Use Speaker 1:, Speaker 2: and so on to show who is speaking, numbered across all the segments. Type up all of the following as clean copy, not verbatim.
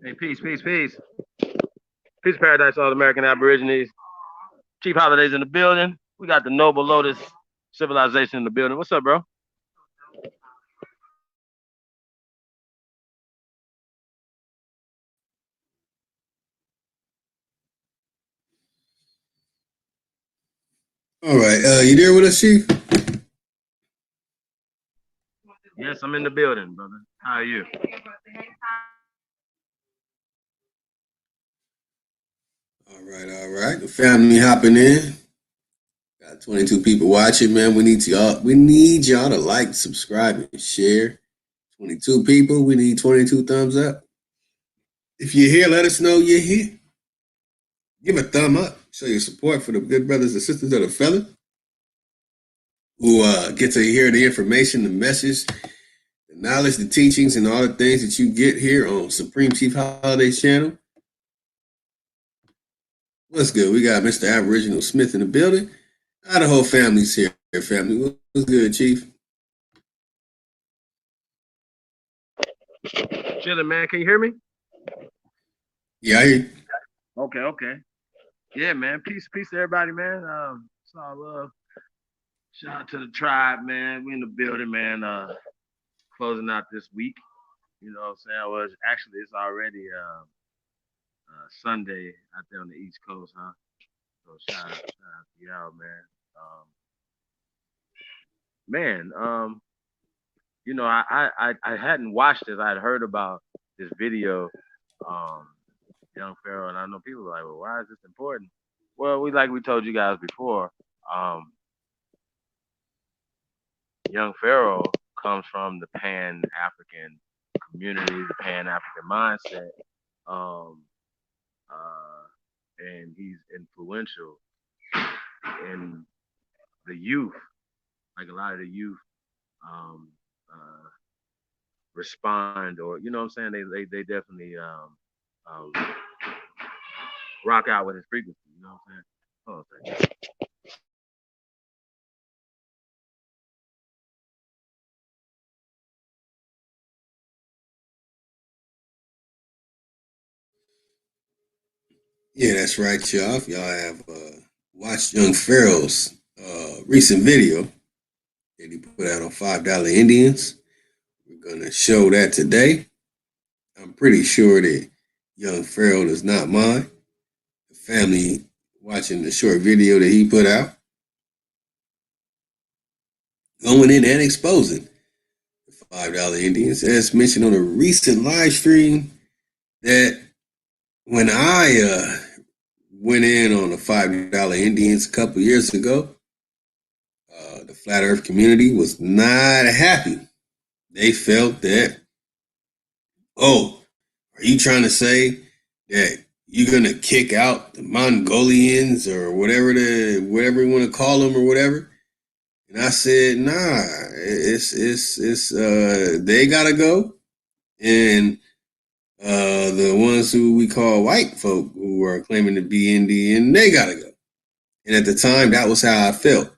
Speaker 1: Hey, peace, peace, peace. Peace, paradise, all American Aborigines. Chief Holidays in the building. We got the noble Lotus civilization in the building. What's up, bro?
Speaker 2: All right, you there with us, Chief?
Speaker 1: Yes, I'm in the building, brother. How are you?
Speaker 2: All right. The family hopping in. Got 22 people watching, man. We need y'all to like, subscribe, and share. 22 people. We need 22 thumbs up. If you're here, let us know you're here. Give a thumb up. Show your support for the good brothers and sisters of the fella who get to hear the information, the message, the knowledge, the teachings, and all the things that you get here on Supreme Chief Holiday channel. What's good? We got Mr. Aboriginal Smith in the building. The whole family's here, family. What's good, Chief?
Speaker 1: Chilling, man. Can you hear me?
Speaker 2: Yeah, I hear you.
Speaker 1: Okay, okay. Yeah, man. Peace, peace to everybody, man. It's all love. Shout out to the tribe, man. We in the building, man. Closing out this week. You know what I'm saying? Well, actually, it's already Sunday out there on the East Coast, huh? So shout out to y'all, man. Man, I hadn't watched this. I had heard about this video, um, Young Pharaoh, and I know people are like, well, why is this important? Well, we told you guys before, um, Young Pharaoh comes from the Pan African community, the Pan African mindset, um, uh, and he's influential in the youth. Like a lot of the youth um, uh, respond, or you know what I'm saying. They definitely um, rock out with his frequency. You know what I'm saying? Hold on a second.
Speaker 2: Yeah, that's right, y'all. If y'all have watched Young Pharaoh's recent video that he put out on $5 Indians, we're gonna show that today. I'm pretty sure that Young Pharaoh does not mind the family watching the short video that he put out, going in and exposing the $5 Indians, as mentioned on a recent live stream. That when I went in on the $5 Indians a couple years ago, the flat Earth community was not happy. They felt that, oh, are you trying to say that you're gonna kick out the Mongolians or whatever you want to call them or whatever? And I said, nah, it's they gotta go, and the ones who we call white folk who are claiming to be Indian, they gotta go. And at the time, that was how I felt.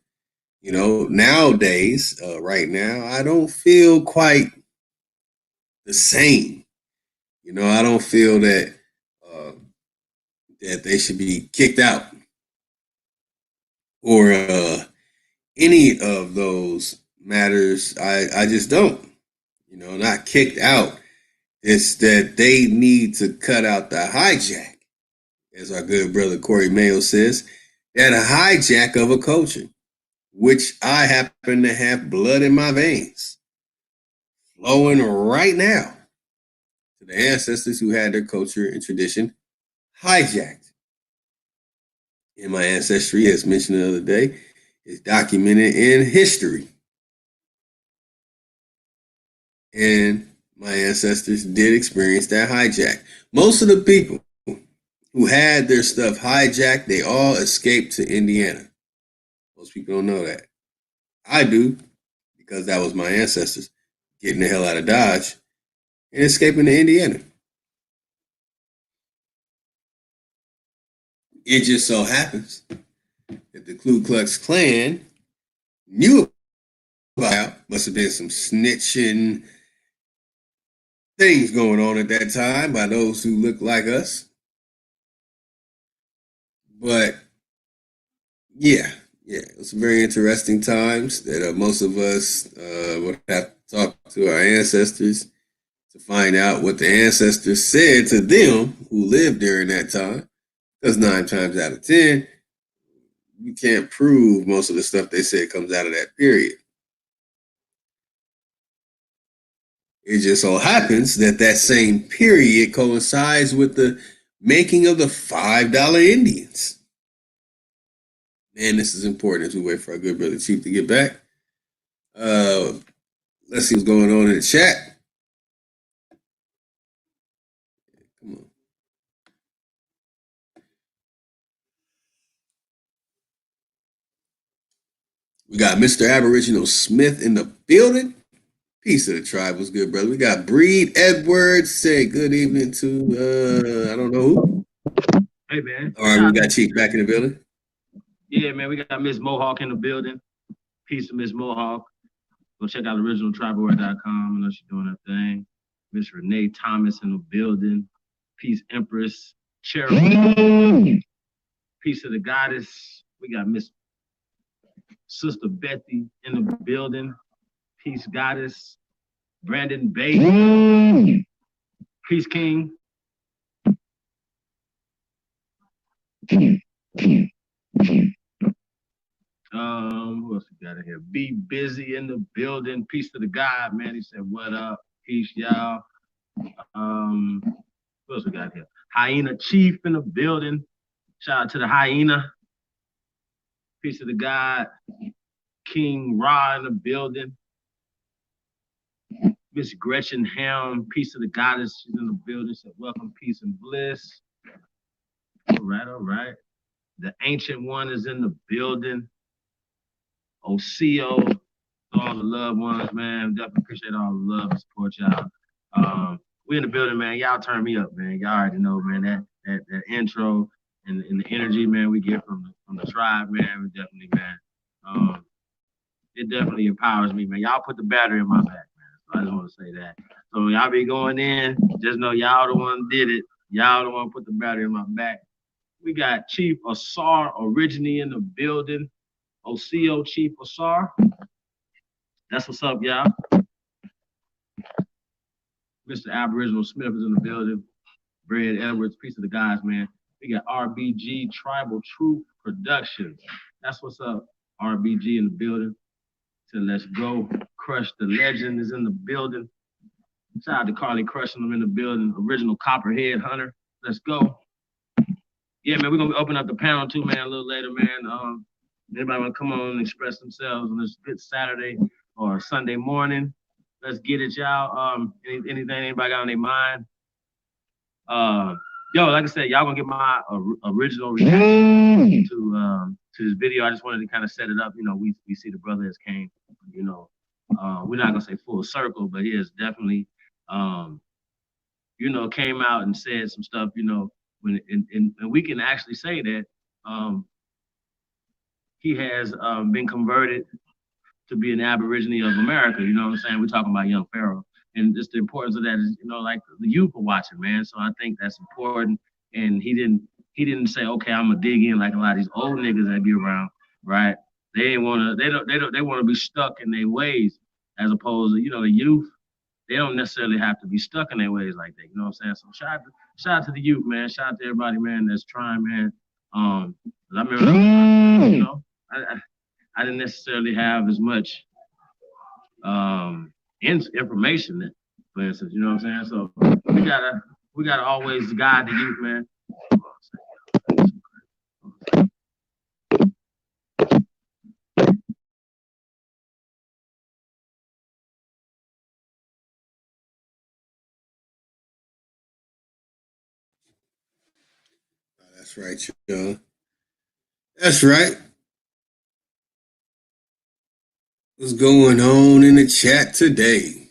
Speaker 2: Nowadays, right now, I don't feel quite the same. I don't feel uh, that they should be kicked out or any of those matters. I just don't. Not kicked out. It's that they need to cut out the hijack, as our good brother Corey Mayo says, that a hijack of a culture, which I happen to have blood in my veins flowing right now to the ancestors who had their culture and tradition hijacked. In my ancestry, as mentioned the other day, is documented in history. And my ancestors did experience that hijack. Most of the people who had their stuff hijacked, they all escaped to Indiana. Most people don't know that. I do, because that was my ancestors getting the hell out of Dodge and escaping to Indiana. It just so happens that the Ku Klux Klan knew about it. Must have been some snitching things going on at that time by those who look like us. But yeah, yeah, it was very interesting times that most of us would have to talk to our ancestors to find out what the ancestors said to them who lived during that time. Because 9 times out of 10, you can't prove most of the stuff they said comes out of that period. It just so happens that that same period coincides with the making of the $5 Indians. Man, this is important as we wait for our good brother Chief to get back. Let's see what's going on in the chat. Come on. We got Mr. Aboriginal Smith in the building. Peace of the tribe was good, brother. We got Breed Edwards. Say good evening to I don't know who.
Speaker 3: Hey man.
Speaker 2: All right, we got Chief back in the building.
Speaker 3: Yeah, man, we got Miss Mohawk in the building. Peace to Miss Mohawk. Go check out originaltribalware.com. I know she's doing her thing. Miss Renee Thomas in the building. Peace Empress. Cherry. Peace to the goddess. We got Miss Sister Bethy in the building. Peace Goddess. Brandon Bay. Peace King. Who else we got in here? Be Busy in the building. Peace to the God, man. He said, what up? Peace, y'all. Who else we got here? Hyena Chief in the building. Shout out to the Hyena. Peace to the God. King Ra in the building. Miss Gretchen Helm. Peace to the Goddess. She's in the building. Said, welcome, peace, and bliss. All right, all right. The Ancient One is in the building. Oseo, all the loved ones, man. Definitely appreciate all the love and support, y'all. We in the building, man. Y'all turn me up, man. Y'all already know, man. That intro and the energy, man, we get from the tribe, man. We definitely, man. It definitely empowers me, man. Y'all put the battery in my back, man. So I just want to say that. So y'all be going in, just know y'all the one did it. Y'all the one put the battery in my back. We got Chief Asar originally in the building. Oseo Chief Asar. That's what's up, y'all. Mr. Aboriginal Smith is in the building. Brad Edwards, peace of the guys, man. We got RBG Tribal Truth Productions. That's what's up. RBG in the building. So let's go. Crush the Legend is in the building. Shout out to Carly Crushing them in the building. Original Copperhead Hunter. Let's go. Yeah, man, we're gonna open up the panel too, man, a little later, man. Anybody want to come on and express themselves on this good Saturday or Sunday morning? Let's get it, y'all. Anything anybody got on their mind? Yo, like I said, y'all gonna get my original reaction to this video. I just wanted to kind of set it up. You know, we see the brother has came. You know, we're not gonna say full circle, but he has definitely, you know, came out and said some stuff. You know, when and we can actually say that he has been converted to be an Aborigine of America. You know what I'm saying? We're talking about young Pharaoh. And just the importance of that is, you know, like the youth are watching, man. So I think that's important. And he didn't say, okay, I'm gonna dig in like a lot of these old niggas that be around, right? They want to be stuck in their ways as opposed to, you know, the youth, they don't necessarily have to be stuck in their ways like that. You know what I'm saying? So shout out to the youth, man. Shout out to everybody, man, that's trying, man. I remember, you know, I didn't necessarily have as much information, for instance, you know what I'm saying? So we gotta always guide the youth, man.
Speaker 2: That's right, y'all. That's right. What's going on in the chat today?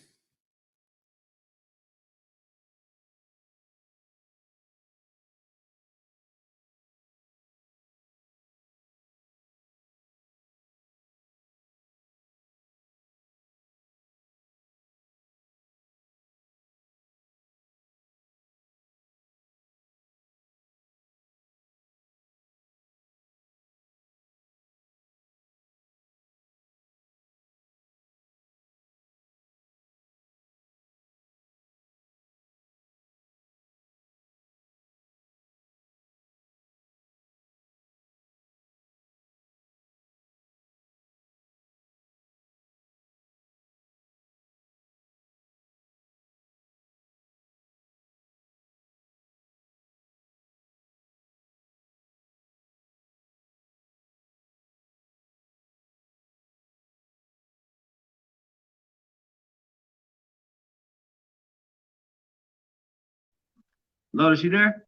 Speaker 3: Lotus, you there?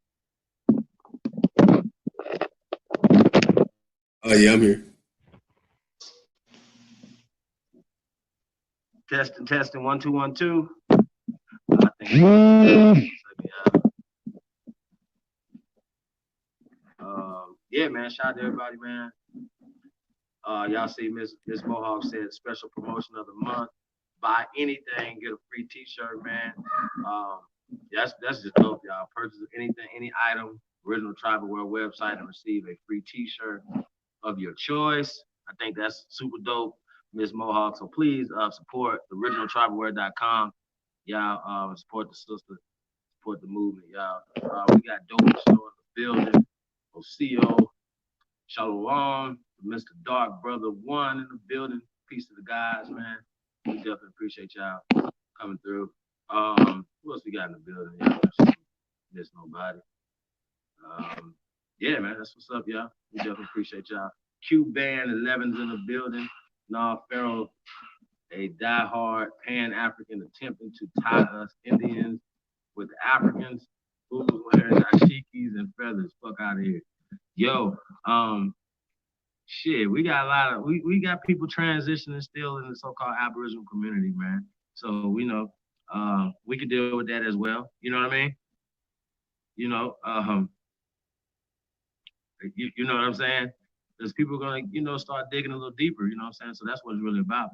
Speaker 2: Oh yeah, I'm here.
Speaker 3: Testing, 1 2 1 2. I think. Yeah, man. Shout out to everybody, man. Y'all see Miss Mohawk said special promotion of the month. Buy anything, get a free T-shirt, man. Um, that's just dope, y'all. Purchase anything, any item, original Tribal Wear website, and receive a free T-shirt of your choice. I think that's super dope, Miss Mohawk. So please support originaltribalwear.com. Y'all support the sister, support the movement, y'all. We got dope show in the building. Oseo, Shalom, Mr. Dark Brother One in the building. Peace to the guys, man. We definitely appreciate y'all coming through. Who else we got in the building? Y'all? Miss nobody. Yeah, man, that's what's up, y'all. We definitely appreciate y'all. Q Band 11's in the building. Nah, Pharaoh, a diehard Pan-African attempting to tie us Indians with Africans. Who's wearing dashikis and feathers? Fuck out of here. Yo, shit, we got a lot of we got people transitioning still in the so-called Aboriginal community, man. So we know we could deal with that as well. You know what I mean? You know, you know what I'm saying? Because people are gonna, start digging a little deeper. You know what I'm saying? So that's what it's really about.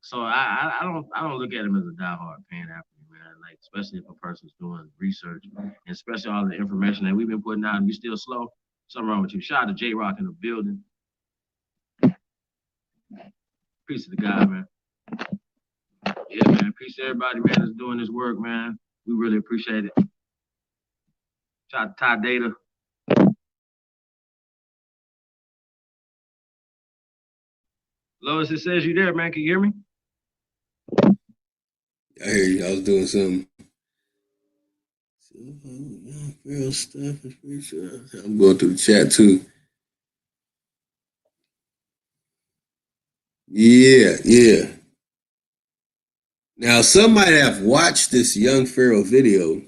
Speaker 3: So I don't look at him as a diehard Pan African man. Like especially if a person's doing research and especially all the information that we've been putting out and you still slow. Something wrong with you. Shout out to J Rock in the building. Peace to the guy, man. Yeah, man. Peace to everybody, man, that's doing this work, man. We really appreciate it. Shout out to Ty Data. Lois, it says you there, man. Can you hear me?
Speaker 2: I hear you. I was doing something. Real stuff is pretty sure. I'm going through the chat too. Yeah, yeah. Now some might have watched this young Pharaoh video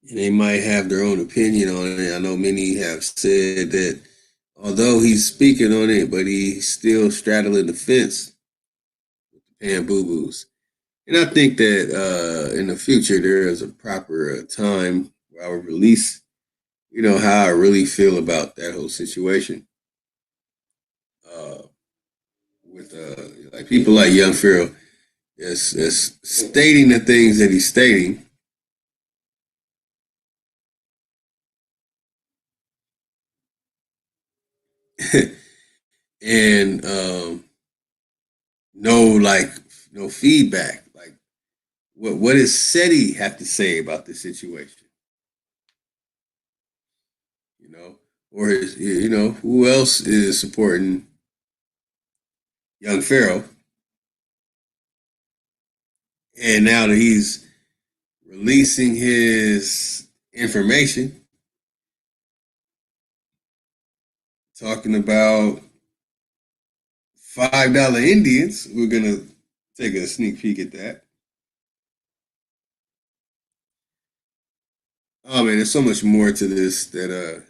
Speaker 2: and they might have their own opinion on it. I know many have said that although he's speaking on it, but he's still straddling the fence with the pan boo boos. And I think that in the future there is a proper time where I will release, how I really feel about that whole situation. Uh, with like people like Young Pharaoh, is stating the things that he's stating. And no, like, no feedback. Like, what does SETI have to say about the situation? You know, or who else is supporting Young Pharaoh? And now that he's releasing his information, talking about $5 Indians, we're gonna take a sneak peek at that. Oh man, there's so much more to this that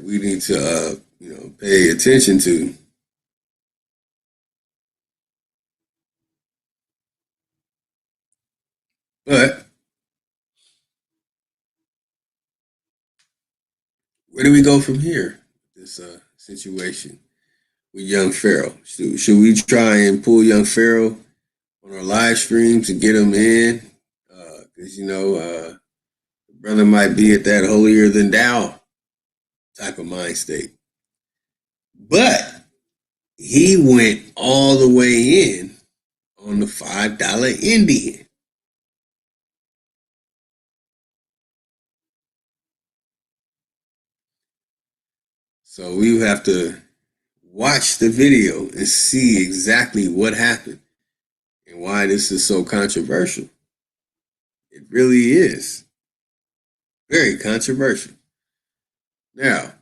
Speaker 2: we need to pay attention to. But where do we go from here? This situation with Young Pharaoh. Should we try and pull Young Pharaoh on our live streams and get him in? Because the brother might be at that holier than thou type of mind state. But he went all the way in on the $5 Indian. So we have to watch the video and see exactly what happened and why this is so controversial. It really is very controversial. Now,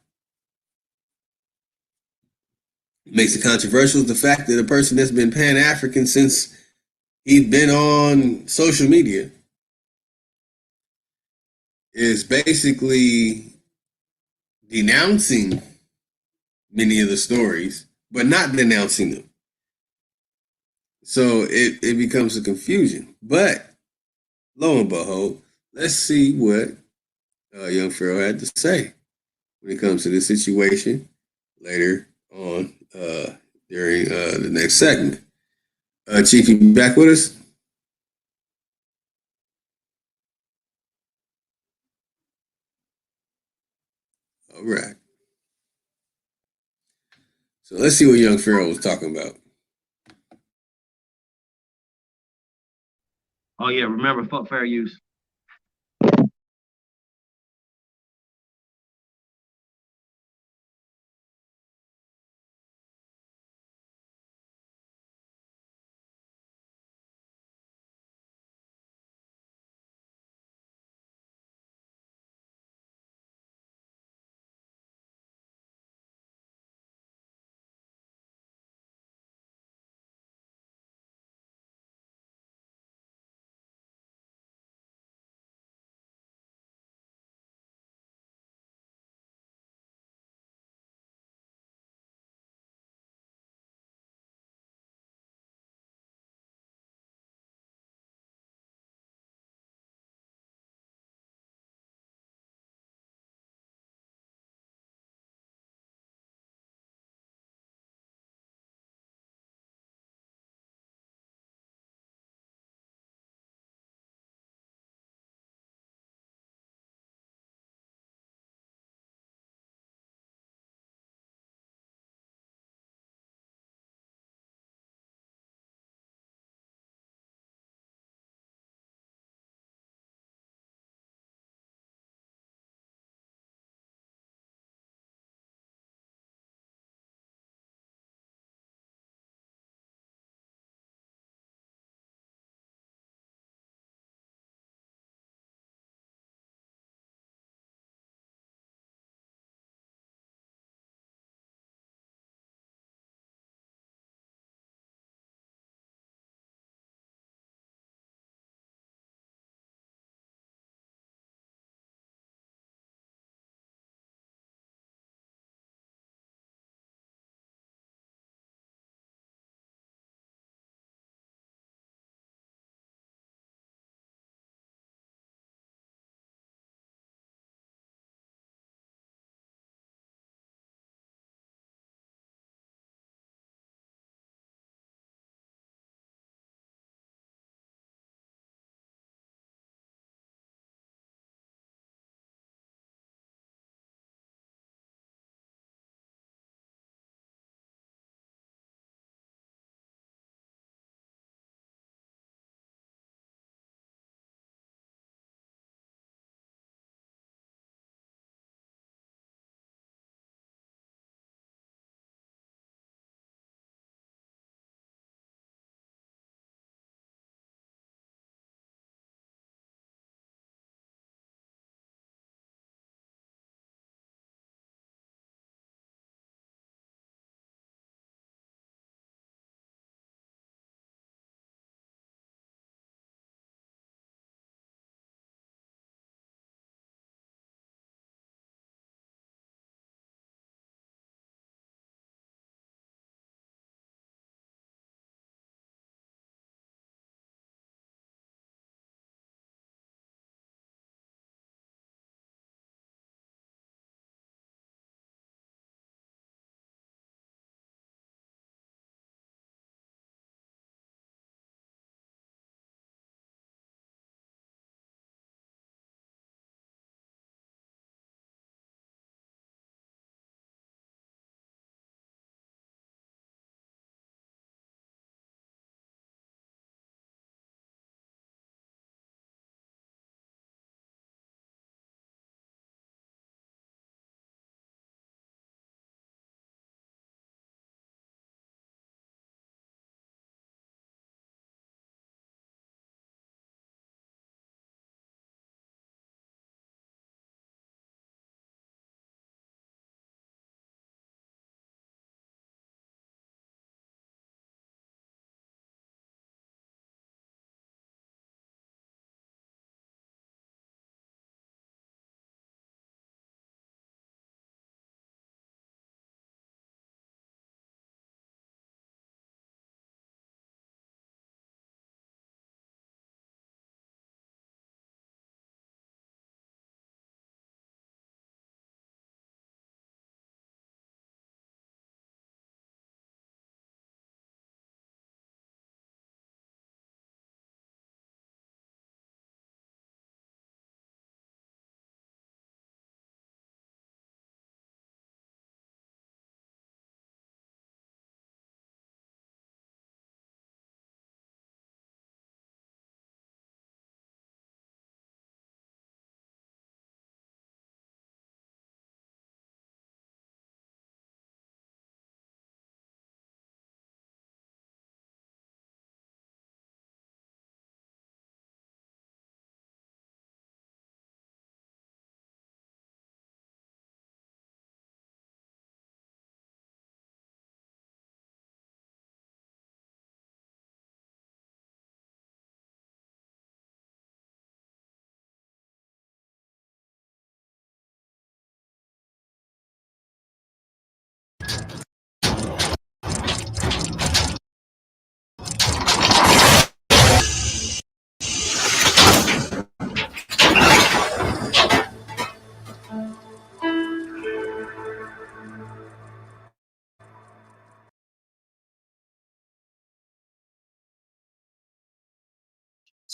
Speaker 2: what makes it controversial is the fact that a person that's been Pan African since he's been on social media is basically denouncing many of the stories, but not denouncing them. So it becomes a confusion. But lo and behold, let's see what young Pharaoh had to say when it comes to this situation later on during the next segment. Chief, you back with us? All right. So let's see what young Pharaoh was talking about.
Speaker 3: Oh yeah, remember, fuck fair use.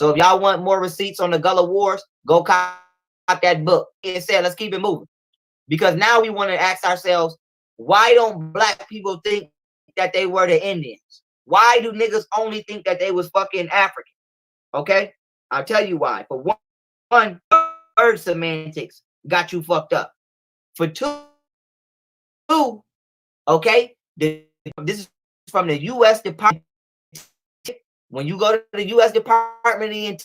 Speaker 4: So if y'all want more receipts on the Gullah Wars, go cop that book. It said, let's keep it moving. Because now we want to ask ourselves, why don't black people think that they were the Indians? Why do niggas only think that they was fucking African? Okay? I'll tell you why. For one, word semantics got you fucked up. For two, okay, this is from the U.S. Department. When you go to the U.S. Department of the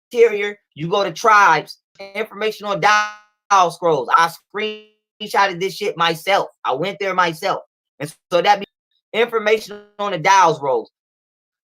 Speaker 4: Interior, you go to tribes, information on dial scrolls. I screenshotted this shit myself. I went there myself. And so that means information on the dial scrolls.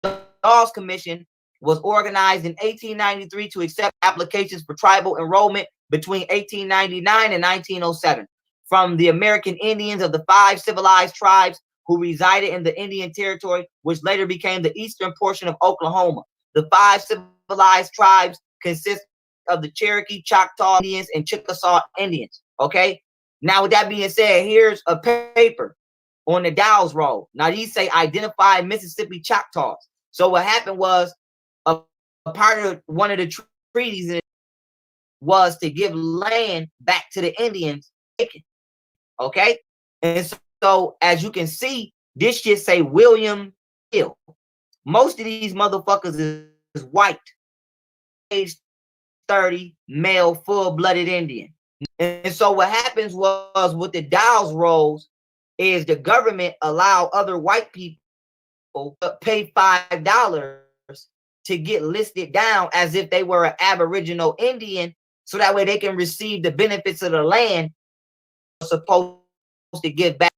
Speaker 4: The Laws Commission was organized in 1893 to accept applications for tribal enrollment between 1899 and 1907 from the American Indians of the 5 civilized tribes who resided in the Indian Territory, which later became the eastern portion of Oklahoma. The 5 civilized tribes consist of the Cherokee, Choctaw Indians, and Chickasaw Indians. Okay? Now, with that being said, here's a paper on the Dow's roll. Now, these say identify Mississippi Choctaws. So what happened was a part of one of the treaties was to give land back to the Indians. Okay? And so as you can see, this shit say William Hill. Most of these motherfuckers is white, age 30, male, full-blooded Indian. And so what happens was with the Dow's rolls is the government allow other white people to pay $5 to get listed down as if they were an Aboriginal Indian, so that way they can receive the benefits of the land supposed to give back.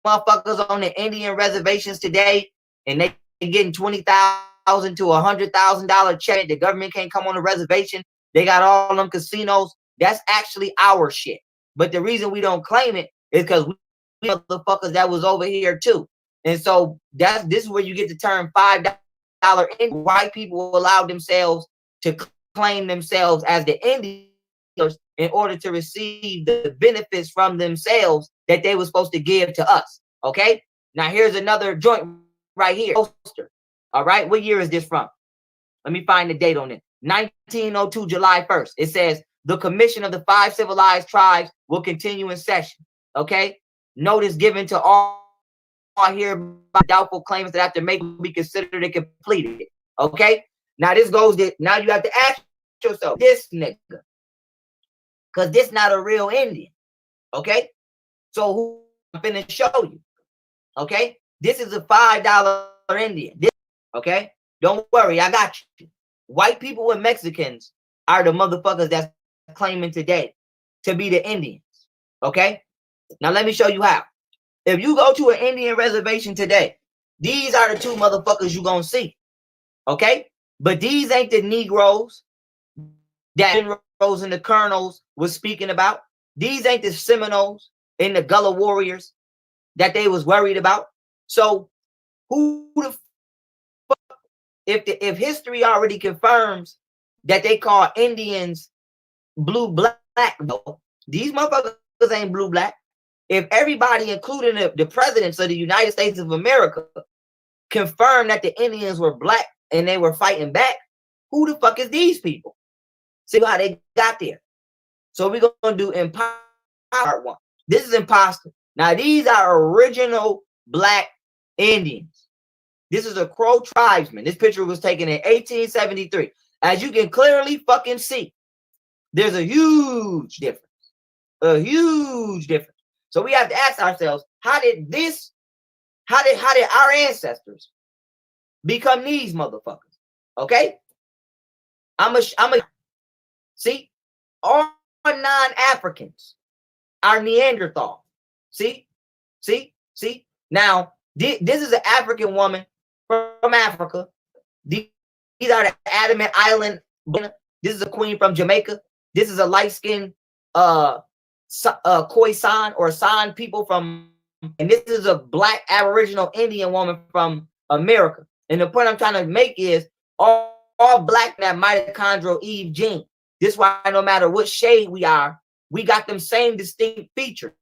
Speaker 4: Motherfuckers on the Indian reservations today, and they getting $20,000 to $100,000 check. The government can't come on the reservation. They got all them casinos. That's actually our shit. But the reason we don't claim it is because we motherfuckers that was over here too. And so this is where you get the term $5 Indian. White people allow themselves to claim themselves as the Indians in order to receive the benefits from themselves that they were supposed to give to us. Okay? Now here's another joint right here. All right, what year is this from? Let me find the date on it. 1902, July 1st. It says the Commission of the 5 Civilized Tribes will continue in session. Okay? Notice given to all hereby doubtful claims that after making be considered and completed. Okay? Now this goes to, now you have to ask yourself, this nigga, because this not a real Indian. Okay? So who I'm finna show you? Okay? This is a $5 Indian. This, okay? Don't worry, I got you. White people and Mexicans are the motherfuckers that's claiming today to be the Indians. Okay? Now let me show you how. If you go to an Indian reservation today, these are the 2 motherfuckers you gonna see. Okay? But these ain't the Negroes that generals and the colonels was speaking about. These ain't the Seminoles and the Gullah warriors that they was worried about. So who the fuck, if history already confirms that they call Indians blue black, no, these motherfuckers ain't blue black. If everybody, including the presidents of the United States of America, confirmed that the Indians were black and they were fighting back, who the fuck is these people? See how they got there. So we're going to do Imposter Part 1. This is Imposter. Now, these are original black Indians. This is a Crow tribesman. This picture was taken in 1873. As you can clearly fucking see, there's a huge difference. A huge difference. So we have to ask ourselves, how did our ancestors become these motherfuckers? Okay? I'm a see, all non-Africans are Neanderthal. See? Now, this is an African woman from Africa. These are the Adamant Island. This is a queen from Jamaica. This is a light-skinned Khoisan or San people from, and this is a black Aboriginal Indian woman from America. And the point I'm trying to make is all black that mitochondrial Eve gene. This is why no matter what shade we are, we got them same distinct features.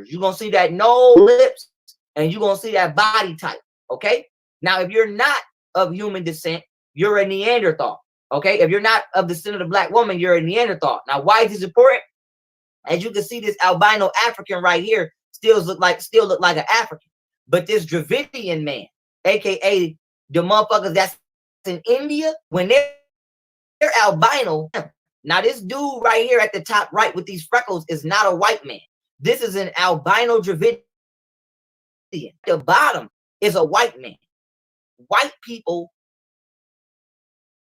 Speaker 4: You're gonna see that nose, lips, and you're gonna see that body type. Okay. Now, if you're not of human descent, you're a Neanderthal. Okay, if you're not of the descent of the black woman, you're a Neanderthal. Now, why is this important? As you can see, this albino African right here still look like an African. But this Dravidian man, aka the motherfuckers that's in India, when they're albino, now this dude right here at the top right with these freckles is not a white man. This is an albino Dravidian. The bottom is a white man. White people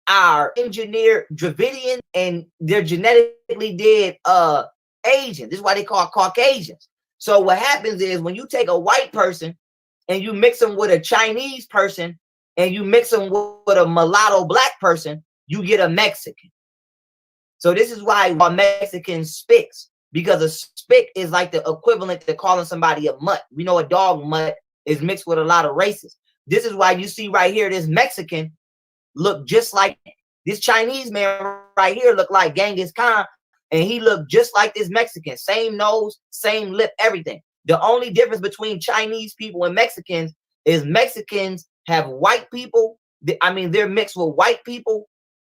Speaker 4: are engineered Dravidian and they're genetically dead Asian. This is why they call Caucasians. So what happens is when you take a white person and you mix them with a Chinese person and you mix them with a mulatto black person, you get a Mexican. So this is why Mexican spicks, because a spick is like the equivalent to calling somebody a mutt. We know a dog mutt is mixed with a lot of races. This is why you see right here, this Mexican look just like this Chinese man right here look like Genghis Khan, and he looked just like this Mexican. Same nose, same lip, everything. The only difference between Chinese people and Mexicans is Mexicans have white people. I mean, they're mixed with white people,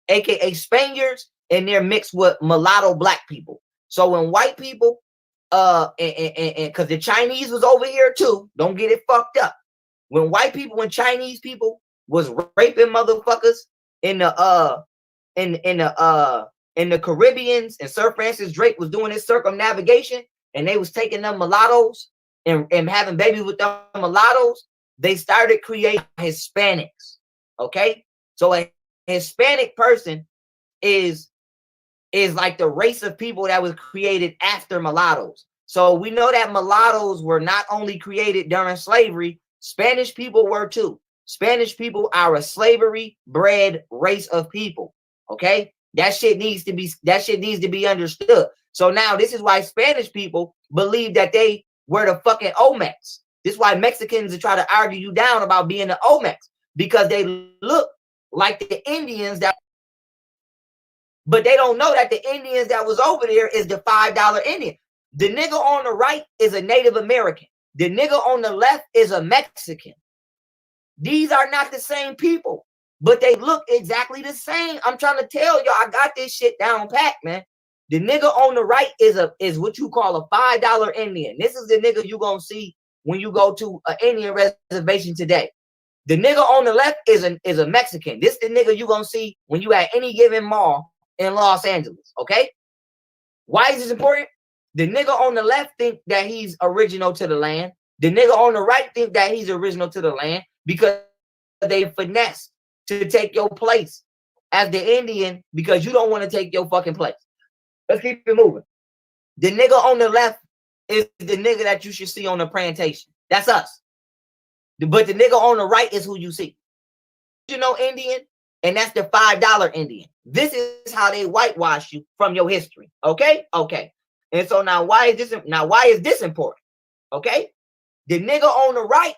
Speaker 4: aka Spaniards, and they're mixed with mulatto black people. So when white people, because the Chinese was over here too, don't get it fucked up. When white people and Chinese people was raping motherfuckers in the Caribbeans, and Sir Francis Drake was doing his circumnavigation, and they was taking them mulattoes and having babies with them mulattoes, they started creating Hispanics. Okay, so a Hispanic person is like the race of people that was created after mulattoes. So we know that mulattoes were not only created during slavery, Spanish people were too. Spanish people are a slavery bred race of people. Okay, that shit needs to be understood. So now this is why Spanish people believe that they were the fucking Olmecs. This is why Mexicans try to argue you down about being the Olmecs, because they look like the Indians that, but they don't know that the Indians that was over there is the $5 Indian. The nigga on the right is a Native American. The nigga on the left is a Mexican. These are not the same people, but they look exactly the same. I'm trying to tell y'all, I got this shit down pat, man. The nigga on the right is what you call a $5 Indian. This is the nigga you gonna see when you go to an Indian reservation today. The nigga on the left is a Mexican. This the nigga you gonna see when you at any given mall in Los Angeles. Okay, why is this important? The nigga on the left think that he's original to the land. The nigga on the right think that he's original to the land because they finesse to take your place as the Indian, because you don't want to take your fucking place. Let's keep it moving. The nigga on the left is the nigga that you should see on the plantation. That's us. But the nigga on the right is who you see. You know, Indian, and that's the $5 Indian. This is how they whitewash you from your history. Okay? Okay. And so now why is this important? Okay? The nigga on the right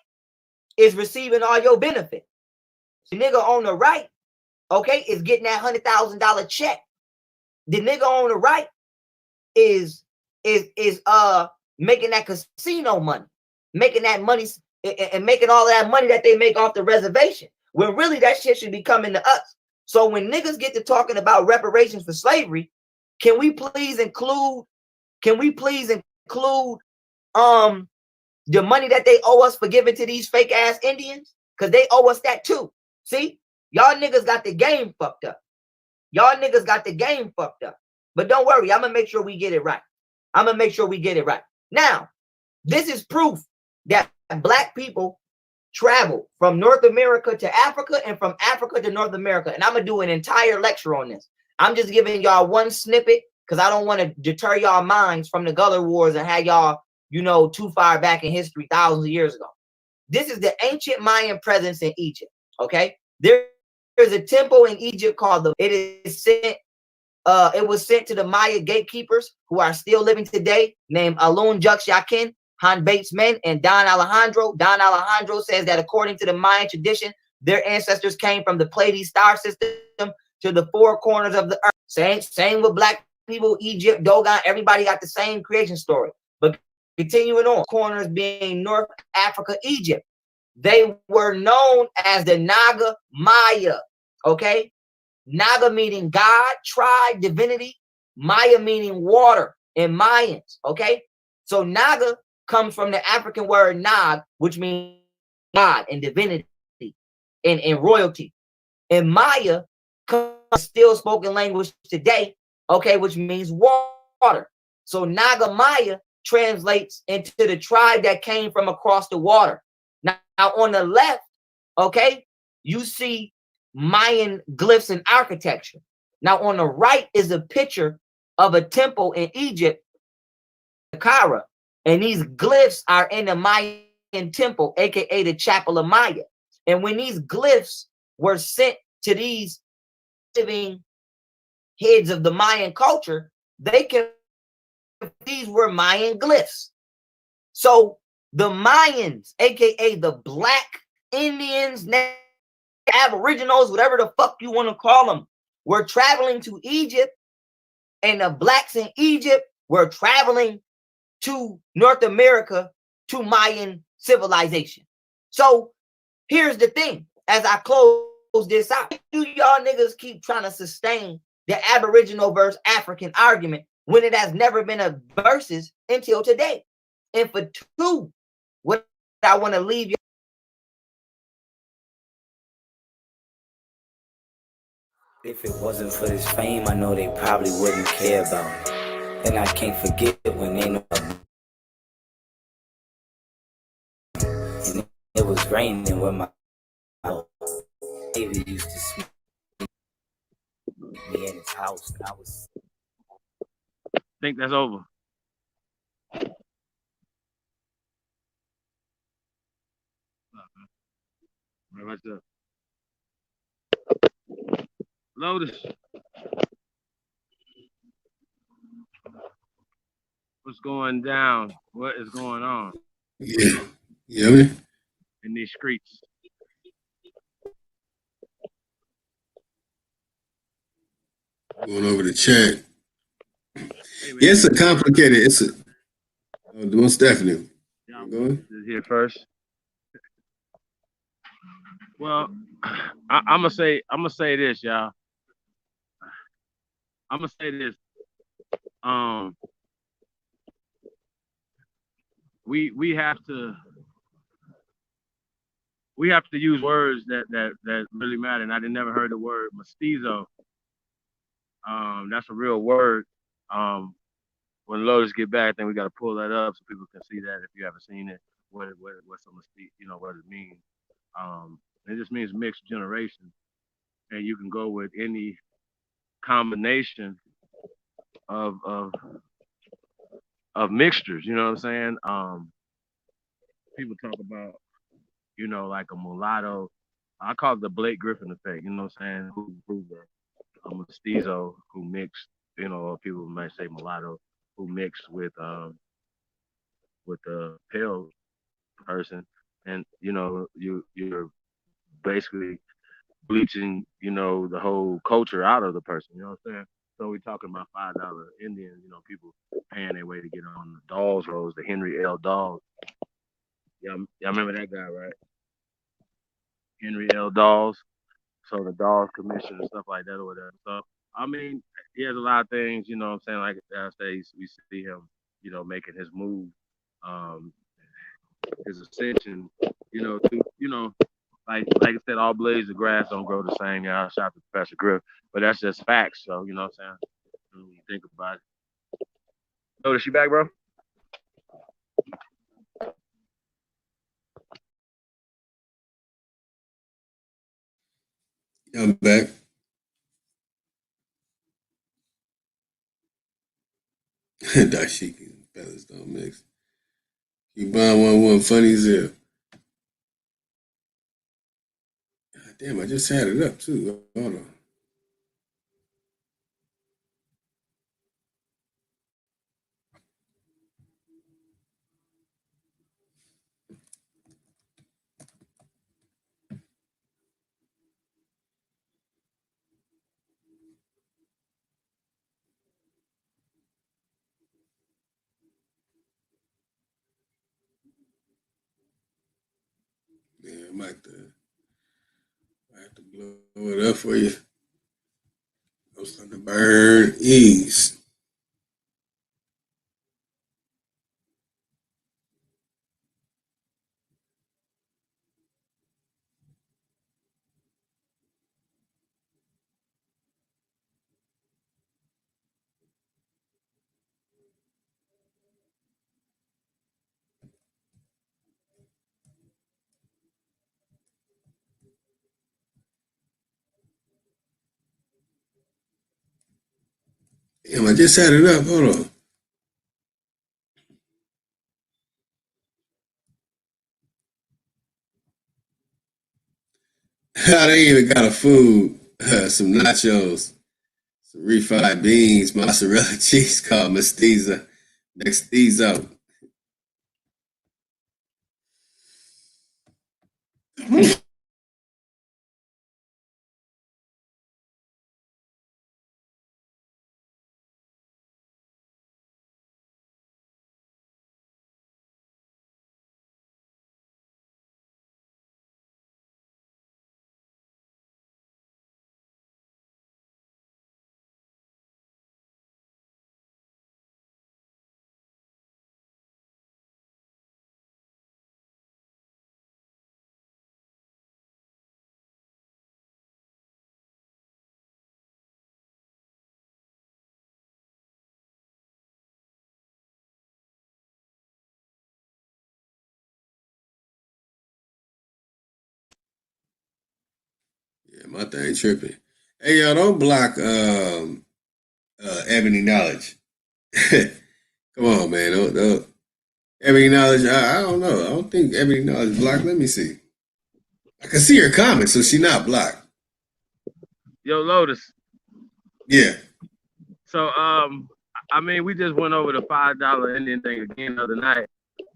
Speaker 4: is receiving all your benefits. The nigga on the right, okay, is getting that $100,000 check. The nigga on the right is making that casino money, making that money and making all of that money that they make off the reservation, when really that shit should be coming to us. So when niggas get to talking about reparations for slavery, can we please include the money that they owe us for giving to these fake ass Indians? Because they owe us that too. See, y'all niggas got the game fucked up. Y'all niggas got the game fucked up. But don't worry, I'm gonna make sure we get it right. I'm gonna make sure we get it right. Now, this is proof that black people travel from North America to Africa and from Africa to North America. And I'm gonna do an entire lecture on this. I'm just giving y'all one snippet because I don't want to deter y'all minds from the Gullah Wars and have y'all, you know, too far back in history, thousands of years ago. This is the ancient Mayan presence in Egypt. Okay, there's a temple in Egypt called it was sent to the Maya gatekeepers who are still living today, named Alun Jux Yakin, Han Bates Men, and Don Alejandro. Don Alejandro says that according to the Mayan tradition, their ancestors came from the Pleiades star system to the four corners of the earth. Same with black people, Egypt, Dogon, everybody got the same creation story. But continuing on, corners being North Africa, Egypt. They were known as the Naga Maya. Okay, Naga meaning God, tribe, divinity. Maya meaning water in Mayans. Okay, so Naga comes from the African word Nag, which means God and divinity and royalty. And Maya comes still spoken language today, okay, which means water. So Naga Maya translates into the tribe that came from across the water. Now on the left, okay, you see Mayan glyphs and architecture. Now on the right is a picture of a temple in Egypt, Kara, and these glyphs are in the Mayan temple, aka the Chapel of Maya. And when these glyphs were sent to these living heads of the Mayan culture, they can these were Mayan glyphs. So the Mayans, aka the Black Indians, Aboriginals, whatever the fuck you want to call them, were traveling to Egypt, and the blacks in Egypt were traveling to North America to Mayan civilization. So here's the thing, as I close this out, do y'all niggas keep trying to sustain the Aboriginal versus African argument when it has never been a versus until today? And for two, what I want to leave you.
Speaker 5: If it wasn't for this fame, I know they probably wouldn't care about me. And I can't forget when they know. And it was raining when my baby used to sleep me in his house, and I was.
Speaker 3: I think that's over. Right there. Lotus, what's going down? What is going on
Speaker 2: Yeah. You know what I mean?
Speaker 3: in these streets?
Speaker 2: Going over the chat.
Speaker 3: Hey man,
Speaker 2: Yeah, it's a complicated. It's a most definitely.
Speaker 3: y'all
Speaker 2: Going.
Speaker 3: is here first. Well, I'm gonna say this, y'all. I'm gonna say this. Um, we have to use words that really matter. And I didn't never heard the word mestizo. That's a real word. Um, when Lotus get back, I think we got to pull that up so people can see that if you haven't seen it. What's a mestizo? You know what it means. It just means mixed generation, and you can go with any combination of of of mixtures. You know what I'm saying? People talk about, like a mulatto. I call it the Blake Griffin effect. You know what I'm saying? Who's a mestizo who mixed, people might say mulatto, who mixed with a pale person, and you're basically bleaching, the whole culture out of the person. You know what I'm saying? So we talking about $5 Indians. People paying their way to get on the Dawes Rolls, the Henry L. Dawes. Y'all remember that guy, right? Henry L. Dawes. So the Dawes Commission and stuff like that or whatever. So I mean, he has a lot of things. You know what I'm saying? Like I say, we see him, making his move, um, his ascension. To like I said, all blades of grass don't grow the same. Yeah, I shot to Professor Griff, but that's just facts. So you know what I'm saying? When you think about it. Notice you back, bro?
Speaker 2: I'm back. Dashiki and feathers don't mix. You buying one funny as hell. God damn, I just had it up too. Hold on. Yeah, I might I have to blow it up for you. Ghost on the Burn East. Damn, I just had it up. Hold on. They even got a food, some nachos, some refried beans, mozzarella cheese called mestiza. Mestizo. Yeah, my thing tripping. Hey, y'all, don't block Ebony Knowledge. Come on, man. Don't. Ebony Knowledge, I don't know. I don't think Ebony Knowledge blocked. Let me see. I can see her comment, so she not blocked.
Speaker 3: Yo, Lotus.
Speaker 2: Yeah.
Speaker 3: So, I mean, we just went over the $5 Indian thing again the other night.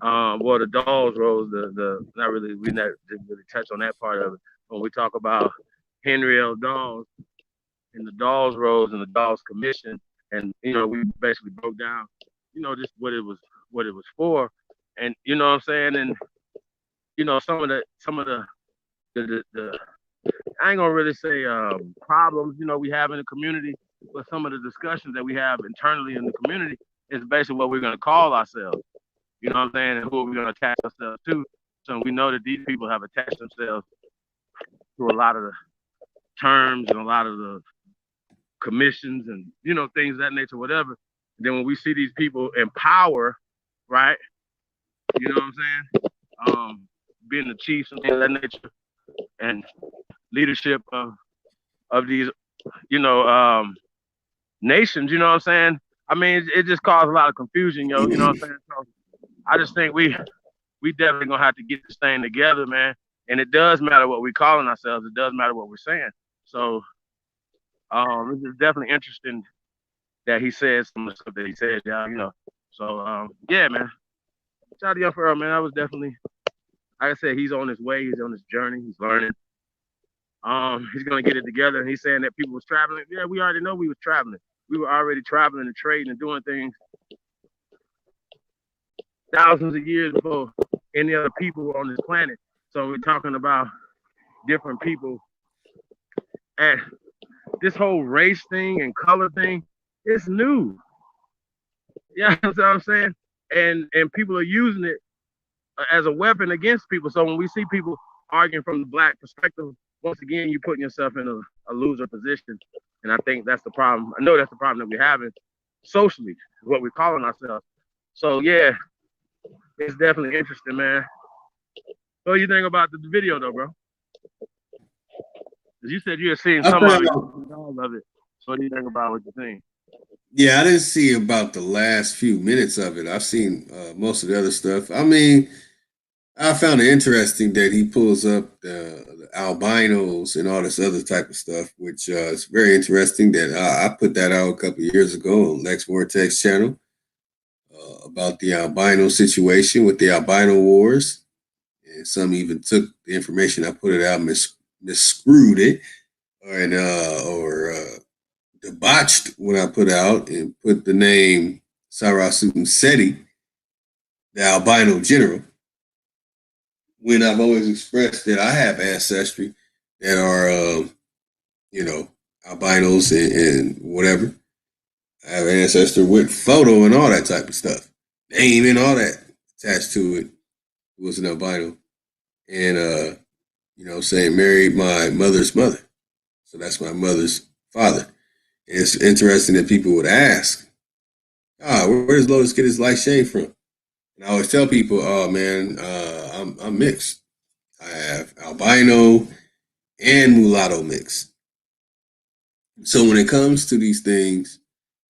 Speaker 3: Well, the dolls rose, the not really, we not didn't really touch on that part of it. When we talk about Henry L. Dawes and the dolls rose and the dolls commission, and we basically broke down, just what it was for, and you know what I'm saying, and some of the I ain't gonna really say problems, we have in the community, but some of the discussions that we have internally in the community is basically what we're gonna call ourselves. You know what I'm saying? And who are we gonna attach ourselves to? So we know that these people have attached themselves to a lot of the terms and a lot of the commissions and things of that nature, whatever. And then when we see these people in power, right? You know what I'm saying? Being the chiefs and things of that nature, and leadership of these, nations. You know what I'm saying? I mean, it just caused a lot of confusion, yo. You know what I'm saying? So I just think we definitely gonna have to get this thing together, man. And it does matter what we calling ourselves. It does matter what we're saying. So this is definitely interesting that he said some of the stuff that he said, yeah, So yeah, man. Shout out to Young Pharaoh, man. I was definitely, like I said, he's on his way. He's on his journey. He's learning. He's gonna get it together. And he's saying that people was traveling. Yeah, we already know we was traveling. We were already traveling and trading and doing things thousands of years before any other people on this planet. So we're talking about different people. And this whole race thing and color thing, it's new. Yeah, that's what I'm saying. And people are using it as a weapon against people. So when we see people arguing from the black perspective, once again, you're putting yourself in a loser position. And I think that's the problem. I know that's the problem that we're having socially, what we're calling ourselves. So yeah, it's definitely interesting, man. What do you think about the video, though, bro? Because you said you had seen some of it, all of it. So what do you think about what you're saying?
Speaker 2: Yeah, I didn't see about the last few minutes of it. I've seen most of the other stuff. I mean, I found it interesting that he pulls up the albinos and all this other type of stuff, which is very interesting. That I put that out a couple of years ago on Lex Vortex channel about the albino situation with the albino wars. And some even took the information I put it out, misscrewed it, or debauched what I put out and put the name Sarasutum Seti, the albino general, when I've always expressed that I have ancestry that are, albinos and whatever. I have an ancestor with photo and all that type of stuff, name and all that attached to it. Who was an albino, and saying married my mother's mother. So that's my mother's father. And it's interesting that people would ask, where does Lotus get his light shade from? And I always tell people, oh man, I'm mixed. I have albino and mulatto mixed. So when it comes to these things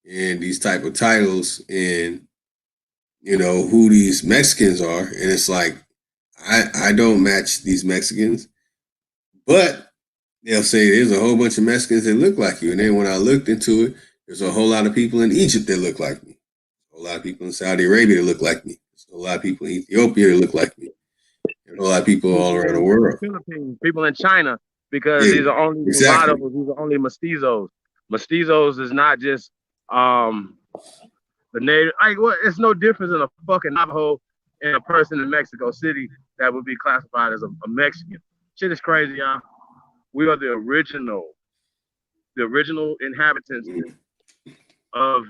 Speaker 2: and these type of titles and who these Mexicans are, and it's like I don't match these Mexicans, but they'll say there's a whole bunch of Mexicans that look like you. And then when I looked into it, there's a whole lot of people in Egypt that look like me. A whole lot of people in Saudi Arabia that look like me. There's a whole lot of people in Ethiopia that look like me. And a whole lot of people all around the world.
Speaker 1: Philippines, people in China, because these are only mulattoes, these are only mestizos. Mestizos is not just the native. It's no difference in a fucking Navajo and a person in Mexico City that would be classified as a Mexican. Shit is crazy, y'all. We are the original inhabitants of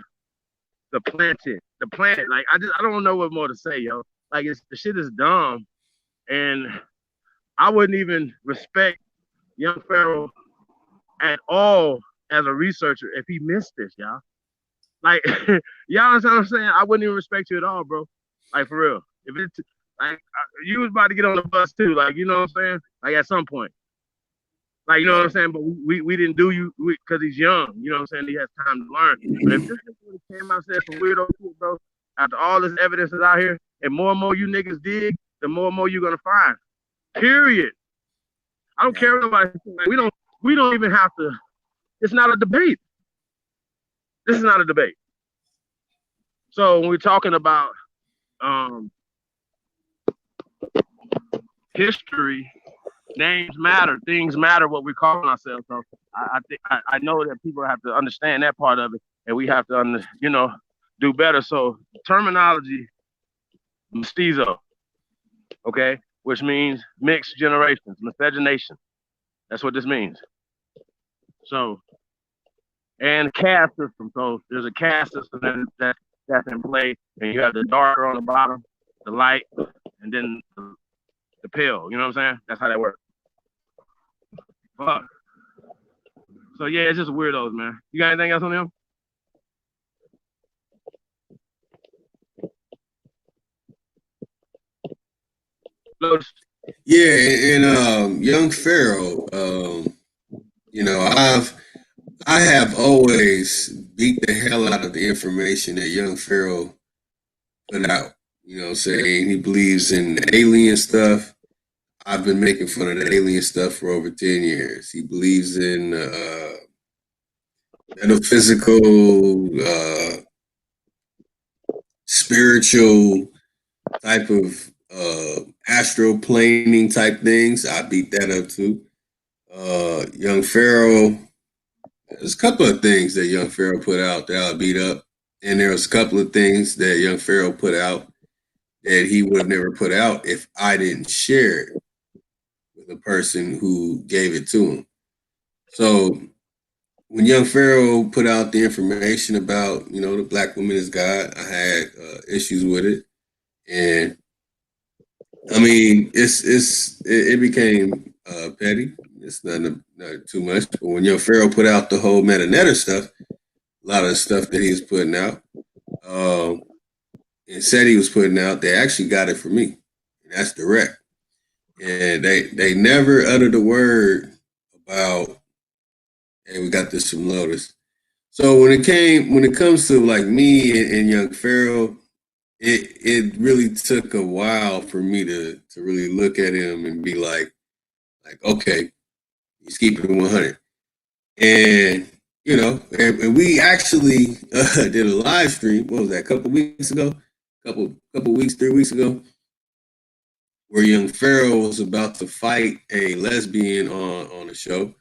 Speaker 1: the planet. The planet. Like I don't know what more to say, yo. Like the shit is dumb, and I wouldn't even respect young Pharaoh at all as a researcher if he missed this, y'all. Like, y'all understand what I'm saying? I wouldn't even respect you at all, bro. Like, for real. If it's like you was about to get on the bus too, like, you know what I'm saying? Like at some point. Like, you know what I'm saying? But we didn't do you because he's young. You know what I'm saying? He has time to learn. But if this nigga came out and said some weirdo shit, bro, after all this evidence is out here, and more you niggas dig, the more you're gonna find. Period. I don't care what nobody thinks. Like, we don't even have to. It's not a debate. This is not a debate. So when we're talking about history, names matter, things matter, what we're calling ourselves. So I know that people have to understand that part of it, and we have to do better. So terminology, mestizo, okay, which means mixed generations, miscegenation. That's what this means. So, and caste system. So there's a caste system that's in play, and you have the darker on the bottom, the light, and then the pale. You know what I'm saying? That's how that works. Fuck. So yeah, it's just weirdos, man. You got anything else on them? Lotus.
Speaker 2: Yeah, and young Pharaoh, I have always beat the hell out of the information that young Pharaoh put out. You know what I'm saying? He believes in alien stuff. I've been making fun of the alien stuff for over 10 years. He believes in metaphysical, spiritual type of astral planing type things. I beat that up too. Young Pharaoh, there's a couple of things that young Pharaoh put out that I beat up. And there was a couple of things that young Pharaoh put out that he would have never put out if I didn't share it with the person who gave it to him. So when young Pharaoh put out the information about, the black woman is God, I had issues with it. And I mean, it became petty. It's not too much. But when young Pharaoh put out the whole Meta stuff, a lot of the stuff that he was putting out, and said he was putting out, they actually got it from me. And that's direct. And they never uttered a word about, hey, we got this from Lotus. So when it comes to like me and young Pharaoh, it really took a while for me to really look at him and be like, okay, he's keeping it 100. And, and we actually did a live stream, what was that, a couple weeks ago? Couple weeks, 3 weeks ago, where young Pharaoh was about to fight a lesbian on the show.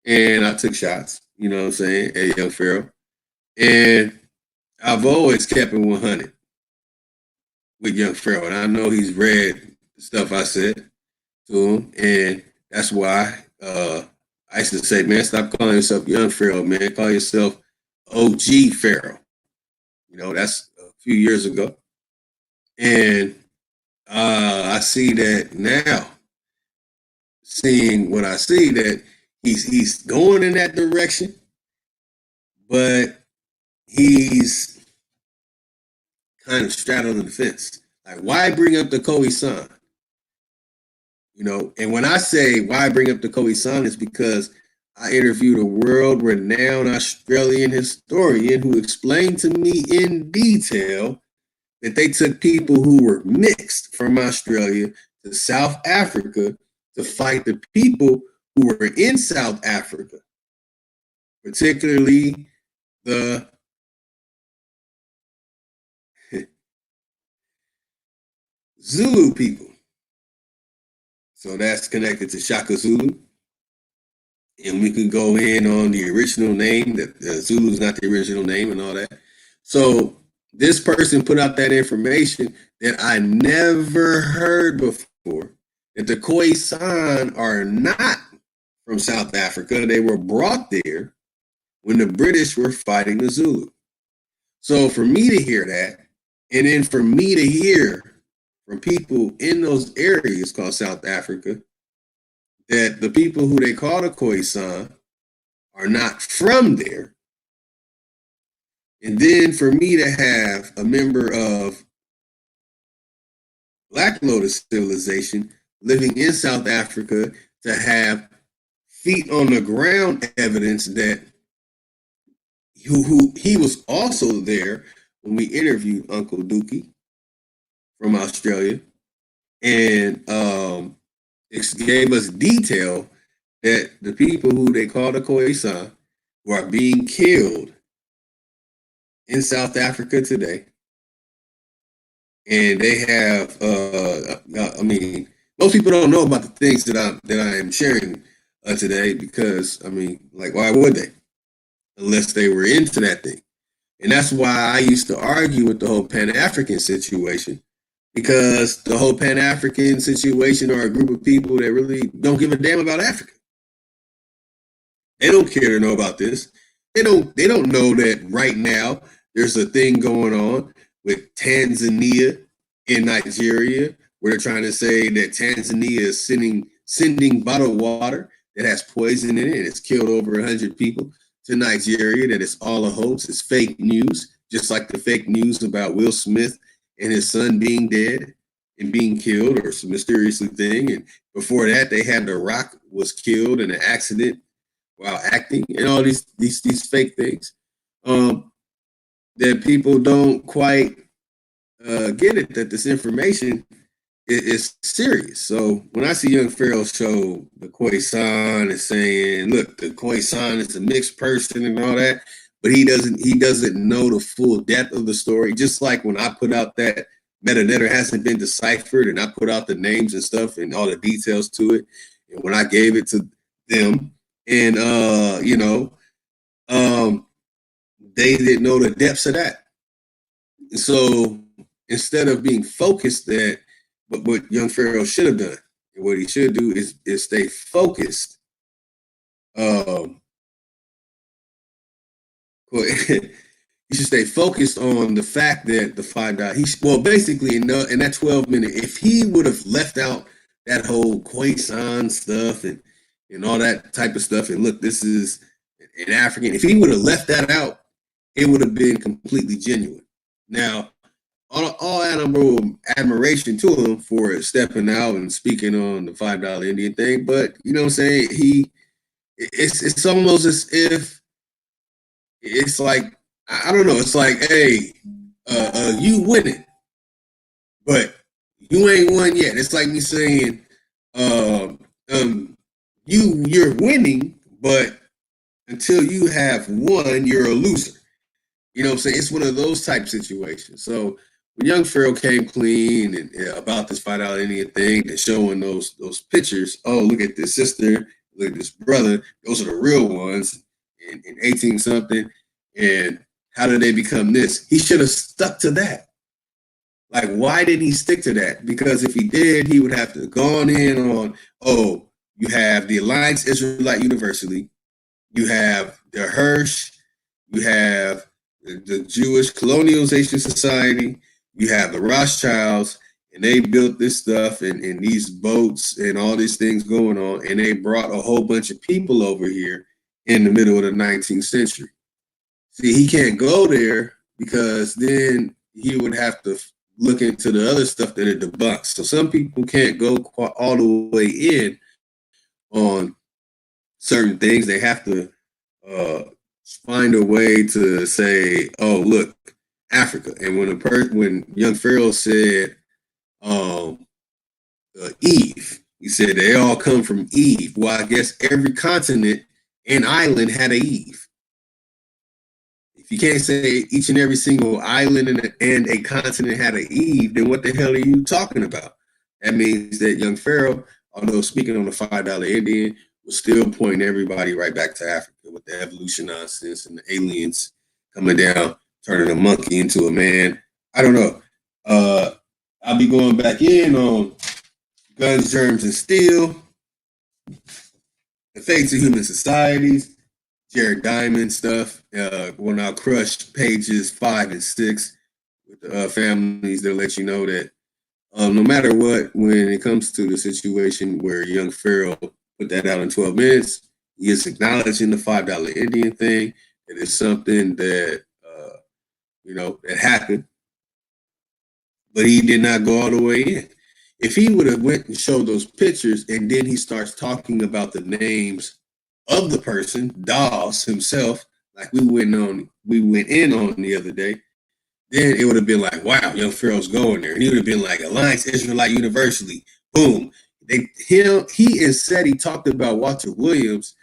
Speaker 2: And I took shots, you know what I'm saying, at young Pharaoh. And I've always kept it 100 with young Pharaoh. And I know he's read the stuff I said to him. And that's why I used to say, man, stop calling yourself young Pharaoh, man. Call yourself OG Pharaoh. You know, that's a few years ago. And I see that now, seeing what I see, that he's going in that direction, but he's kind of straddling the fence. Like, why bring up the Khoisan? You know, and when I say why bring up the Khoisan, is because I interviewed a world-renowned Australian historian who explained to me in detail that they took people who were mixed from Australia to South Africa to fight the people who were in South Africa, particularly the Zulu people. So that's connected to Shaka Zulu. And we can go in on the original name, that Zulu is not the original name and all that. So this person put out that information that I never heard before, that the Khoisan are not from South Africa. They were brought there when the British were fighting the Zulu. So for me to hear that, and then for me to hear from people in those areas called South Africa, that the people who they call the Khoisan are not from there. And then for me to have a member of Black Lotus civilization living in South Africa to have feet on the ground evidence that he was also there when we interviewed Uncle Dookie from Australia, and it gave us detail that the people who they call the Khoisan, who are being killed in South Africa today, and they have, I mean, most people don't know about the things that I am sharing today, because, I mean, like, why would they? Unless they were into that thing. And that's why I used to argue with the whole Pan-African situation, because the whole Pan-African situation are a group of people that really don't give a damn about Africa. They don't care to know about this. They don't know that right now there's a thing going on with Tanzania in Nigeria, where they're trying to say that Tanzania is sending bottled water that has poison in it, and it's killed over 100 people to Nigeria, that it's all a hoax, it's fake news, just like the fake news about Will Smith and his son being dead and being killed or some mysteriously thing. And before that, they had The Rock was killed in an accident while acting, and all these fake things. That people don't quite get it, that this information is serious. So when I see Young Pharaoh show the Khoisan and saying, look, the Khoisan is a mixed person and all that, but he doesn't know the full depth of the story. Just like when I put out that metadata hasn't been deciphered, and I put out the names and stuff and all the details to it, and when I gave it to them, and they didn't know the depths of that. And so instead of being focused at what Young Pharaoh should have done, and what he should do is stay focused. He should stay focused on the fact that the $5. Basically in that 12-minute, if he would have left out that whole Khoisan stuff and all that type of stuff, and look, this is an African. If he would have left that out, it would have been completely genuine. Now, all admiration to him for stepping out and speaking on the $5 Indian thing, but you know what I'm saying? It's almost as if it's like, I don't know. It's like, hey, you winning, but you ain't won yet. It's like me saying, you're winning, but until you have won, you're a loser. You know what I'm saying? It's one of those type situations. So when Young Pharaoh came clean and about this $5 Indian thing, and showing those pictures, oh, look at this sister, look at this brother, those are the real ones in 18 something, and how did they become this? He should have stuck to that. Like, why didn't he stick to that? Because if he did, he would have to gone in on, oh, You have the Alliance Israelite University. You have the Hirsch. You have the Jewish Colonialization Society. You have the Rothschilds, and they built this stuff and these boats and all these things going on, and they brought a whole bunch of people over here in the middle of the 19th century. See, he can't go there because then he would have to look into the other stuff that it debunks. So some people can't go all the way in on certain things. They have to uh, find a way to say, "Oh, look, Africa." And when young Pharaoh said Eve, he said they all come from Eve. Well, I guess every continent and island had a Eve. If you can't say each and every single island and a continent had an Eve, then what the hell are you talking about? That means that young Pharaoh, although speaking on the $5 Indian, was still pointing everybody right back to Africa with the evolution nonsense and the aliens coming down, turning a monkey into a man. I don't know. I'll be going back in on guns, germs, and steel, the fates of human societies, Jared Diamond stuff. When I crush pages 5 and 6 with the families, they'll let you know that no matter what, when it comes to the situation where young Pharaoh put that out in 12 minutes, he is acknowledging the $5 Indian thing. It is something that that happened, but he did not go all the way in. If he would have went and showed those pictures, and then he starts talking about the names of the person, Dawes himself, like we went in on the other day, then it would have been like, wow, young Pharaoh's going there. And he would have been like, Alliance Israelite University, boom. He instead he talked about Walter Williams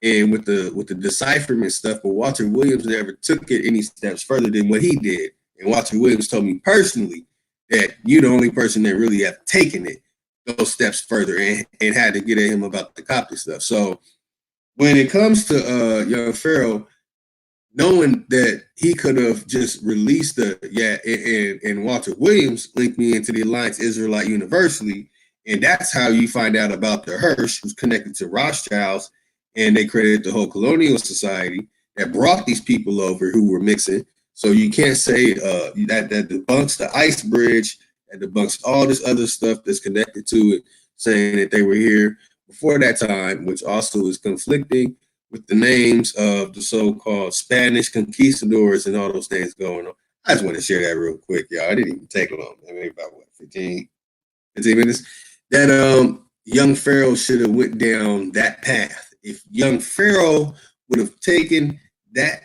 Speaker 2: and with the decipherment stuff, but Walter Williams never took it any steps further than what he did. And Walter Williams told me personally that you're the only person that really have taken it those steps further and had to get at him about the Coptic stuff. So when it comes to young Pharaoh, knowing that he could have just released and Walter Williams linked me into the Alliance Israelite University, and that's how you find out about the Hirsch, who's connected to Rothschilds, and they created the whole colonial society that brought these people over who were mixing. So you can't say that debunks the ice bridge, that debunks all this other stuff that's connected to it, saying that they were here before that time, which also is conflicting with the names of the so-called Spanish conquistadors and all those things going on. I just want to share that real quick, y'all. I didn't even take long. I mean, about what, 15 minutes? That young Pharaoh should have went down that path. If young Pharaoh would have taken that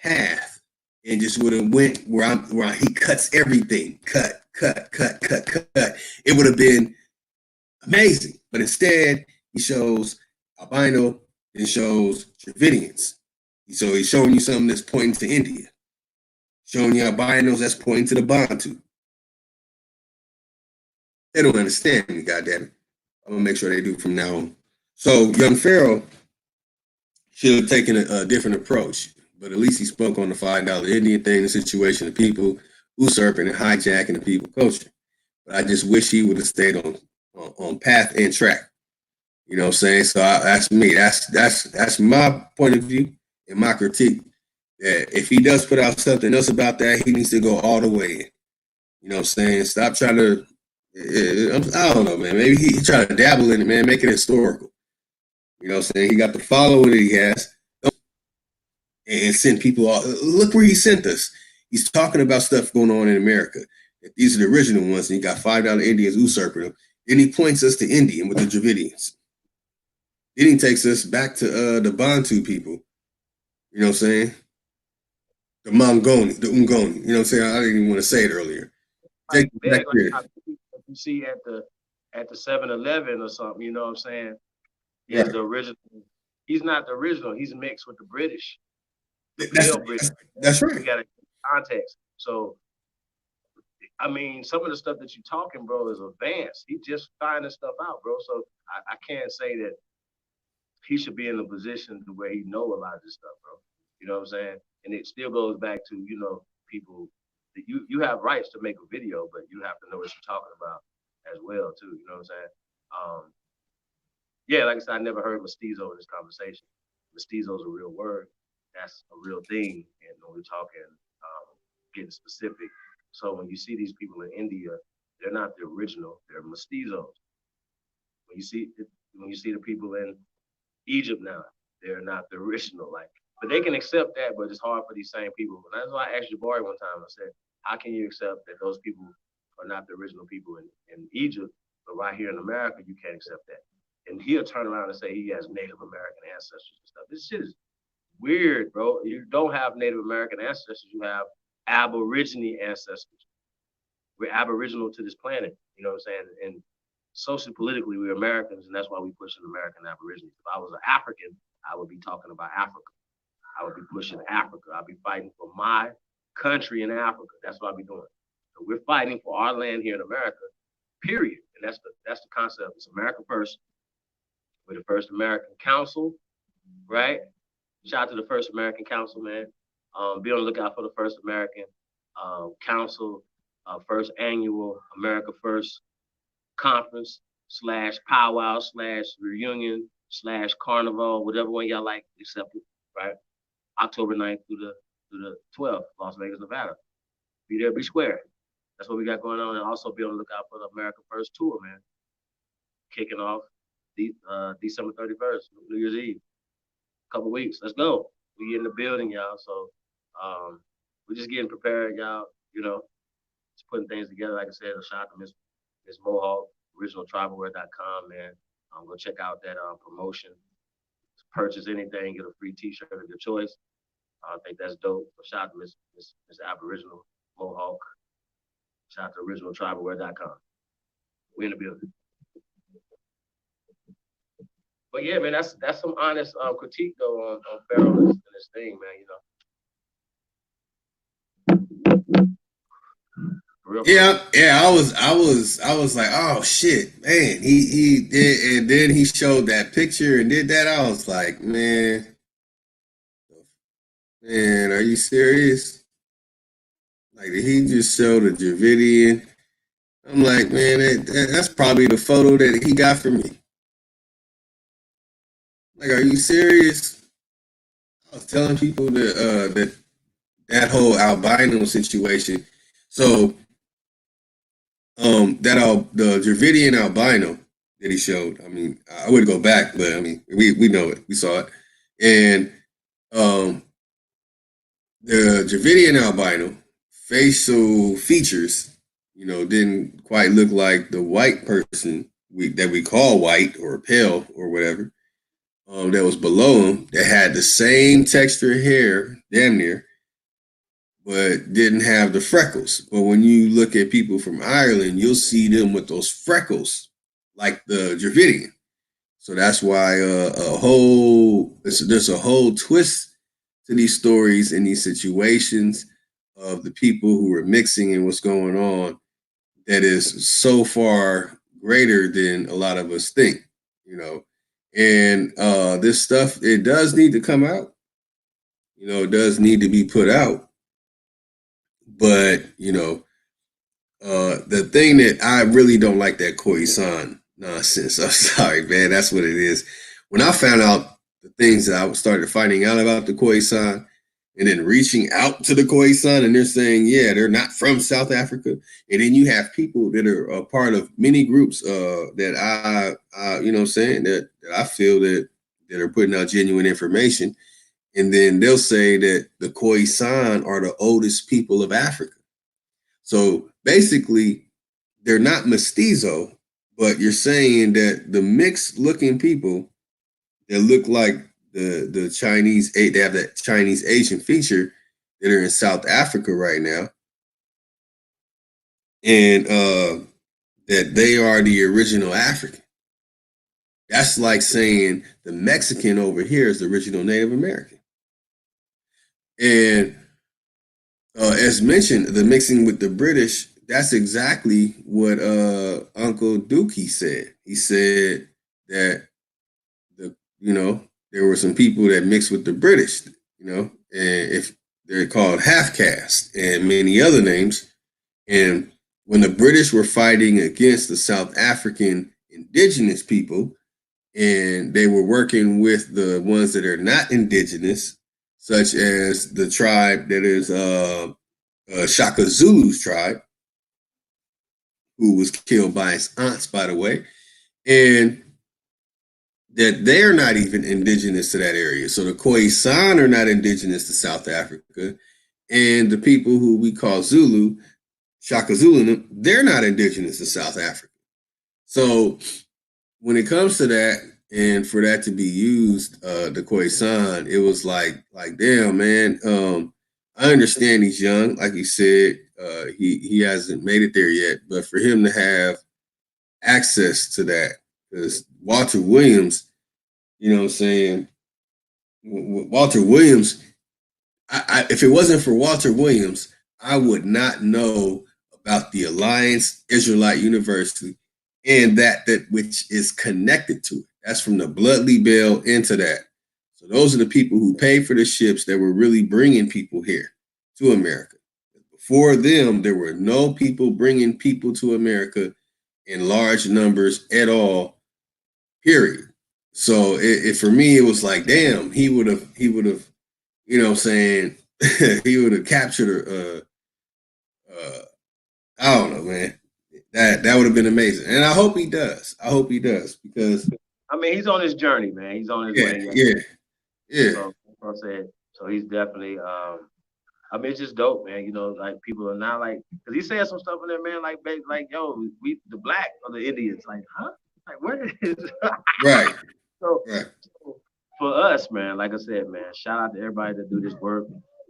Speaker 2: path and just would have went where he cuts everything, cut, it would have been amazing. But instead, he shows albino and shows Dravidians. So he's showing you something that's pointing to India, showing you albinos that's pointing to the Bantu. They don't understand me, goddammit. I'm gonna make sure they do from now on. So young Pharaoh should have taken a different approach, but at least he spoke on the $5 Indian thing, the situation, the people usurping and hijacking the people culture. But I just wish he would have stayed on path and track. You know what I'm saying? So that's me. That's my point of view and my critique. That if he does put out something else about that, he needs to go all the way in. You know what I'm saying? Stop trying to. I don't know, man. Maybe he trying to dabble in it, man. Make it historical. You know what I'm saying? He got the following that he has, and send people all. Look where he sent us. He's talking about stuff going on in America. These are the original ones, and he got $5 Indians usurping them. Then he points us to India with the Dravidians. Then he takes us back to the Bantu people. You know what I'm saying? The Mongoni, the Ungoni. You know what I'm saying? I didn't even want to say it earlier. Take it back
Speaker 3: Like
Speaker 2: here.
Speaker 3: you see at the 7-Eleven or something, you know what I'm saying? Is
Speaker 2: Right.
Speaker 3: the original. He's not the original. He's mixed with the British, the
Speaker 2: That's,
Speaker 3: pale British.
Speaker 2: that's
Speaker 3: You
Speaker 2: right.
Speaker 3: got to context. So I mean, some of the stuff that you're talking, bro, is advanced. He just finding stuff out, bro. So I can't say that he should be in a position to where he know a lot of this stuff, bro. You know what I'm saying? And it still goes back to, people that you have rights to make a video, but you have to know what you're talking about as well, too. You know what I'm saying? Um, Yeah, like I said, I never heard mestizo in this conversation. Mestizo is a real word. That's a real thing. And when we're talking, getting specific. So when you see these people in India, they're not the original. They're mestizos. When you see when you see the people in Egypt now, they're not the original. Like, but they can accept that, but it's hard for these same people. And that's why I asked Jabari one time. I said, how can you accept that those people are not the original people in Egypt, but right here in America, you can't accept that? And he'll turn around and say he has Native American ancestors and stuff. This shit is weird, bro. You don't have Native American ancestors. You have Aborigine ancestors. We're aboriginal to this planet. You know what I'm saying? And socially, politically, we're Americans, and that's why we push an American Aborigines. If I was an African, I would be talking about Africa. I would be pushing Africa. I'd be fighting for my country in Africa. That's what I'd be doing. So we're fighting for our land here in America, period. And that's the concept. It's America first. We're the first American council, right? Shout out to the first American council, man. Be on the lookout for the first American council, first annual America First conference / powwow / reunion / carnival, whatever one y'all like, accept it, right? October 9th through the 12th, Las Vegas, Nevada. Be there, be square. That's what we got going on. And also be on the lookout for the America First tour, man. Kicking off December 31st, New Year's Eve. Couple weeks. Let's go. We in the building, y'all. So we're just getting prepared, y'all. You know, just putting things together. Like I said, a shout out to Miss Mohawk, originaltribalwear.com, man. Go check out that promotion. Purchase anything, get a free T-shirt of your choice. I think that's dope. So shout out to Miss Aboriginal Mohawk. Shout out to originaltribalwear.com. We in the building. But yeah, man, that's some honest critique though on Pharaoh and this thing, man.
Speaker 2: Yeah. I was like, oh shit, man. He did, and then he showed that picture and did that. I was like, man, are you serious? Like, did he just show the Dravidian? I'm like, man, that's probably the photo that he got from me. Like, are you serious? I was telling people that whole albino situation. So, the Dravidian albino that he showed. I mean, I would go back, but I mean, we know it, we saw it, and the Dravidian albino facial features, didn't quite look like the white person that we call white or pale or whatever. That was below him that had the same texture hair, damn near, but didn't have the freckles. But when you look at people from Ireland, you'll see them with those freckles, like the Dravidian. So that's why there's a whole twist to these stories and these situations of the people who are mixing and what's going on that is so far greater than a lot of us think, And this stuff, it does need to come out. It does need to be put out. But, the thing that I really don't like, that Khoisan nonsense. I'm sorry, man. That's what it is. When I found out the things that I started finding out about the Khoisan and then reaching out to the Khoisan, and they're saying, yeah, they're not from South Africa. And then you have people that are a part of many groups that that I feel that are putting out genuine information. And then they'll say that the Khoisan are the oldest people of Africa. So basically, they're not mestizo, but you're saying that the mixed looking people that look like the Chinese, they have that Chinese Asian feature that are in South Africa right now, and that they are the original African. That's like saying the Mexican over here is the original Native American. And as mentioned, the mixing with the British, that's exactly what Uncle Dookie said. He said that there were some people that mixed with the British, and if they're called half caste and many other names. And when the British were fighting against the South African indigenous people and they were working with the ones that are not indigenous, such as the tribe that is Shaka Zulu's tribe, who was killed by his aunts, by the way, and that they're not even indigenous to that area. So the Khoisan are not indigenous to South Africa, and the people who we call Zulu, Shaka Zulu, they're not indigenous to South Africa. So when it comes to that, and for that to be used, the Khoisan, it was like damn, man. I understand he's young, like you said, he hasn't made it there yet, but for him to have access to that, because Walter Williams, you know what I'm saying, Walter Williams, if it wasn't for Walter Williams, I would not know about the Alliance Israelite University and that which is connected to it. That's from the Bloodley Bell into that. So those are the people who paid for the ships that were really bringing people here to America. Before them, there were no people bringing people to America in large numbers at all, period. So for me, it was like, damn, he would have, you know what I'm saying, he would have captured I don't know, man. That would have been amazing. And I hope he does. I hope he does, because
Speaker 3: I mean, he's on his journey, man. He's on his
Speaker 2: yeah,
Speaker 3: way.
Speaker 2: yeah.
Speaker 3: So that's what I said. So he's definitely. I mean, it's just dope, man. You know, like people are not like, because he said some stuff in there, man. Like, yo, we the black or the Indians, like, huh? Like, where is?
Speaker 2: Right.
Speaker 3: so,
Speaker 2: Right.
Speaker 3: so for us, man, like I said, man, shout out to everybody that do this work.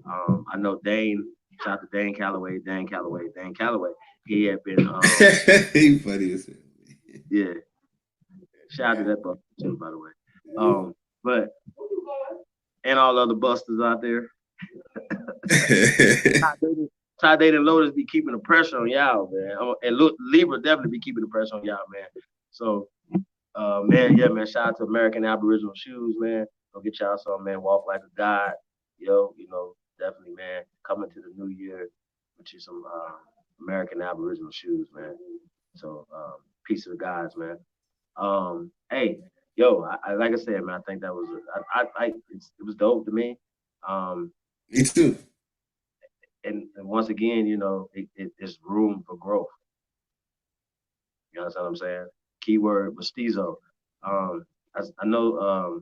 Speaker 3: I know Dane. Shout out to Dane Calloway. Dane Calloway. He had been.
Speaker 2: He funny as hell.
Speaker 3: Yeah. Shout out to that buster too, by the way. But and all other busters out there. Ty Date and Lotus be keeping the pressure on y'all, man. And look, Libra definitely be keeping the pressure on y'all, man. So, man, yeah, man. Shout out to American Aboriginal Shoes, man. Go get y'all some, man. Walk like a god, yo. You know, definitely, man. Coming to the new year, with you some American Aboriginal shoes, man. So, peace of the gods, man. Hey, yo, I like I said, man. I think that was, it was dope to me. Um,
Speaker 2: Me too.
Speaker 3: and once again, you know, it's room for growth. You know what I'm saying? Keyword mestizo. I know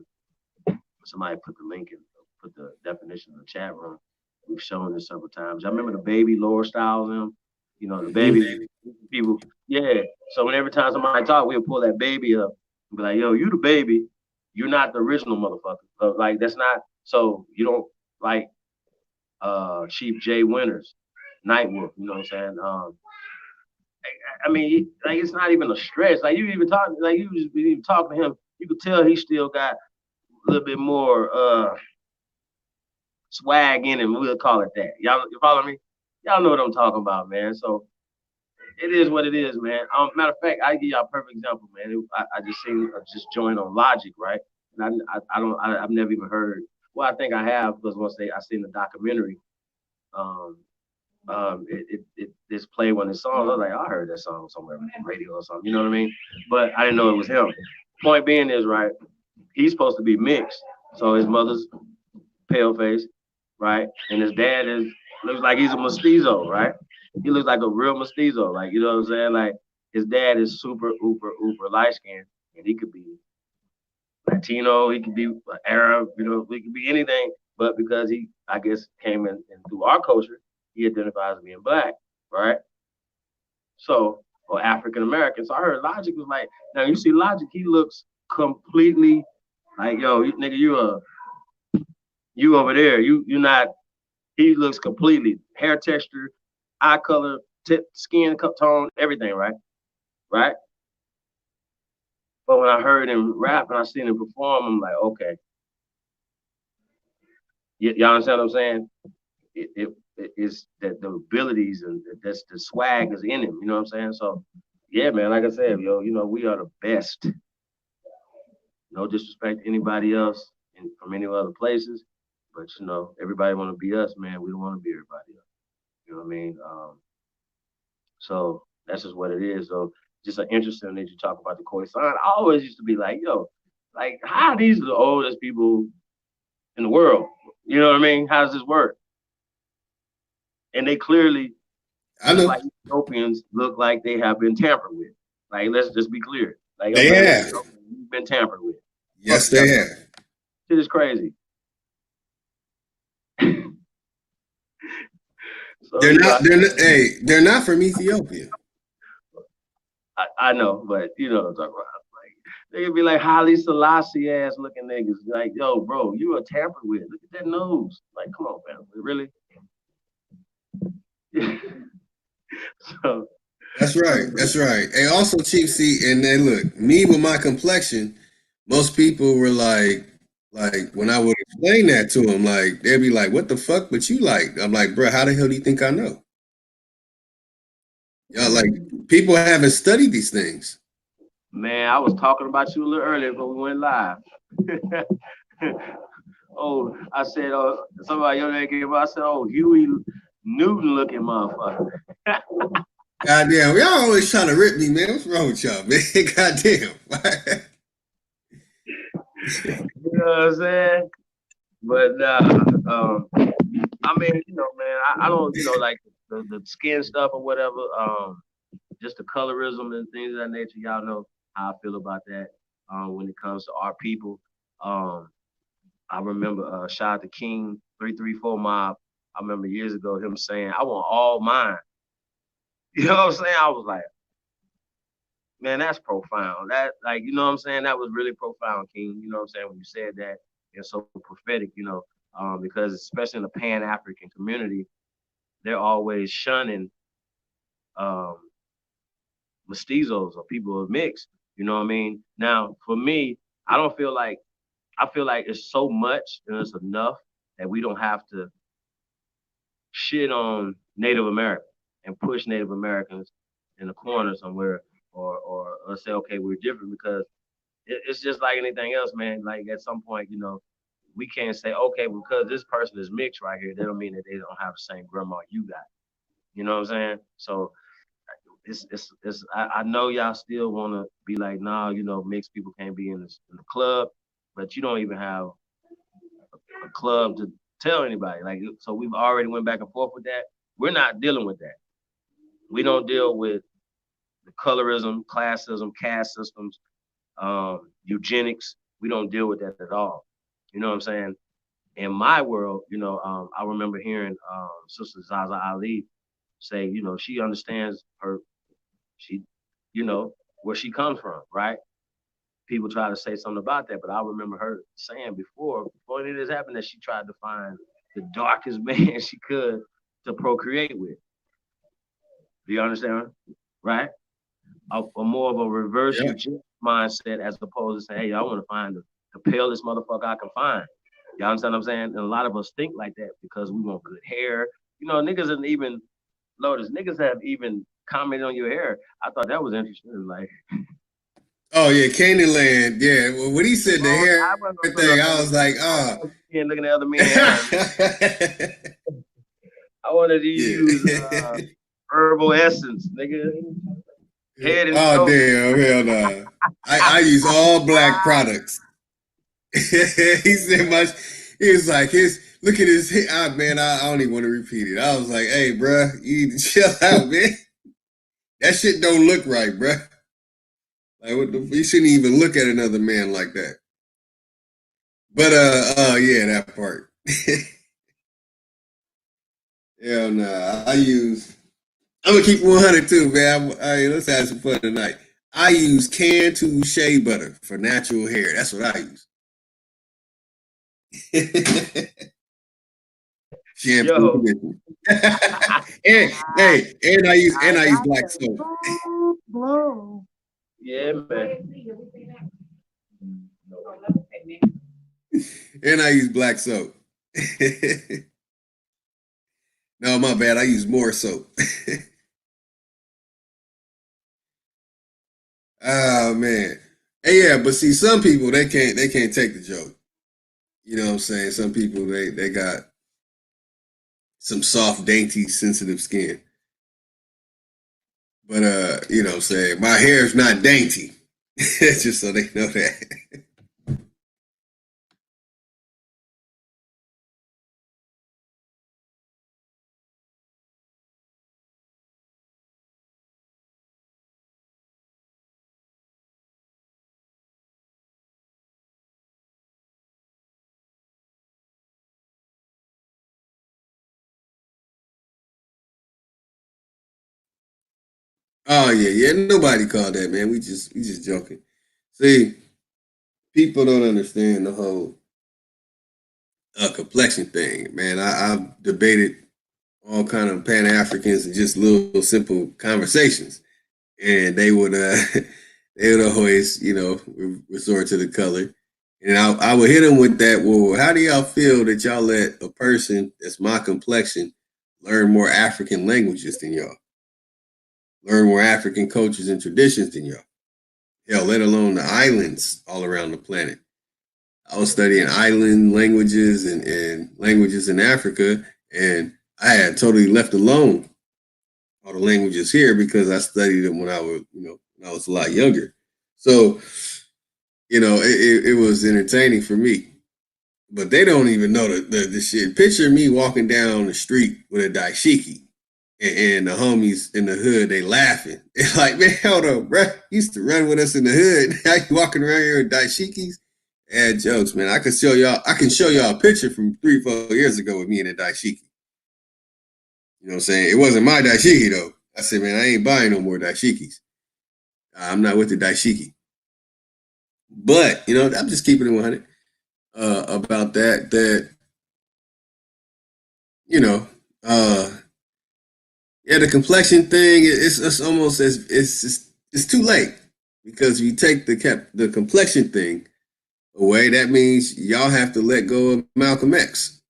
Speaker 3: somebody put the link in, put the definition in the chat room. We've shown this several times. I remember the baby Laura Styles, them. You know, the baby people. Yeah. So when every time somebody talk, we'll pull that baby up and be like, "Yo, you the baby. You're not the original motherfucker. Like that's not. So you don't like Chief Jay Winters, Nightwolf. You know what I'm saying? I mean, like it's not even a stretch. Like you even talk, like you just even talking to him, you could tell he still got a little bit more swag in him. We'll call it that. Y'all, you follow me? Y'all know what I'm talking about, man. So it is what it is, man. Matter of fact, I give y'all a perfect example, man. I just seen just joined on Logic, right? And I've never even heard. Well, I think I have because once I seen the documentary. Um, it just played one of his songs. I was like, I heard that song somewhere on the radio or something. You know what I mean? But I didn't know it was him. Point being is right. He's supposed to be mixed, so his mother's pale face, right, and his dad looks like he's a mestizo, right? He looks like a real mestizo, like you know what I'm saying? Like his dad is super uber light skinned, and he could be Latino, he could be Arab, you know, he could be anything. But because he, I guess, came in through our culture, he identifies as being black, right? So, or African American. So I heard Logic was like, now you see Logic, he looks completely like, yo, nigga, you over there, you not. He looks completely hair texture, eye color, skin tone, everything, right? Right. But when I heard him rap and I seen him perform, I'm like, okay, y'all understand what I'm saying? It is that the abilities and that's the swag is in him. You know what I'm saying? So yeah, man. Like I said, yo, you know, we are the best. No disrespect to anybody else from any other places, but you know, everybody want to be us, man. We don't want to be everybody else. You know what I mean? So that's just what it is. So just an interesting that you talk about the Khoisan. I always used to be like, yo, Like, how these are the oldest people in the world? You know what I mean? How does this work? And they clearly,
Speaker 2: I
Speaker 3: just
Speaker 2: know
Speaker 3: like Ethiopians, look like they have been tampered with. Like, let's just be clear. Like,
Speaker 2: they
Speaker 3: okay,
Speaker 2: have.
Speaker 3: you've been tampered with. Fuck
Speaker 2: Yes,
Speaker 3: you.
Speaker 2: they have.
Speaker 3: Shit is crazy. So,
Speaker 2: They're
Speaker 3: you know,
Speaker 2: not. They're not. Hey, they're not from Ethiopia.
Speaker 3: I know, but you know what I'm talking about. Like, they could be like Haile Selassie ass looking niggas. Like, yo, bro, you are tampered with. Look at that nose. Like, come on, man. Really? So,
Speaker 2: That's right. That's right. And also, Chief, see, and then look, me with my complexion, most people were like when I would explain that to them, like they'd be like, "What the fuck?" But you like, I'm like, bro, how the hell do you think I know? Y'all like people haven't studied these things.
Speaker 3: man, I was talking about you a little earlier before we went live. Oh, I said, somebody your name came up. I said, oh, Huey Newton looking motherfucker.
Speaker 2: Goddamn, y'all always trying to rip me, man. What's wrong with y'all, man? Goddamn.
Speaker 3: You know what I'm saying? But I mean, you know, man, I don't, you know, like the skin stuff or whatever. Just the colorism and things of that nature. Y'all know how I feel about that. When it comes to our people. I remember shout out to King 334 Mob. I remember years ago him saying, I want all mine. You know what I'm saying? I was like, man, that's profound. That like, you know what I'm saying? That was really profound, King. You know what I'm saying? When you said that, it's so prophetic, you know, because especially in the Pan African community, they're always shunning um, mestizos or people of mixed. You know what I mean? Now, for me, I don't feel like I feel like it's so much and it's enough that we don't have to shit on Native Americans and push Native Americans in the corner somewhere or say, okay, we're different because it's just like anything else, man. Like at some point, you know, we can't say, okay, because this person is mixed right here, that don't mean that they don't have the same grandma you got. You know what I'm saying? So I know y'all still want to be like, nah, you know, mixed people can't be in the club, but you don't even have a club to tell anybody. Like, so we've already went back and forth with that. We're not dealing with that. We don't deal with the colorism, classism, caste systems, eugenics. We don't deal with that at all. You know what I'm saying? In my world, you know, I remember hearing Sister Zaza Ali say, you know, she understands she, you know, where she comes from, right? People try to say something about that, but I remember her saying before any of this happened, that she tried to find the darkest man she could to procreate with. Do you understand? Right? A more of a reverse
Speaker 2: Yeah.
Speaker 3: eugenic mindset as opposed to saying, hey, I want to find the palest motherfucker I can find. You understand what I'm saying? And a lot of us think like that because we want good hair. You know, niggas and even Lotus, niggas have even commented on your hair. I thought that was interesting. Like,
Speaker 2: Oh yeah, Candyland. Yeah, well, when he said the
Speaker 3: oh,
Speaker 2: hair
Speaker 3: I wasn't gonna put it
Speaker 2: thing,
Speaker 3: on
Speaker 2: I
Speaker 3: that.
Speaker 2: was like,
Speaker 3: I
Speaker 2: oh.
Speaker 3: was looking at other men's hair. I wanted to use
Speaker 2: Yeah.
Speaker 3: herbal essence, nigga. Head and
Speaker 2: Oh
Speaker 3: shoulders.
Speaker 2: damn, hell no. I use all black products. He said much. He was like his. Look at his hair. Ah, man, I don't even want to repeat it. I was like, hey, bro, you need to chill out, man. That shit don't look right, bro. Like, what the, you shouldn't even look at another man like that. But yeah, that part. Hell nah. I use. I'm gonna keep 100 too, man. Let's have some fun tonight. I use Cantu shea butter for natural hair. That's what I use. Shampoo
Speaker 3: Yo.
Speaker 2: conditioner. and hey, and I use black soap.
Speaker 3: Yeah, man.
Speaker 2: And I use black soap. No, my bad. I use more soap. Oh man. Hey, yeah, but see, some people they can't take the joke. You know what I'm saying? Some people they got some soft, dainty, sensitive skin. But you know what I'm saying? My hair is not dainty. Just so they know that. Oh yeah. Nobody called that, man. We just joking. See, people don't understand the whole complexion thing, man. I've debated all kind of Pan Africans and just little simple conversations, and they would they would always resort to the color, and I would hit them with that. Well, how do y'all feel that y'all let a person that's my complexion learn more African languages than y'all, learn more African cultures and traditions than y'all? Hell, let alone the islands all around the planet. I was studying island languages and languages in Africa, and I had totally left alone all the languages here because I studied them when I was, when I was a lot younger. So, it was entertaining for me. But they don't even know the shit. Picture me walking down the street with a dashiki, and the homies in the hood, they laughing. It's like, man, hold on, bro. You used to run with us in the hood. Now you walking around here with dashikis? And jokes, man. I can show y'all a picture from 3-4 years ago with me in a dashiki. You know what I'm saying? It wasn't my dashiki though. I said, man, I ain't buying no more dashikis. I'm not with the dashiki. But I'm just keeping it 100 about that. You know, uh, yeah, the complexion thing. It's almost as it's too late because if you take the complexion thing away, that means y'all have to let go of Malcolm X.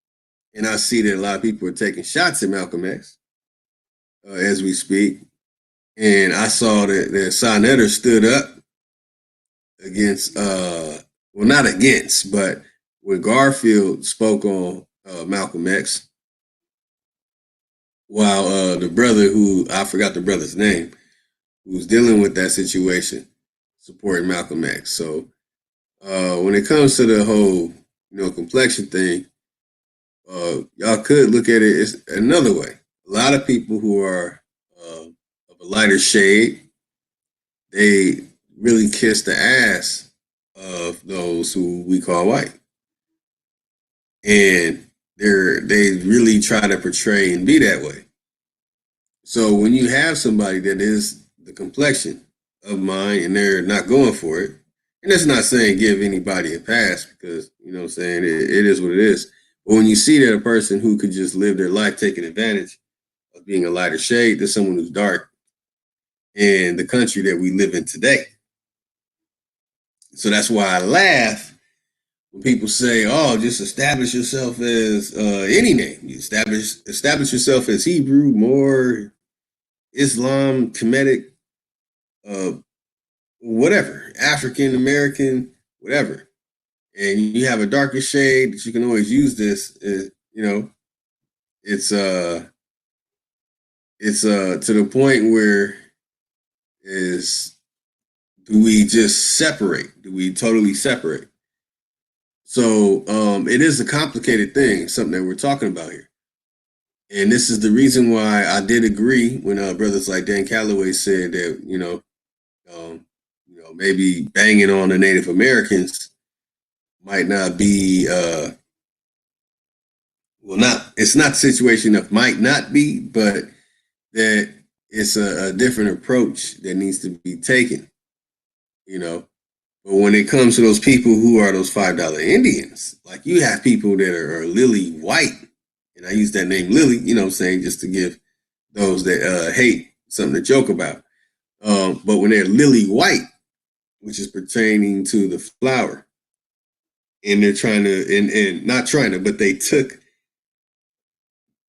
Speaker 2: And I see that a lot of people are taking shots at Malcolm X as we speak. And I saw that Sonetter stood up against, well, not against, but when Garfield spoke on Malcolm X, while the brother who, I forgot the brother's name, who was dealing with that situation, supporting Malcolm X. So when it comes to the whole, complexion thing, y'all could look at it as another way. A lot of people who are of a lighter shade, they really kiss the ass of those who we call white, and they really try to portray and be that way. So when you have somebody that is the complexion of mine and they're not going for it, and that's not saying give anybody a pass because what I'm saying, it is what it is. But when you see that a person who could just live their life taking advantage of being a lighter shade to someone who's dark in the country that we live in today. So that's why I laugh when people say, "Oh, just establish yourself as any name. You establish yourself as Hebrew, Moor, Islam, Kemetic, uh, whatever, African American, whatever." And you have a darker shade that you can always use this. It's to the point where is do we just separate? Do we totally separate? So it is a complicated thing, something that we're talking about here. And this is the reason why I did agree when brothers like Dan Calloway said that, maybe banging on the Native Americans might not be, it's not the situation of might not be, but that it's a different approach that needs to be taken, But when it comes to those people who are those $5 Indians, like you have people that are lily white, and I use that name Lily, I'm saying, just to give those that hate something to joke about. But when they're lily white, which is pertaining to the flower, and they're trying to, and not trying to, but they took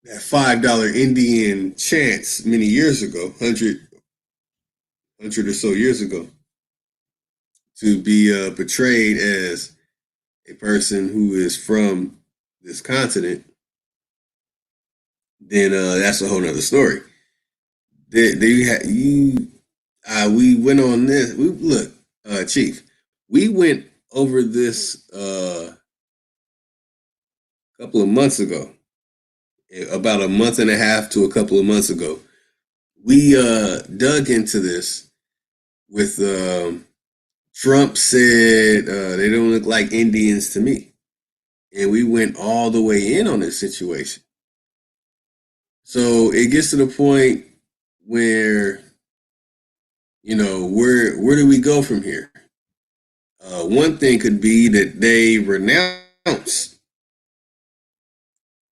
Speaker 2: that $5 Indian chance many years ago, 100 or so years ago, to be portrayed as a person who is from this continent, then that's a whole nother story. We went on this. Chief, we went over this a couple of months ago, about a month and a half to a couple of months ago. We dug into this with Trump said they don't look like Indians to me. And we went all the way in on this situation. So it gets to the point where where do we go from here? One thing could be that they renounce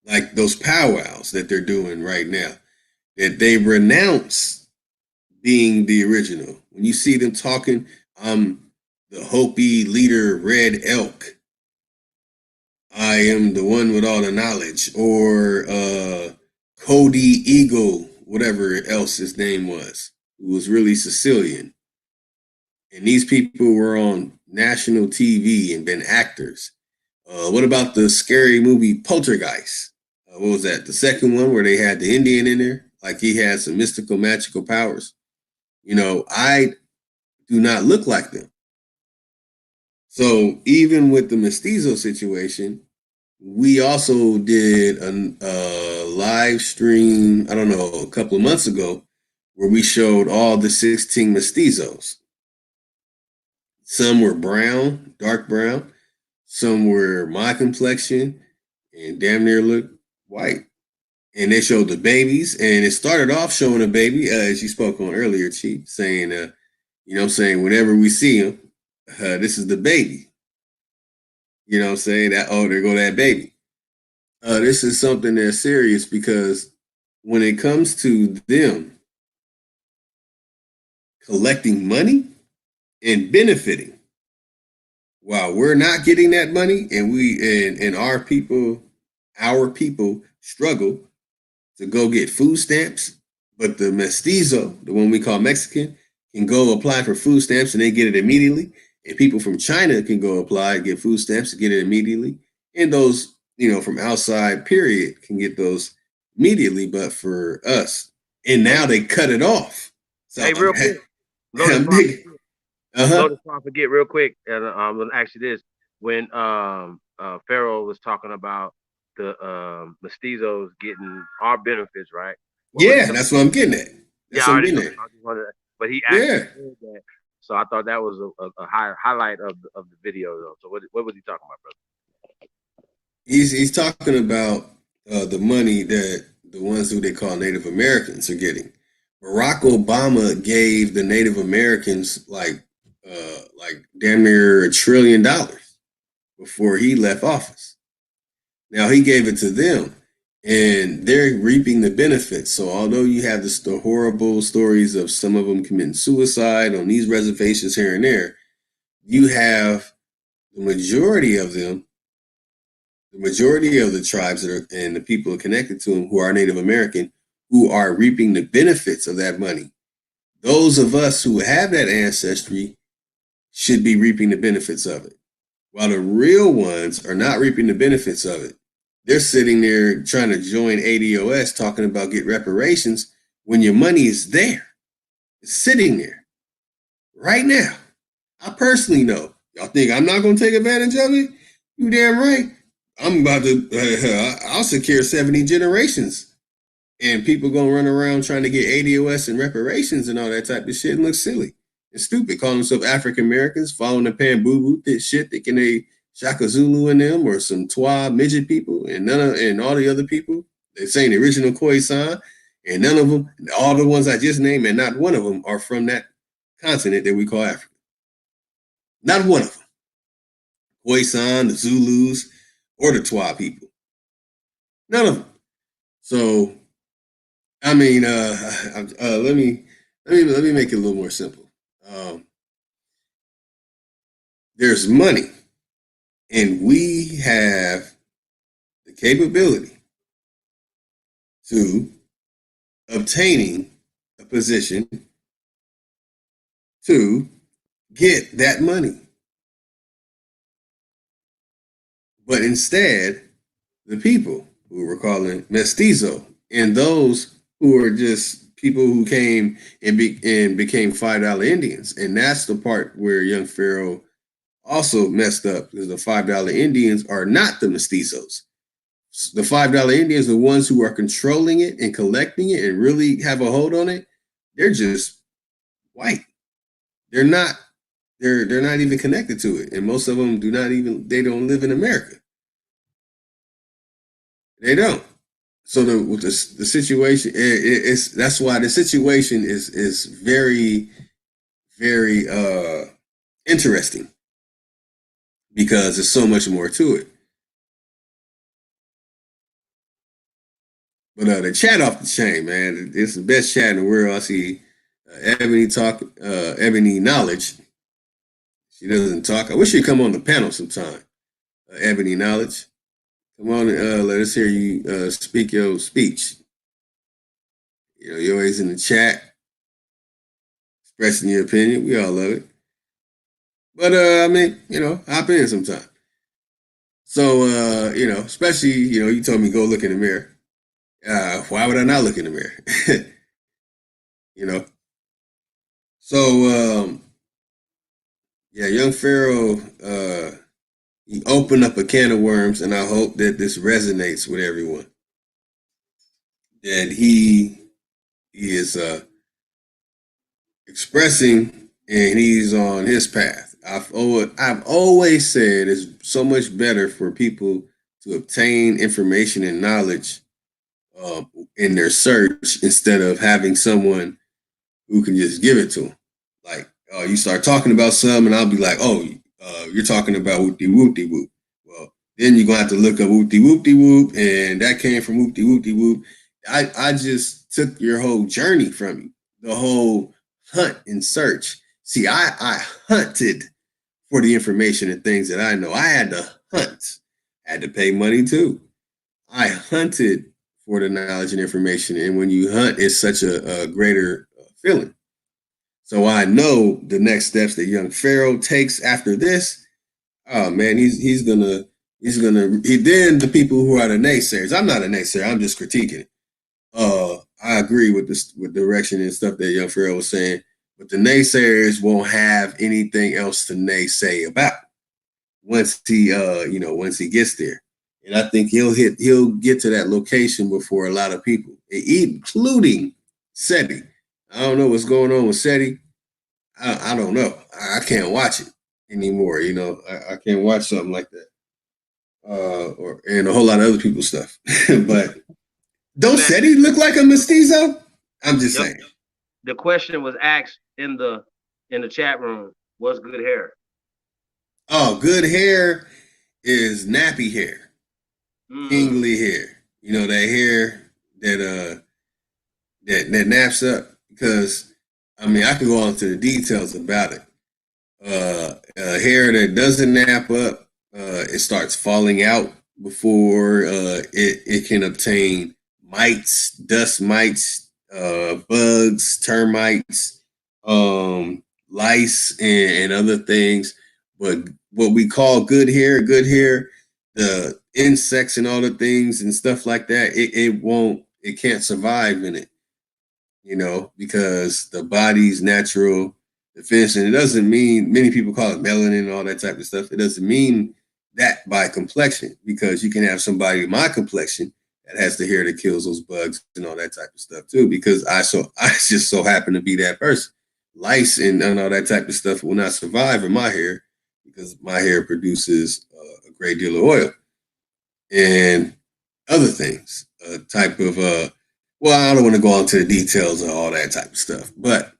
Speaker 2: like those powwows that they're doing right now, that they renounce being the original. When you see them talking, I'm the Hopi leader, Red Elk. I am the one with all the knowledge, or Cody Eagle, whatever else his name was, who was really Sicilian. And these people were on national TV and been actors. What about the scary movie Poltergeist? What was that? The second one where they had the Indian in there, like he had some mystical, magical powers. I do not look like them. So even with the mestizo situation, we also did a live stream, I don't know, a couple of months ago, where we showed all the 16 mestizos. Some were brown, dark brown. Some were my complexion and damn near looked white. And they showed the babies, and it started off showing a baby, as you spoke on earlier, Chief, saying, whenever we see him, this is the baby. You know what I'm saying? There go that baby. This is something that's serious because when it comes to them collecting money and benefiting, while we're not getting that money and our people struggle to go get food stamps, but the mestizo, the one we call Mexican, can go apply for food stamps and they get it immediately. And people from China can go apply and get food stamps and get it immediately. And those, from outside, period, can get those immediately. But for us, and now they cut it off. So
Speaker 1: Hey, real quick, Lotus, before I forget, real quick, and I'm gonna ask you this: when Pharaoh was talking about the mestizos getting our benefits, right?
Speaker 2: Yeah, that's what I'm getting at. That's what I'm getting at.
Speaker 1: But he actually said that. So I thought that was a highlight of the video, though. So what was he talking about, brother?
Speaker 2: He's talking about the money that the ones who they call Native Americans are getting. Barack Obama gave the Native Americans like damn near $1 trillion before he left office. Now he gave it to them, and they're reaping the benefits. So although you have the horrible stories of some of them committing suicide on these reservations here and there, you have the majority of them, the majority of the tribes and the people connected to them who are Native American, who are reaping the benefits of that money. Those of us who have that ancestry should be reaping the benefits of it, while the real ones are not reaping the benefits of it. They're sitting there trying to join ADOS, talking about get reparations when your money is there. It's sitting there right now. I personally know. Y'all think I'm not going to take advantage of it? You damn right. I'm about to, I'll secure 70 generations. And people going to run around trying to get ADOS and reparations and all that type of shit and look silly and stupid, calling themselves African Americans, following the Pan-Boo-Boo shit, thinking they Shaka Zulu in them or some Twa midget people and and all the other people. They're saying the original Khoisan, and none of them, all the ones I just named, and not one of them are from that continent that we call Africa. Not one of them. Khoisan, the Zulus, or the Twa people. None of them. So, I mean, let me make it a little more simple. There's money, and we have the capability to obtaining a position to get that money. But instead, the people who were calling mestizo and those who are just people who came and became $5 Indians. And that's the part where young Pharaoh also messed up, because the $5 Indians are not the mestizos. The $5 Indians, the ones who are controlling it and collecting it and really have a hold on it, they're just white. They're not even connected to it. And most of them they don't live in America. They don't. So the situation that's why the situation is very very interesting because there's so much more to it. But the chat off the chain, man, it's the best chat in the world. I see Ebony talk, Ebony Knowledge. She doesn't talk. I wish she'd come on the panel sometime. Ebony Knowledge, come on, and let us hear you speak your speech. You know, you're always in the chat, expressing your opinion. We all love it. But I mean, you know, hop in sometime. So you know, especially, you know, you told me go look in the mirror. Why would I not look in the mirror? You know. So yeah, young Pharaoh, he opened up a can of worms, and I hope that this resonates with everyone. That he is expressing, and he's on his path. I've always said it's so much better for people to obtain information and knowledge in their search instead of having someone who can just give it to them. Like, you start talking about something, and I'll be like, oh, you're talking about whoop de whoop de whoop. Well, then you're gonna have to look up whoop de whoop de whoop, and that came from whoop de whoop de whoop. I just took your whole journey from you, the whole hunt and search. See, I hunted for the information and things that I know. I had to hunt, I had to pay money too. I hunted for the knowledge and information, and when you hunt, it's such a greater feeling. So I know the next steps that young Pharaoh takes after this. Oh man, he then the people who are the naysayers. I'm not a naysayer. I'm just critiquing it. I agree with this with direction and stuff that young Pharaoh was saying, but the naysayers won't have anything else to naysay about once he once he gets there. And I think he'll get to that location before a lot of people, including SETI. I don't know what's going on with SETI. I don't know. I can't watch it anymore. You know, I can't watch something like that. Or and a whole lot of other people's stuff. But don't SETI look like a mestizo? I'm just
Speaker 3: Yep.
Speaker 2: saying.
Speaker 3: The question was asked in the chat room. What's good hair?
Speaker 2: Oh, good hair is nappy hair, kingly hair. You know that hair that naps up because I mean I can go on to the details about it. Hair that doesn't nap up, it starts falling out before it can obtain mites, dust mites, bugs, termites, lice, and other things. But what we call good hair, the insects and all the things and stuff like that, it can't survive in it, you know, because the body's natural defense. And it doesn't mean many people call it melanin and all that type of stuff. It doesn't mean that by complexion, because you can have somebody my complexion that has the hair that kills those bugs and all that type of stuff too. Because I just so happen to be that person. Lice and all that type of stuff will not survive in my hair because my hair produces a great deal of oil and other things. Type of well, I don't want to go into the details of all that type of stuff, but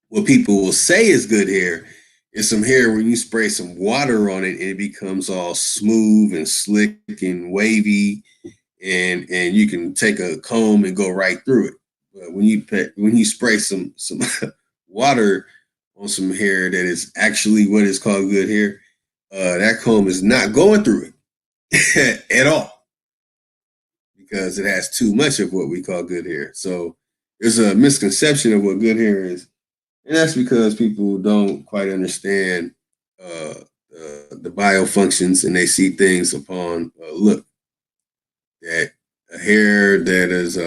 Speaker 2: what people will say is good hair is some hair when you spray some water on it, it becomes all smooth and slick and wavy, and you can take a comb and go right through it. But when you spray some water on some hair that is actually what is called good hair, that comb is not going through it at all because it has too much of what we call good hair. So there's a misconception of what good hair is, and that's because people don't quite understand the biofunctions, and they see things upon look. That a hair that is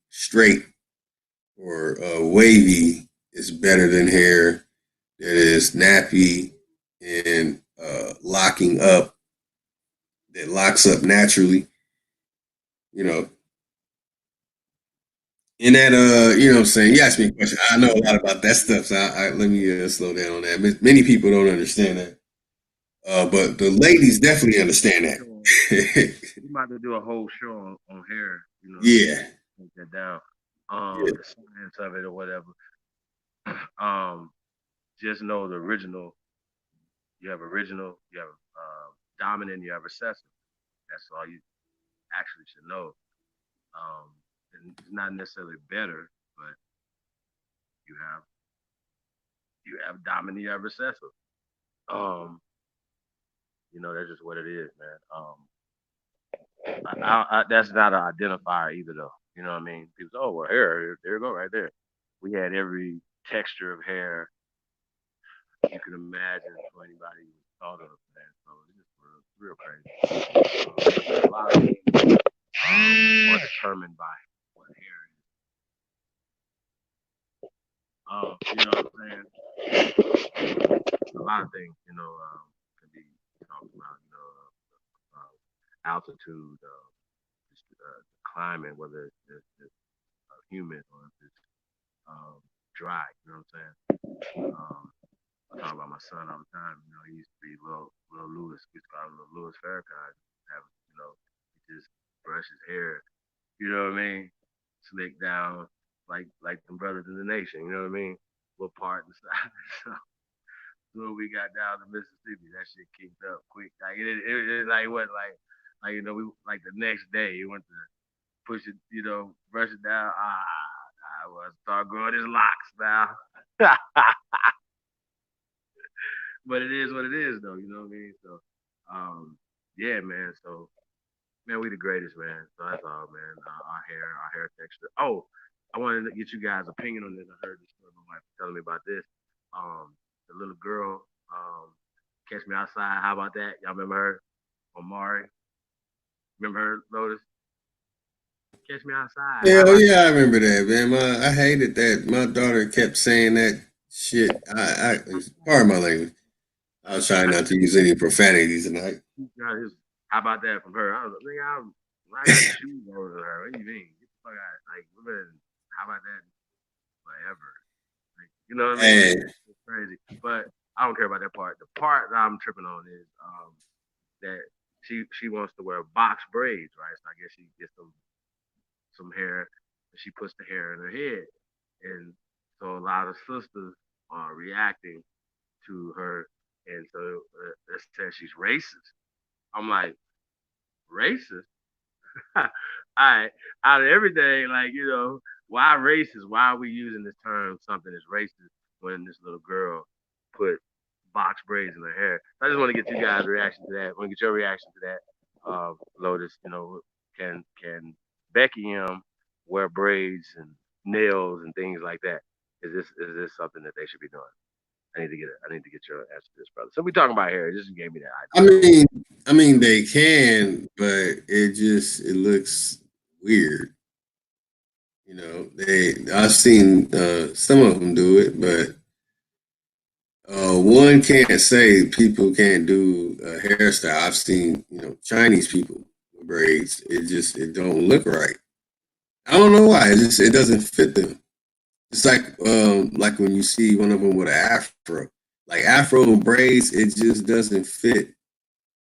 Speaker 2: straight or wavy is better than hair that is nappy and locking up, that locks up naturally. You know, and that, you know what I'm saying? You asked me a question. I know a lot about that stuff, so let me slow down on that. Many people don't understand that. But the ladies definitely understand that.
Speaker 3: We might have to do a whole show on hair, you know,
Speaker 2: Yeah.
Speaker 3: take that down.
Speaker 2: Yeah.
Speaker 3: The science of it or whatever. Um,
Speaker 1: just know the original. You have original. You have dominant. You have recessive. That's all you actually should know. Um, and it's not necessarily better, but you have dominant. You have recessive. Um, that's just what it is, man. That's not an identifier either, though. You know what I mean? People say, "Oh, well, hair, there you go, right there." We had every texture of hair you can imagine for anybody who thought of that. So it's just real crazy. A lot of things are determined by what hair is. You know what I'm saying? A lot of things, can be talked about. Altitude, just, climate, whether it's humid or if it's dry. You know what I'm saying? I talk about my son all the time. He used to be little Lotus. We used to call him little Louis Farrakhan. Have he just brush his hair. You know what I mean? Slick down like them brothers in the nation. You know what I mean? Little part and stuff. So when we got down to Mississippi, that shit kicked up quick. Like it like what we like the next day he went to push it, brush it down. I was start growing his locks now. But it is what it is, though. You know what I mean? So, yeah, man. So, man, we the greatest, man. So that's all, man. Our hair texture. Oh, I wanted to get you guys' opinion on this. I heard this story. My wife was telling me about this. The little girl, catch me outside. How about that? Y'all remember her? Omari. Remember her, Lotus? Catch me outside. How
Speaker 2: Hell
Speaker 1: about
Speaker 2: yeah, I remember that, man. I hated that. My daughter kept saying that shit. Pardon my language. I was trying not to use any profanity tonight.
Speaker 1: how about that from her? I was like, nigga, I got shoes over to her. What do you mean? Get the fuck out. Like, how about that forever? Like, you know what I mean?
Speaker 2: And
Speaker 1: It's crazy. But I don't care about that part. The part that I'm tripping on is that she wants to wear box braids, right? So I guess she gets some hair and she puts the hair in her head. And so a lot of sisters are reacting to her. And so it says she's racist. I'm like, racist? All right. Out of everything, like, why racist? Why are we using this term, something is racist, when this little girl put box braids in her hair? I just want to get you guys' reaction to that. I want to get your reaction to that, Lotus. Can Becky M wear braids and nails and things like that? Is this something that they should be doing? I need to get your answer to this, brother. So we talking about hair. Just gave me that
Speaker 2: I
Speaker 1: idea.
Speaker 2: mean, I mean they can, but it looks weird. I've seen some of them do it, but one can't say people can't do a hairstyle. I've seen Chinese people with braids. It don't look right. I don't know why. It doesn't fit them. It's like when you see one of them with an afro, like afro braids. It just doesn't fit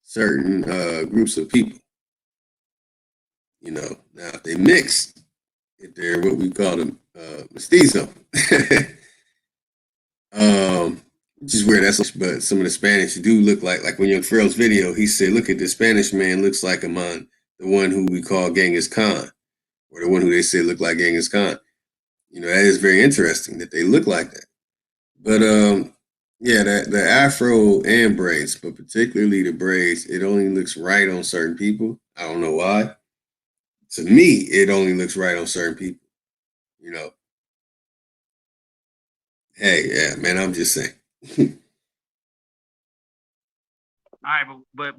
Speaker 2: certain groups of people. Now if they mix, if they're what we call them mestizo, which is weird. But some of the Spanish do look like when Young Pharaoh's video, he said, "Look at the Spanish man looks like the one who we call Genghis Khan, or the one who they say look like Genghis Khan." That is very interesting that they look like that. But yeah, the afro and braids, but particularly the braids, it only looks right on certain people. I don't know why. To me, it only looks right on certain people. You know. Hey, yeah, man, I'm just saying.
Speaker 1: All right, but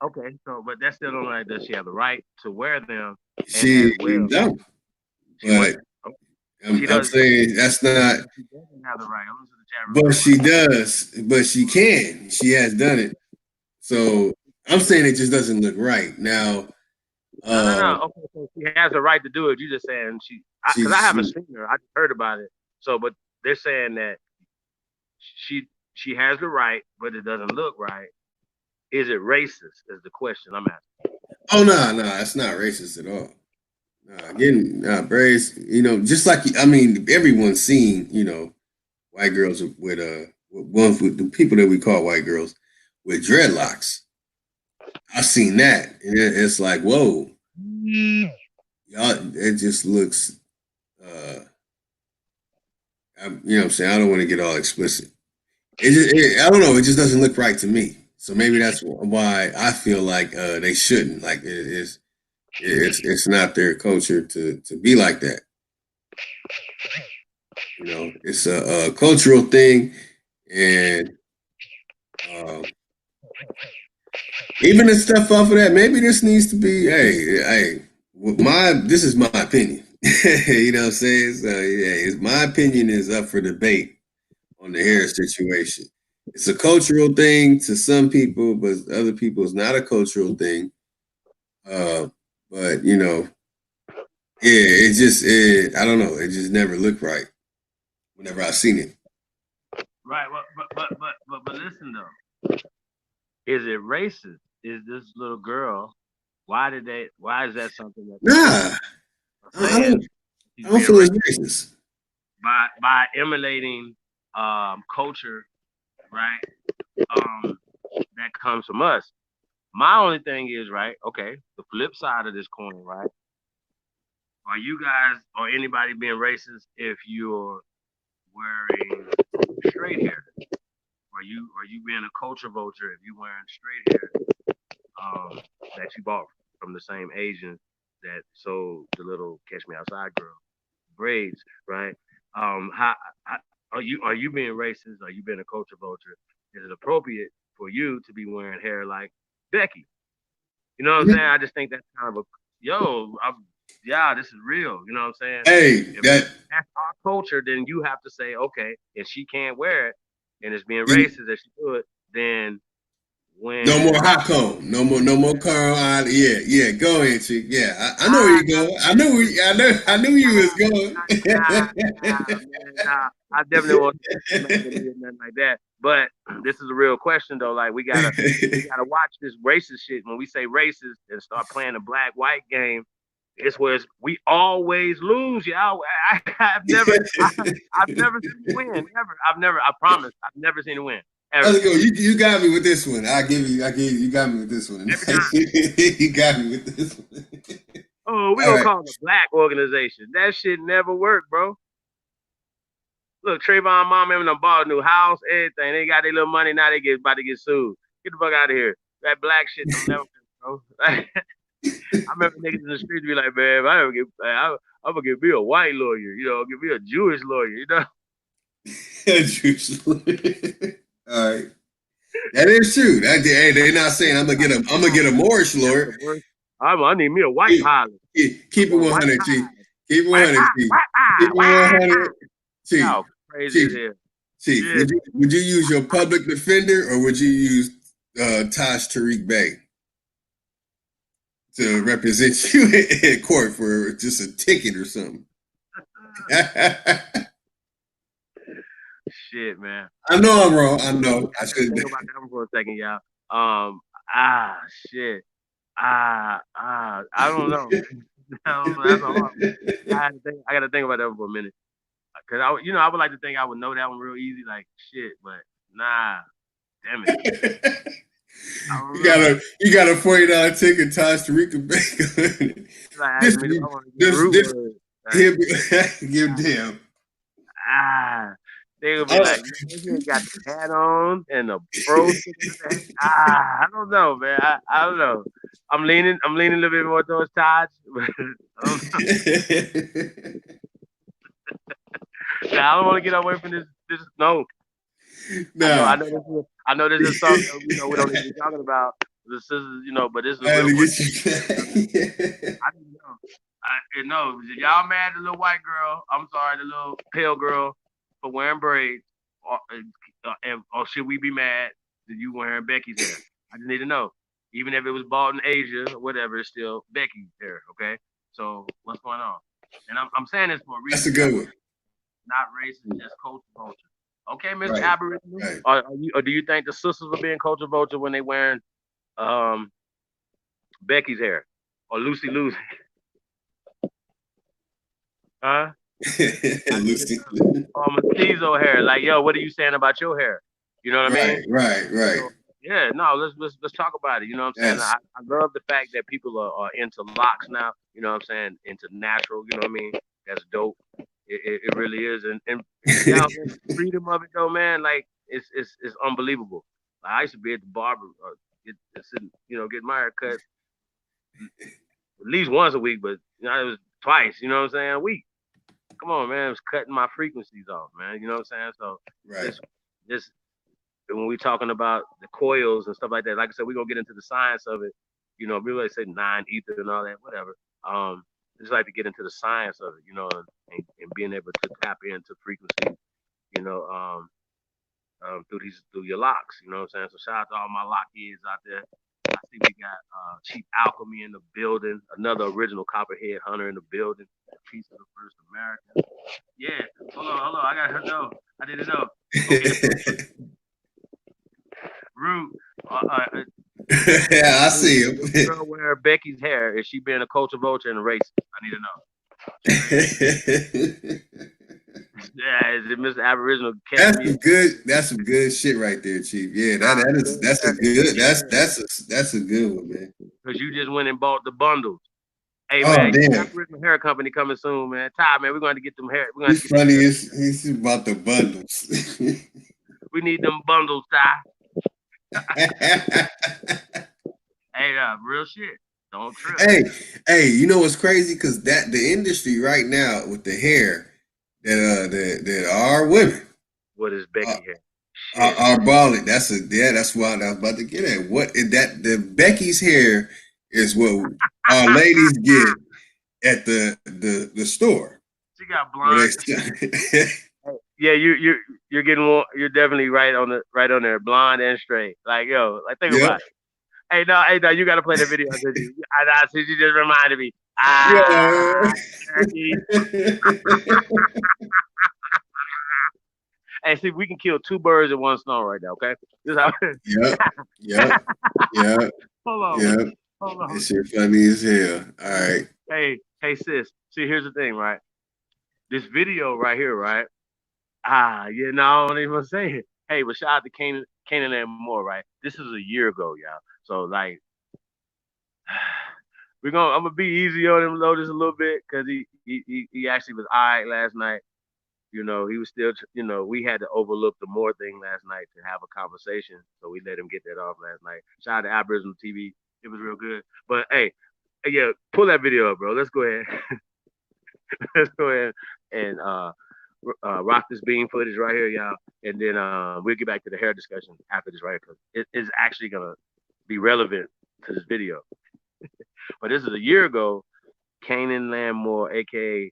Speaker 1: okay. So, but that still don't like. Does she have the right to wear them? And
Speaker 2: She
Speaker 1: as well,
Speaker 2: don't.
Speaker 1: she what?
Speaker 2: But
Speaker 1: Oh, she
Speaker 2: I'm
Speaker 1: does.
Speaker 2: saying that's not.
Speaker 1: She doesn't have the right. I'm listening to the chat real
Speaker 2: But
Speaker 1: quick.
Speaker 2: she does. But she can. She has done it. So I'm saying it just doesn't look right now.
Speaker 1: No. Okay, so she has the right to do it. You just saying because I haven't
Speaker 2: She
Speaker 1: seen her. I just heard about it. So, but they're saying that she she has the right, but it doesn't look right. Is it racist? Is the question I'm asking.
Speaker 2: Oh no, it's not racist at all. Again, braids. Just like I mean, everyone's seen white girls with ones with the people that we call white girls with dreadlocks. I've seen that, and it's like, whoa, y'all. It just looks, you know what I'm saying. I don't want to get all explicit. I don't know. It just doesn't look right to me. So maybe that's why I feel like they shouldn't. Like it's not their culture to be like that. You know, it's a cultural thing, and um, even the stuff off of that, maybe this needs to be, hey, this is my opinion. You know what I'm saying? So yeah, my opinion is up for debate on the hair situation. It's a cultural thing to some people, but other people it's not a cultural thing. Uh, but you know, yeah, I don't know, it just never looked right whenever I seen it.
Speaker 3: Right. Well, but listen though, is it racist? Is this little girl? Why is that something that they
Speaker 2: Nah,
Speaker 3: are
Speaker 2: I
Speaker 3: saying
Speaker 2: don't.
Speaker 3: she's
Speaker 2: I don't
Speaker 3: being
Speaker 2: feel it's
Speaker 3: racist
Speaker 2: racist.
Speaker 3: by emulating culture, right? That comes from us. My only thing is, right? Okay, the flip side of this coin, right? Are you guys or anybody being racist if you're wearing straight hair? Are you being a culture vulture if you're wearing straight hair that you bought from the same Asian that sold the little Catch Me Outside girl braids, right? How are you being racist? Are you being a culture vulture? Is it appropriate for you to be wearing hair like Becky? You know what I'm saying? I just think that's kind of a yeah, this is real. You know what I'm saying?
Speaker 2: Hey,
Speaker 3: If
Speaker 2: that
Speaker 3: that's our culture, then you have to say, okay, if she can't wear it and it's being racist as she could, then
Speaker 2: no more
Speaker 3: when
Speaker 2: hot cone. No more Carl Island. Yeah, yeah. Go ahead, chick. Yeah, I know where
Speaker 3: ah
Speaker 2: you go. I knew you was going.
Speaker 3: man, I definitely won't smack at me or nothing like that. But this is a real question though. Like we gotta watch this racist shit. When we say racist and start playing the black white game, it's where we always lose, y'all. I've never seen you win. Never. I've never. I promise. I've never seen you win ever.
Speaker 2: Let's go. You got me with this one. I give you. You got me with this one.
Speaker 3: Every time.
Speaker 2: You got me with this one.
Speaker 3: Oh, we
Speaker 2: All
Speaker 3: gonna
Speaker 2: right.
Speaker 3: call it a black organization. That shit never worked, bro. Look, Trayvon mom and them bought a new house, everything. They got their little money now. They get about to get sued. Get the fuck out of here. That black shit don't never, bro. I remember niggas in the streets be like, man, if I ever get, I'm gonna give me a white lawyer. Give me a Jewish lawyer.
Speaker 2: All right. That is true. Hey, they're not saying I'm gonna get a Moorish
Speaker 3: That's
Speaker 2: lawyer.
Speaker 3: the worst. I need me a white
Speaker 2: Keep,
Speaker 3: pilot. I
Speaker 2: keep it
Speaker 3: want white
Speaker 2: 100, Chief.
Speaker 3: pie.
Speaker 2: Keep it
Speaker 3: White
Speaker 2: 100,
Speaker 3: pie.
Speaker 2: Chief.
Speaker 3: White
Speaker 2: Keep
Speaker 3: pie.
Speaker 2: it
Speaker 3: White
Speaker 2: 100,
Speaker 3: pie.
Speaker 2: Chief.
Speaker 3: Y'all crazy as
Speaker 2: Chief.
Speaker 3: hell.
Speaker 2: Chief.
Speaker 3: Yeah.
Speaker 2: Would you use your public defender or would you use Taj Tariq Bey to represent you in court for just a ticket or something?
Speaker 3: Shit, man.
Speaker 2: I know I'm wrong. I know.
Speaker 3: I
Speaker 2: I
Speaker 3: gotta
Speaker 2: should.
Speaker 3: think about that one for a second, y'all. Shit. I don't know. That's a hard one. I gotta think about that one for a minute. Cause I would like to think I would know that one real easy, like shit, but nah, damn it, I don't know.
Speaker 2: You got a $40 ticket, Taj Tariq Bey.
Speaker 3: Like
Speaker 2: this
Speaker 3: asking me if I want to get
Speaker 2: this
Speaker 3: root like
Speaker 2: he'll be give damn.
Speaker 3: ah, they would be
Speaker 2: Uh,
Speaker 3: like, man, he ain't got the hat on and the fro sticking to the hat. I don't know, man. I don't know. I'm leaning a little bit more towards Taj, but I don't know. Now, I don't want to get away from this. No,
Speaker 2: nah,
Speaker 3: I know this is something we don't need to be talking about. This is but this is
Speaker 2: I
Speaker 3: a
Speaker 2: had
Speaker 3: real
Speaker 2: to
Speaker 3: question.
Speaker 2: get you back.
Speaker 3: I didn't know. No, y'all mad at the little white girl? I'm sorry, the little pale girl for wearing braids, or should we be mad that you wearing Becky's hair? I just need to know. Even if it was bought in Asia or whatever, it's still Becky's hair. Okay, so what's going on? And I'm saying this for a
Speaker 2: That's a
Speaker 3: reason,
Speaker 2: good
Speaker 3: y'all.
Speaker 2: one.
Speaker 3: Not racist, just culture vulture. Okay, Mr.
Speaker 2: Right,
Speaker 3: Aboriginal,
Speaker 2: right.
Speaker 3: or do you think the sisters were being culture vulture when they wearing um Becky's hair or Lucy Lucy? Huh?
Speaker 1: I need to
Speaker 2: Lucy.
Speaker 1: know. Or mestizo hair. Like, yo, what are you saying about your hair? You know what I mean?
Speaker 2: Right, right, right.
Speaker 1: So yeah, no, let's talk about it. You know what I'm saying?
Speaker 2: That's
Speaker 1: I love the fact that people are into locks now. You know what I'm saying? Into natural. You know what I mean? That's dope. It really is. And y'all, man, the freedom of it though, man. Like it's unbelievable. Like, I used to be at the barber, get my hair cut at least once a week, but it was twice. You know what I'm saying? A week. Come on, man. It was cutting my frequencies off, man. You know what I'm saying? So
Speaker 2: right.
Speaker 1: this this when we talking about the coils and stuff like that, like I said, we're gonna get into the science of it. You know, we like say nine ether and all that, whatever. I just like to get into the science of it, and being able to tap into frequency, you know, through your locks. You know what I'm saying? So shout out to all my lock heads out there. I see we got Chief Alchemy in the building, another original Copperhead Hunter in the building, piece of the first American. Yeah, hold on, I got to know. I didn't know. Okay, Root.
Speaker 2: Yeah, I
Speaker 1: This
Speaker 2: see him.
Speaker 1: girl wear Becky's hair. Is she being a culture vulture and a racist? I need to know. Yeah, is it Mr. Aboriginal catching me?
Speaker 2: That's some good shit right there, Chief. Yeah,
Speaker 1: Nah,
Speaker 2: that's a good
Speaker 1: yeah,
Speaker 2: that's a good one, man.
Speaker 1: because you just went and bought the bundles. Hey
Speaker 2: Oh
Speaker 1: man,
Speaker 2: damn.
Speaker 1: Aboriginal Hair Company coming soon, man. Ty, man, we're going to get them hair. We're going to
Speaker 2: He's
Speaker 1: get them
Speaker 2: funny
Speaker 1: hair.
Speaker 2: as he's about the bundles.
Speaker 1: We need them bundles, Ty. Hey, real shit. Don't trip.
Speaker 2: hey, hey, you know what's crazy? Cause that the industry right now with the hair that are women
Speaker 1: What is
Speaker 2: uh,
Speaker 1: Becky hair? Shit.
Speaker 2: are balling. That's what I was about to get at. What is that the Becky's hair is what our ladies get at the store.
Speaker 1: She got
Speaker 2: Where
Speaker 1: blonde.
Speaker 2: they
Speaker 1: Yeah, you're getting more. You're definitely right on there, blonde and straight. Like yo, like think
Speaker 2: Yep.
Speaker 1: about it. Hey, no, you gotta play the video. Since you just reminded me.
Speaker 2: Yeah.
Speaker 1: Turkey. Hey, see, we can kill two birds with one stone right now. Okay, this how.
Speaker 2: Yep. Yep. Yep.
Speaker 1: Hold on,
Speaker 2: Yep.
Speaker 1: hold on.
Speaker 2: This shit funny as hell. All right.
Speaker 1: Hey, sis. See, here's the thing, right? This video right here, right? No, I don't even say it. Hey, but shout out to Kanan and Moore, right? This is a year ago, y'all. So like, I'm gonna be easy on him, Lotus, a little bit, because he actually was alright last night. You know, he was still, we had to overlook the Moore thing last night to have a conversation, so we let him get that off last night. Shout out to Aboriginal TV, it was real good. But hey, yeah, pull that video up, bro. Let's go ahead. Let's go ahead and rock this beam footage right here, y'all, and then we'll get back to the hair discussion after this, right? Because it is actually gonna be relevant to this video. But this is a year ago. Kanan Landmore, aka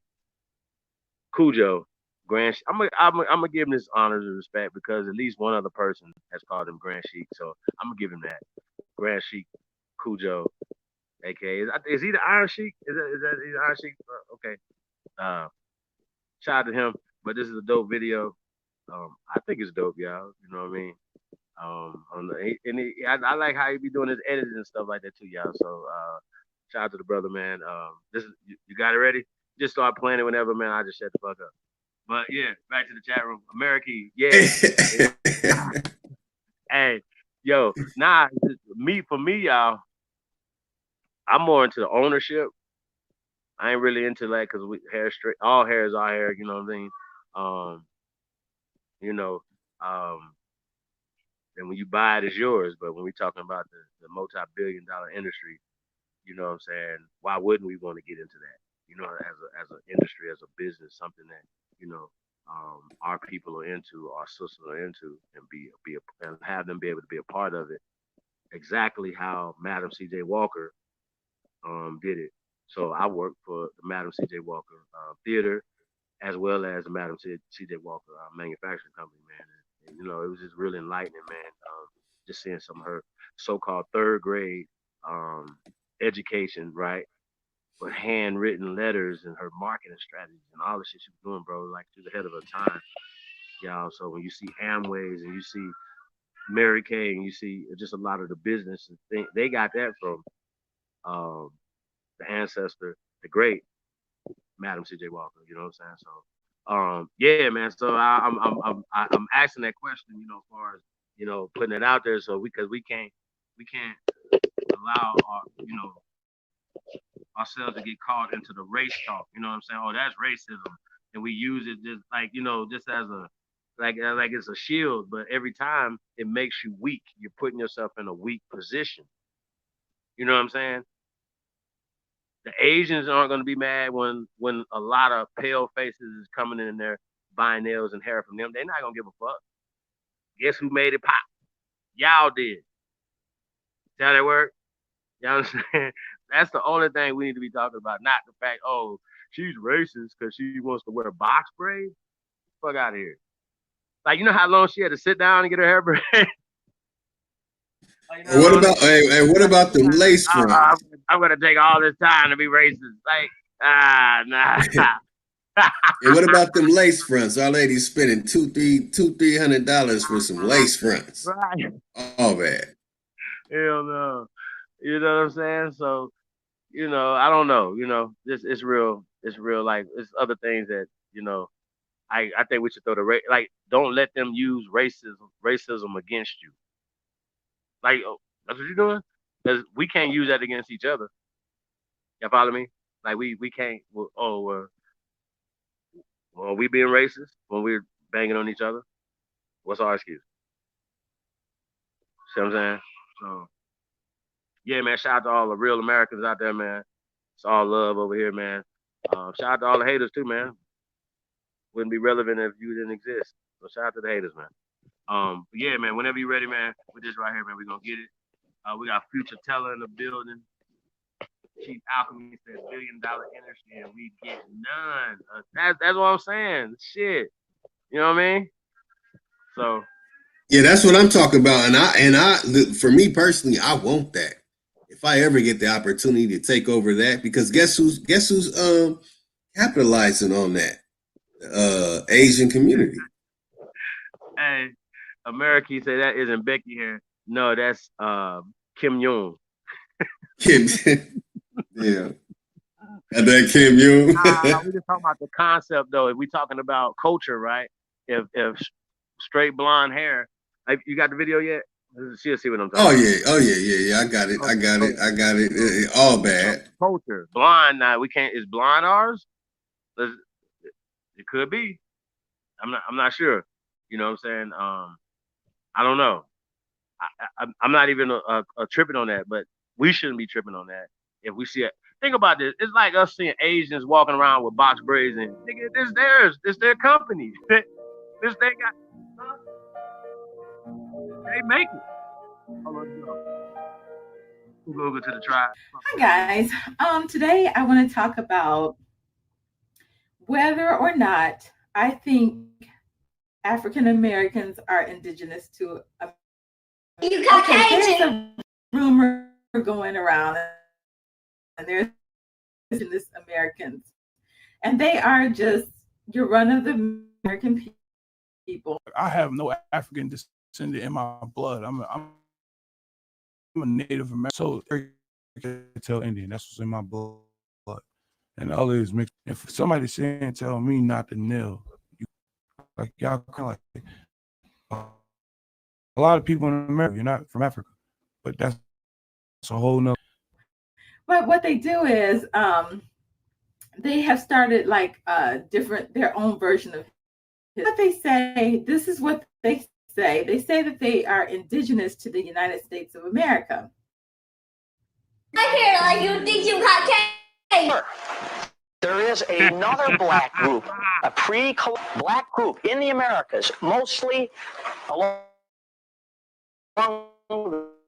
Speaker 1: Cujo, Grand. I'm gonna give him this honors and respect because at least one other person has called him Grand Sheik, so I'm gonna give him that. Grand Sheik Cujo, aka is he the Iron Sheik? Is that he's Iron Sheik? Okay. Uh, Shout out to him. But this is a dope video. I think it's dope, y'all. You know what I mean? I like how he be doing his edits and stuff like that too, y'all. So shout out to the brother, man. This is you got it ready? Just start playing it whenever, man. I just shut the fuck up. But yeah, back to the chat room. America, yeah. Hey, yo, me for me, y'all. I'm more into the ownership. I ain't really into that because we hair straight. All hair is our hair. You know what I mean? Um, you know, um, and when you buy it, it's yours. But when we're talking about the multi-billion-dollar industry, you know what I'm saying? Why wouldn't we want to get into that? You know, as an industry, as a business, something that our people are into, our sisters are into, and and have them be able to be a part of it. Exactly how Madam C.J. Walker did it. So I work for the Madam C.J. Walker Theater as well as the Madam C.J. Walker manufacturing company, man. It was just really enlightening, man. Just seeing some of her so-called third grade um, education, right? With handwritten letters and her marketing strategies and all the shit she was doing, bro, like she was ahead of her time, y'all. So when you see Amways and you see Mary Kay and you see just a lot of the business, they got that from um, the ancestor, the great. Madam C.J. Walker. You know what I'm saying? So, yeah, man. So I'm asking that question, you know, as far as putting it out there, so because we can't allow our ourselves to get caught into the race talk. You know what I'm saying? Oh, that's racism, and we use it just like just as a like it's a shield. But every time it makes you weak. You're putting yourself in a weak position. You know what I'm saying? The Asians aren't going to be mad when a lot of pale faces is coming in there buying nails and hair from them. They're not going to give a fuck. Guess who made it pop? Y'all did. See how that work? You know what I'm saying? That's the only thing we need to be talking about, not the fact, oh, she's racist because she wants to wear box braids. Fuck out of here. Like, you know how long she had to sit down and get her hair braided? Like,
Speaker 2: And what about them lace fronts?
Speaker 1: I'm gonna take all this time to be racist. Like, nah.
Speaker 2: And what about them lace fronts? Our ladies spending $200-300 for some lace fronts.
Speaker 1: Right.
Speaker 2: Oh man.
Speaker 1: Hell no. You know what I'm saying? So, I don't know. This it's real. It's real. Like, it's other things that I think we should throw the like. Don't let them use racism against you. Like, oh, that's what you're doing. Because we can't use that against each other. You follow me? Like, we can't. Well, we being racist when we're banging on each other. What's our excuse? See what I'm saying? So, yeah, man. Shout out to all the real Americans out there, man. It's all love over here, man. Shout out to all the haters too, man. Wouldn't be relevant if you didn't exist. So shout out to the haters, man. But yeah, man. Whenever you're ready, man, with this right here, man, we're gonna get it. We got Future Teller in the building. Chief Alchemy says $1 billion industry, and we get none. That's what I'm saying. Shit, you know what I mean? So
Speaker 2: yeah, that's what I'm talking about. And for me personally, I want that. If I ever get the opportunity to take over that, because guess who's capitalizing on that? Asian community.
Speaker 1: Hey, America say that isn't Becky here. No, that's Kim Jong.
Speaker 2: Yeah. And then Kim Jong.
Speaker 1: We just talking about the concept though. If we talking about culture, right? If straight blonde hair, like, you got the video yet? She'll see what I'm talking about.
Speaker 2: Oh yeah. I got it. All bad.
Speaker 1: Culture. Blonde now. We can't. Is blonde ours? It could be. I'm not sure. You know what I'm saying? I don't know. I'm not even tripping on that, but we shouldn't be tripping on that. If we see it, think about this. It's like us seeing Asians walking around with box braids and nigga, this theirs. This their company. This they got. They make it. Hold on, we'll go to the tribe.
Speaker 6: Hi guys. Today I want to talk about whether or not I think African Americans are indigenous to America. You got there's a rumor going around, and there's indigenous Americans, and they are just your run of the American people.
Speaker 7: I have no African descendant in my blood. I'm a Native American, so I can tell Indian. That's what's in my blood, and all is mixed. If somebody saying tell me not to kneel, like y'all kind of like a lot of people in America, you're not from Africa, but that's a whole nother.
Speaker 6: But what they do is they have started like their own version of what they say. This is what they say. They say that they are indigenous to the United States of America.
Speaker 8: I hear like you think you got cake.
Speaker 9: There is another black group, a pre-black group in the Americas, mostly along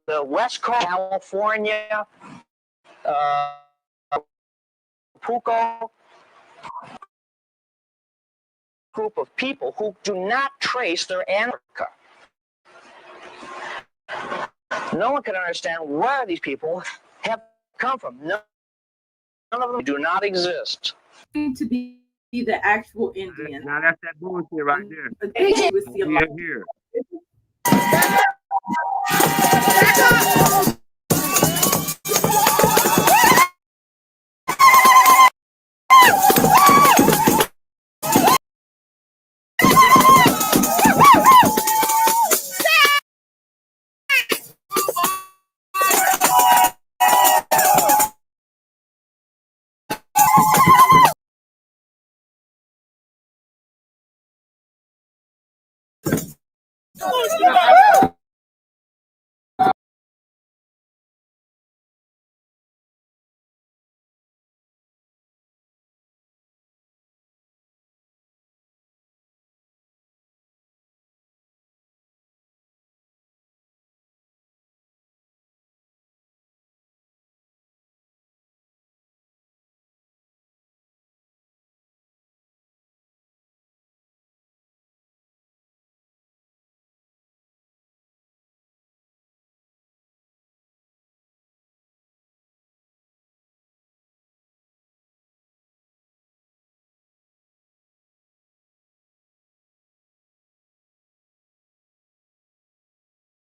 Speaker 9: the West Coast, California, Puco, group of people who do not trace their ancestry. No one can understand where these people have come from. None of them do not exist.
Speaker 6: To be the actual Indian.
Speaker 1: Now that's that bullshit right there.
Speaker 6: They would see a lot.
Speaker 1: Here.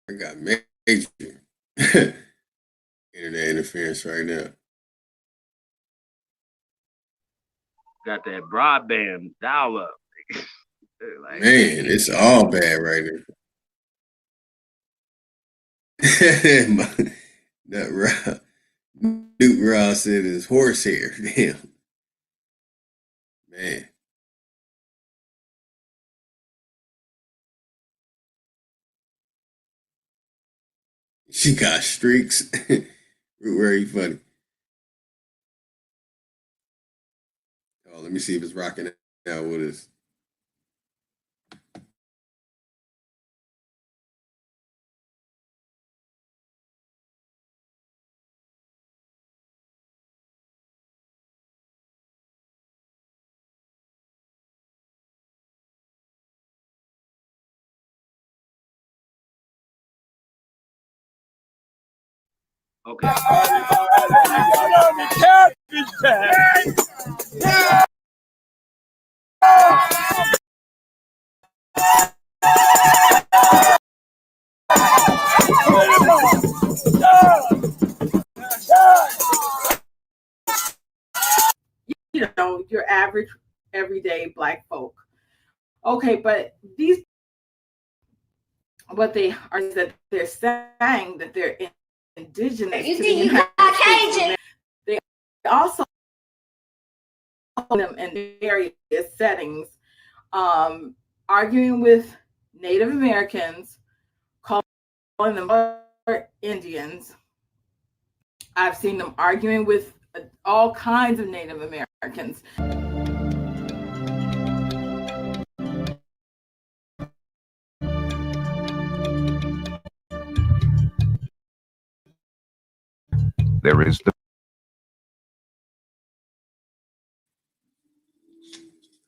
Speaker 2: I got major internet interference right now.
Speaker 1: Got that broadband dial up. Like,
Speaker 2: Man, it's all bad right now. That Rob, Duke Ross said his horsehair. Damn, man. She got streaks. Very funny. Oh, let me see if it's rocking out with us.
Speaker 1: okay.
Speaker 6: You know, your average everyday black folk. Okay, but these what they are is that they're saying that they're indigenous
Speaker 8: You
Speaker 6: to
Speaker 8: think
Speaker 6: the
Speaker 8: you
Speaker 6: United
Speaker 8: got
Speaker 6: States.
Speaker 8: Cajun?
Speaker 6: They also them in various settings, arguing with Native Americans, calling them Indians. I've seen them arguing with all kinds of Native Americans.
Speaker 10: There is the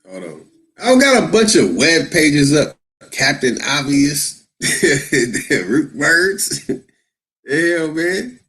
Speaker 2: Hold on. I got a bunch of web pages up. Captain Obvious. Root words. Hell, man.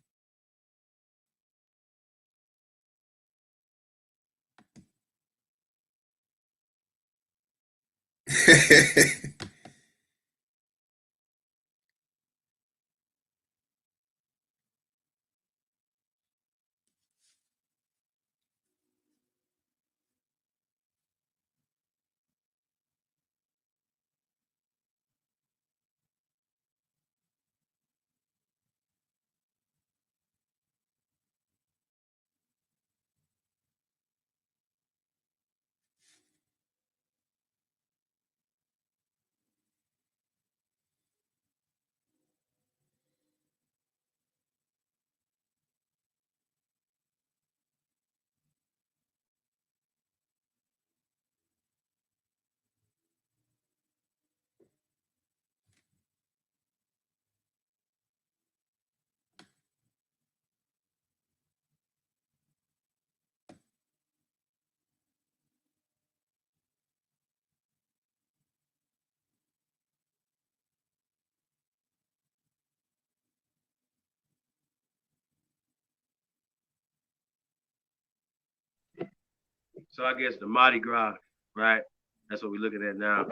Speaker 1: So I guess the Mardi Gras, right? That's what we're looking at now.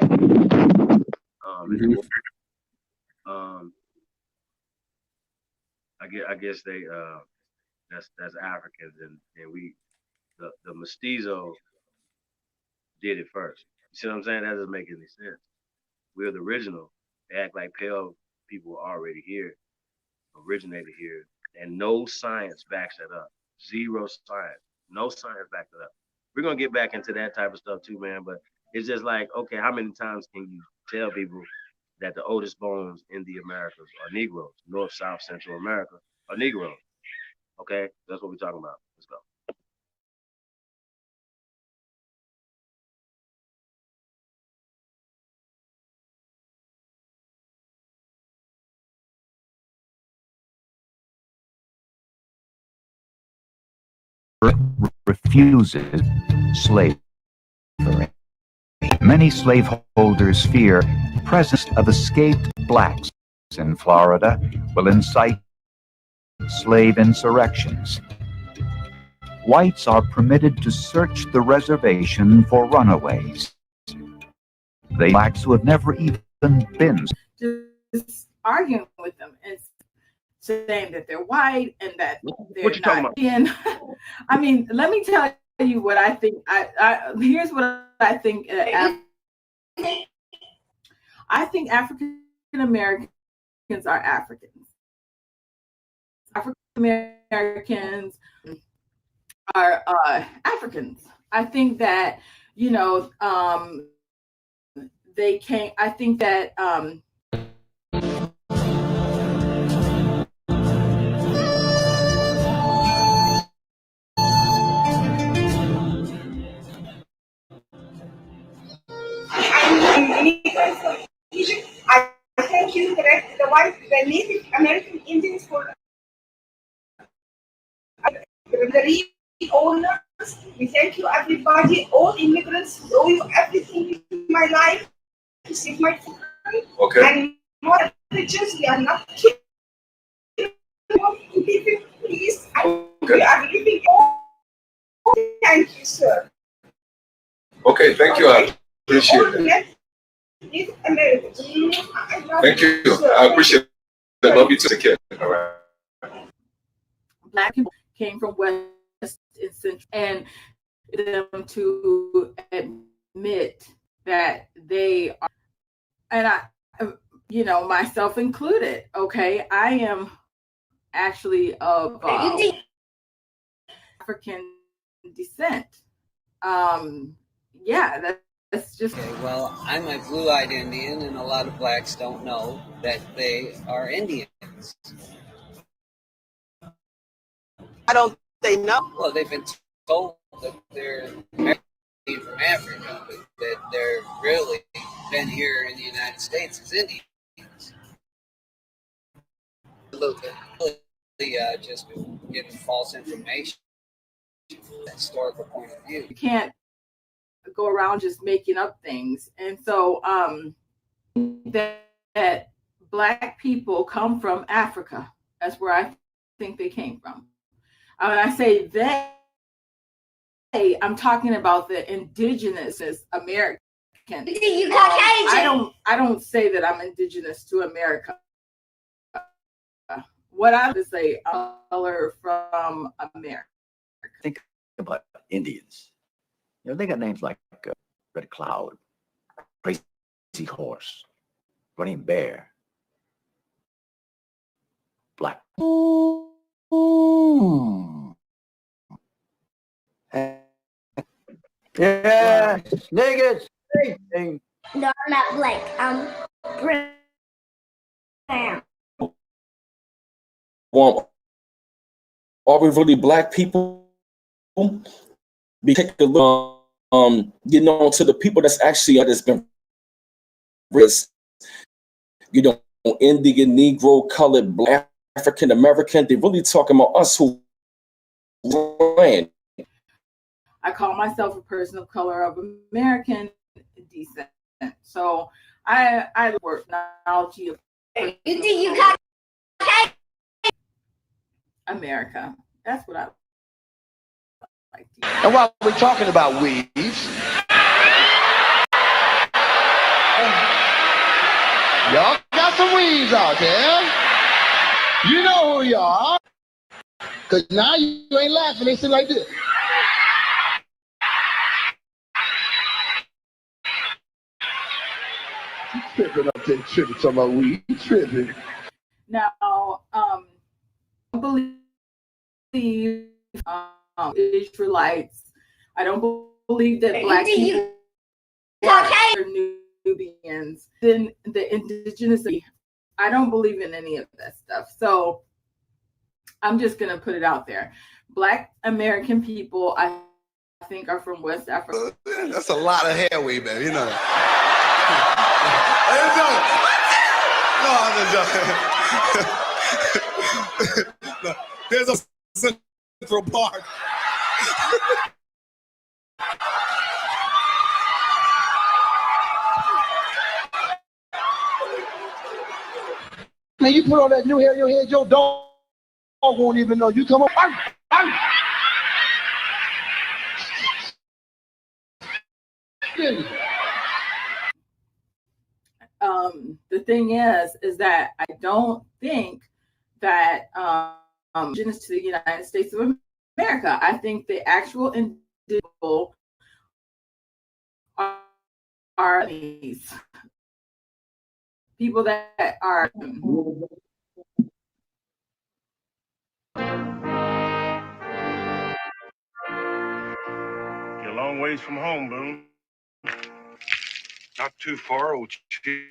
Speaker 2: Mhm.
Speaker 1: Um, I guess they that's Africans and we the mestizo did it first. You see what I'm saying? That doesn't make any sense. We're the original. They act like pale people were already here, originated here, and no science backs that up. Zero science. No science backs it up. We're gonna get back into that type of stuff too, man. But it's just like, okay, how many times can you tell people that the oldest bones in the Americas are Negroes. North, South, Central America are Negroes. Okay, that's what we're talking about. Let's go.
Speaker 10: Refuses slavery. Many slaveholders fear the presence of escaped blacks in Florida will incite slave insurrections. Whites are permitted to search the reservation for runaways. They blacks who have never even been.
Speaker 6: Just arguing with them and saying that they're white and that they're
Speaker 1: What you talking
Speaker 6: not
Speaker 1: about?
Speaker 6: Indian. I mean, let me tell you what I think. Here's what I think. I think African Americans are Africans. African Americans are Africans. I think that, you know, they can't. I think that
Speaker 11: I thank you that the Native American Indians for the real owners. We thank you, everybody, all immigrants who owe you everything in my life to save my family.
Speaker 2: Okay.
Speaker 11: And more religious, we are not killing people, please. We are living all. Thank you, sir.
Speaker 2: Okay, thank you. I appreciate that.
Speaker 11: Native Americans.
Speaker 2: Thank you. I appreciate it. Love you to the kid. All right.
Speaker 6: Black people came from West and Central, and them to admit that they are, and I, you know, myself included. Okay, I am actually of African descent. Yeah, that's just.
Speaker 12: Okay, well, I'm a blue-eyed Indian, and a lot of blacks don't know that they are Indians.
Speaker 13: Why don't they know?
Speaker 12: Well, they've been told that they're American from Africa, but that they're really been here in the United States as Indians. Just getting false information from a historical point of view.
Speaker 6: You can't go around just making up things, and so that Black people come from Africa. That's where I think they came from. When I say they, I'm talking about the indigenous American. I don't say that I'm indigenous to America. What I would say, color from America.
Speaker 14: Think about Indians. You know, they got names like Red Cloud, Crazy Horse, Running Bear, Black. Yeah, niggas.
Speaker 8: No, I'm not black. I'm brown.
Speaker 15: Well, are we really black people? We take a look, you know, to the people that's actually that's been raised, you know, Indian, Negro, colored, Black, African American. They're really talking about us who ran.
Speaker 6: I call myself a person of color of American descent. So I work knowledge of America. That's what I like to use.
Speaker 14: And while we're talking about weaves, y'all got some weaves out there. You know who you are. Because now you ain't laughing. They sit like this. Tripping up there, tripping, talking about weed, tripping.
Speaker 6: Now, I believe Israelites. I don't believe that Black people are new Nubians, then the indigenous. I don't believe in any of that stuff. So I'm just gonna put it out there. Black American people, I think, are from West Africa.
Speaker 16: That's a lot of hair wave, man. You know that. No, I'm just joking. No, there's a Central Park.
Speaker 17: Man, you put all that new hair in your head, your dog won't even know. You come up.
Speaker 6: The thing is that I don't think that indigenous to the United States of America. I think the actual individual are these people that are.
Speaker 18: You're a long ways from home, Boone.
Speaker 19: Not too far, old chief.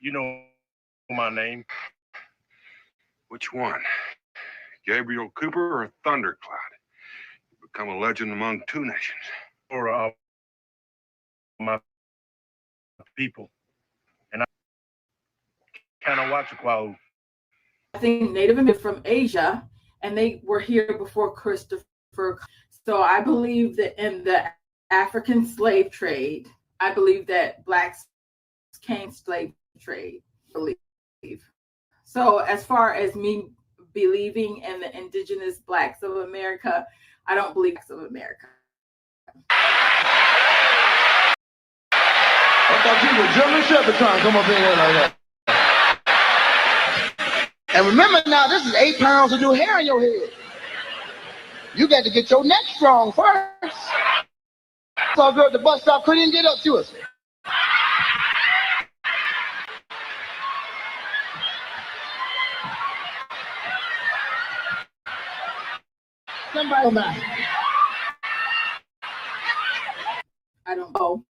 Speaker 18: You know my name.
Speaker 19: Which one? Gabriel Cooper or Thundercloud? You become a legend among two nations.
Speaker 18: Or my people. And I kind of watch Quao.
Speaker 6: I think Native Americans from Asia, and they were here before Christopher. So I believe that in the African slave trade, I believe that blacks came slave trade. Believe. So as far as me believing in the indigenous blacks of America, I don't believe blacks of America.
Speaker 17: I thought you were German Shepherd trying to come up in here like that. And remember now, this is 8 pounds of new hair in your head. You got to get your neck strong first. So girl at the bus stop couldn't even get up to us. Somebody back.
Speaker 6: I don't know.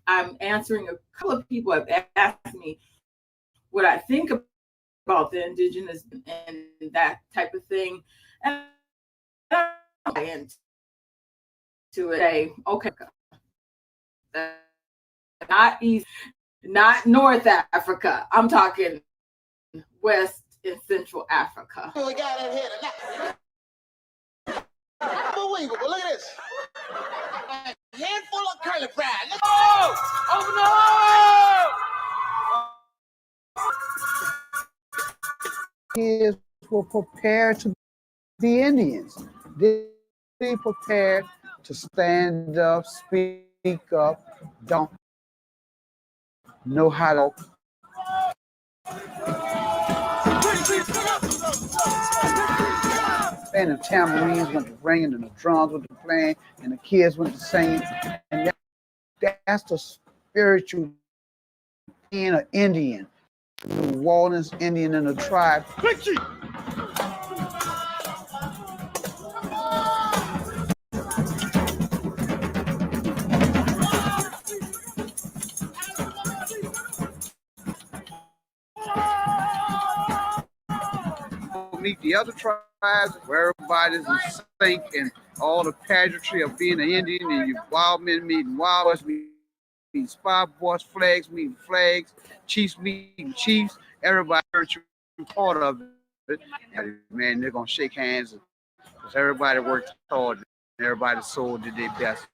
Speaker 6: I'm answering a couple of people have asked me what I think about the indigenous and that type of thing. And I'm into it. Okay. Not East, not North Africa. I'm talking West and Central Africa.
Speaker 17: We got in here tonight. Unbelievable. Look at this. A handful of curly fries. Oh no! Kids were prepared to be Indians. They be prepared to stand up, speak up, don't know how to. And the tambourines went to ringing, and the drums went to playing, and the kids went to singing. And that's the spiritual being an Indian, the Walden's Indian in the tribe. Meet the other tribes where everybody's in sync and all the pageantry of being an Indian, and you wild men meeting wild boys, meeting spy boys, flags meeting flags, chiefs meeting chiefs, everybody part of it. And man, they're gonna shake hands because everybody worked hard and everybody soul did their best.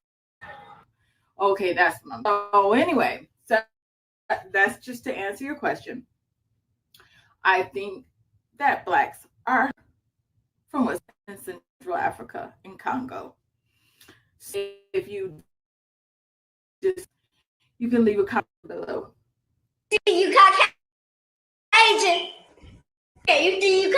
Speaker 6: Okay, that's so anyway, so that's just to answer your question. I think that blacks are from West and Central Africa and Congo. So if you can leave a comment below.
Speaker 8: You Caucasian. Yeah, you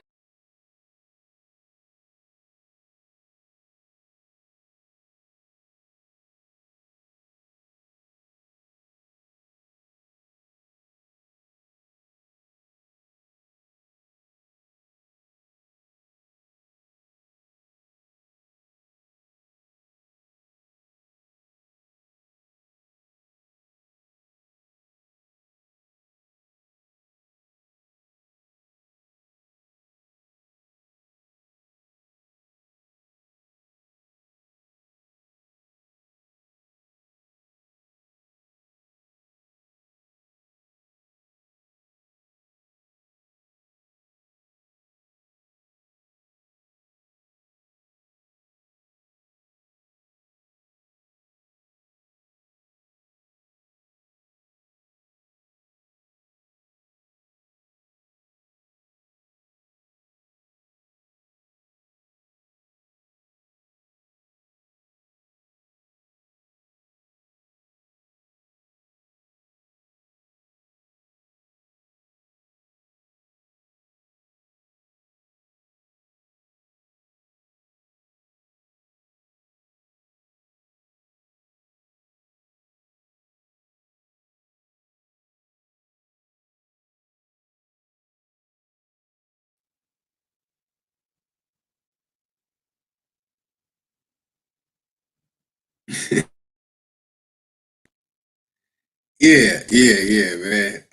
Speaker 2: Yeah, man.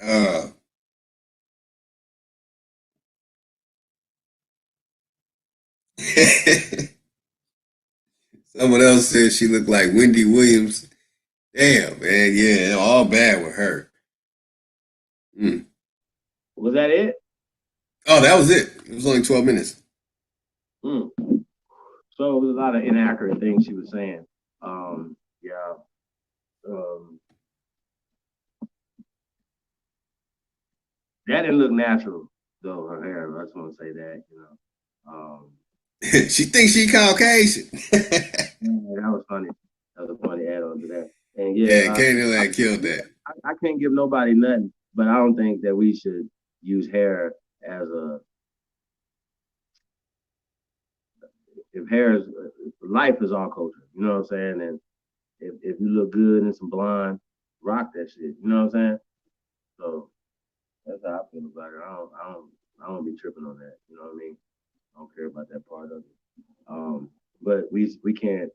Speaker 2: Someone else said she looked like Wendy Williams. Damn, man. Yeah, all bad with her. Mm.
Speaker 3: Was that it?
Speaker 2: Oh, that was it. It was only 12 minutes.
Speaker 3: Mm. So it was a lot of inaccurate things she was saying. Yeah. That didn't look natural, though, her hair. I just want to say that, you know.
Speaker 2: She thinks she Caucasian.
Speaker 3: That was funny. That was a funny add on to that. And
Speaker 2: Yeah,
Speaker 3: yeah,
Speaker 2: Candyland killed that.
Speaker 3: I can't give nobody nothing, but I don't think that we should use hair as a. If hair is life is our culture, you know what I'm saying? And if you look good in some blonde, rock that shit. You know what I'm saying? So that's how I feel about it. I don't be tripping on that. You know what I mean? I don't care about that part of it. But we can't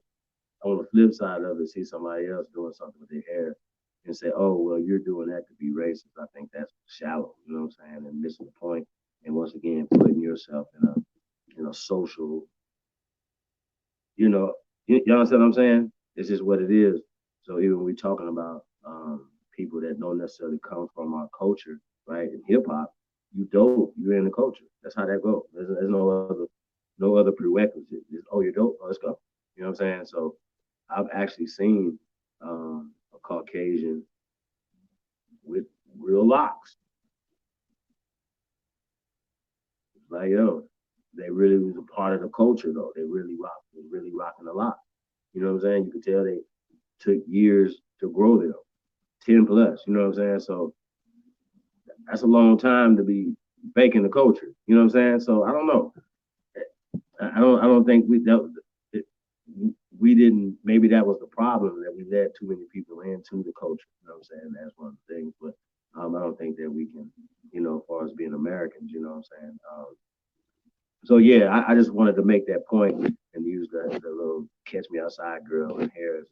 Speaker 3: on the flip side of it see somebody else doing something with their hair and say, oh well, you're doing that to be racist. I think that's shallow. You know what I'm saying? And missing the point. And once again, putting yourself in a social, you understand what I'm saying? It's just what it is. So even when we're talking about people that don't necessarily come from our culture, right? In hip hop, you dope, you're in the culture. That's how that goes. There's no other prerequisite. It's, oh, you're dope. Oh, let's go. You know what I'm saying? So I've actually seen a Caucasian with real locks. Like yo, they really was a part of the culture though. They really rocking a lot. You know what I'm saying? You could tell they took years to grow them, 10 plus. You know what I'm saying? So that's a long time to be baking the culture. You know what I'm saying? So I don't know. I don't think we didn't. Maybe that was the problem that we let too many people into the culture. You know what I'm saying? That's one of the things. But I don't think that we can. As far as being Americans, you know what I'm saying? So yeah, I just wanted to make that point and use the little "Catch Me Outside" girl in hair as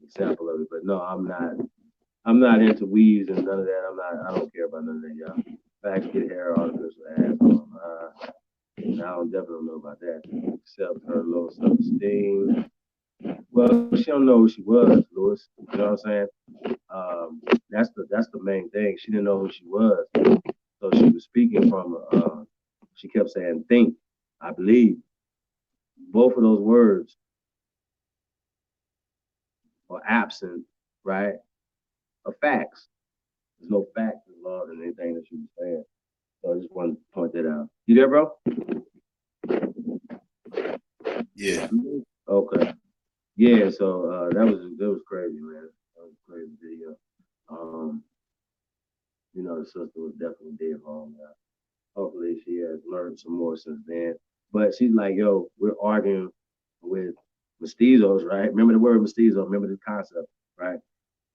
Speaker 3: example of it. But no, I'm not into weaves and none of that. I don't care about none of that, y'all. Facts get hair artificial ass. I don't definitely know about that. Except her low self-esteem. Well, she don't know who she was, Lotus. You know what I'm saying? That's the main thing. She didn't know who she was, so she was speaking from. She kept saying "think." I believe both of those words are absent, right? Of facts. There's no facts involved in anything that she was saying. So I just wanted to point that out. You there, bro?
Speaker 2: Yeah.
Speaker 3: Okay. Yeah. So that was crazy, man. That was a crazy video. The sister was definitely dead wrong. Hopefully, she has learned some more since then. But she's like, yo, we're arguing with mestizos, right? Remember the word mestizo. Remember the concept, right?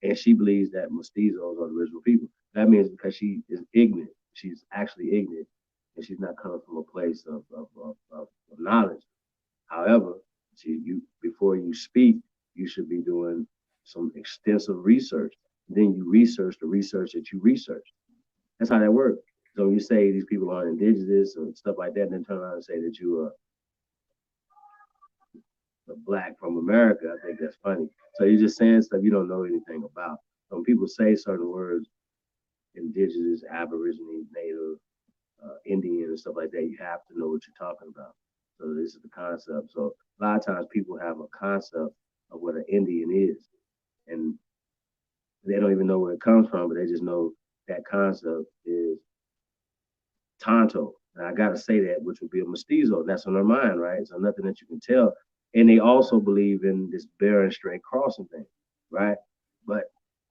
Speaker 3: And she believes that mestizos are the original people. That means because she is ignorant. She's actually ignorant, and she's not coming from a place of knowledge. However, before you speak, you should be doing some extensive research. Then you research the research that you research. That's how that works. So you say these people are indigenous and stuff like that, and then turn around and say that you are a black from America, I think that's funny. So you're just saying stuff you don't know anything about. So when people say certain words, indigenous, aborigine, native, Indian, and stuff like that, you have to know what you're talking about. So this is the concept. So a lot of times people have a concept of what an Indian is, and they don't even know where it comes from, but they just know that concept is Tonto. And I gotta say that, which would be a mestizo. That's on their mind, right? So nothing that you can tell. And they also believe in this Bering Strait crossing thing, right? But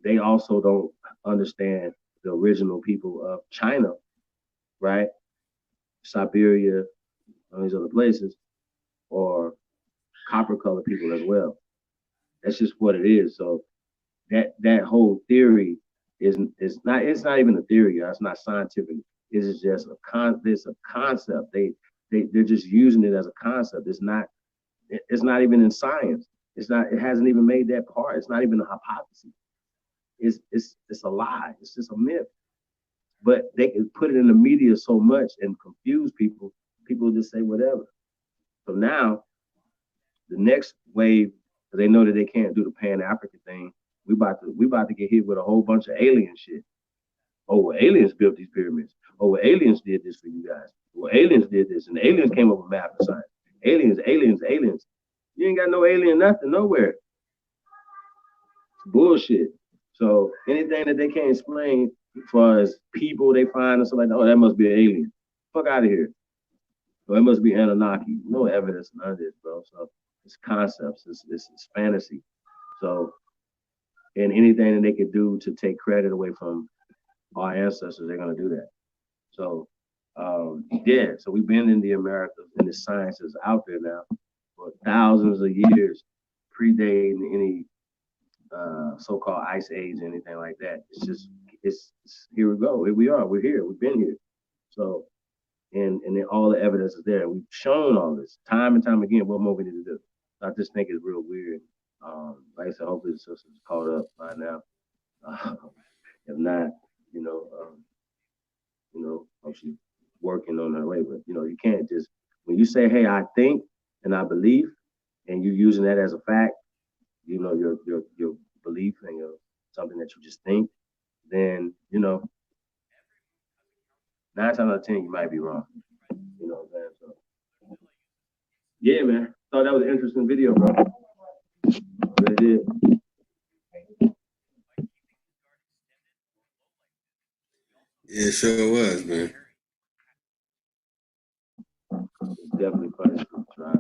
Speaker 3: they also don't understand the original people of China, right? Siberia, all these other places, or copper colored people as well. That's just what it is. So that whole theory is not, it's not even a theory, it's not scientific. It's just it's a concept. They're just using it as a concept. It's not even in science. It's not. It hasn't even made that part. It's not even a hypothesis. It's a lie. It's just a myth. But they can put it in the media so much and confuse people. People just say whatever. So now the next wave, because they know that they can't do the Pan African thing, we about to get hit with a whole bunch of alien shit. Oh, well, aliens built these pyramids. Oh, well, aliens did this for you guys. Well, aliens did this, and the aliens came up with math and science. Aliens, aliens, aliens. You ain't got no alien nothing nowhere. It's bullshit. So anything that they can't explain as far as people they find or something like that, oh, that must be an alien. Fuck out of here. Or it must be Anunnaki. No evidence, none of this, bro. So it's concepts. It's fantasy. So, and anything that they could do to take credit away from our ancestors, they're gonna do that. So, yeah. So we've been in the Americas, and the science is out there now for thousands of years, predating any so-called ice age or anything like that. It's just, it's here we go. Here we are. We're here. We've been here. So, and then all the evidence is there. We've shown all this time and time again. What more we need to do? So I just think it's real weird. Like I said, hopefully the system's caught up by now. If not, obviously working on that way. But you can't just, when you say, "Hey, I think and I believe," and you're using that as a fact, your belief and your something that you just think, then 9 times out of 10 you might be wrong. You know what I'm saying? So, yeah, man. Thought that was an interesting video, bro. Really did.
Speaker 2: Yeah, it sure was, man.
Speaker 3: It's definitely funny to try.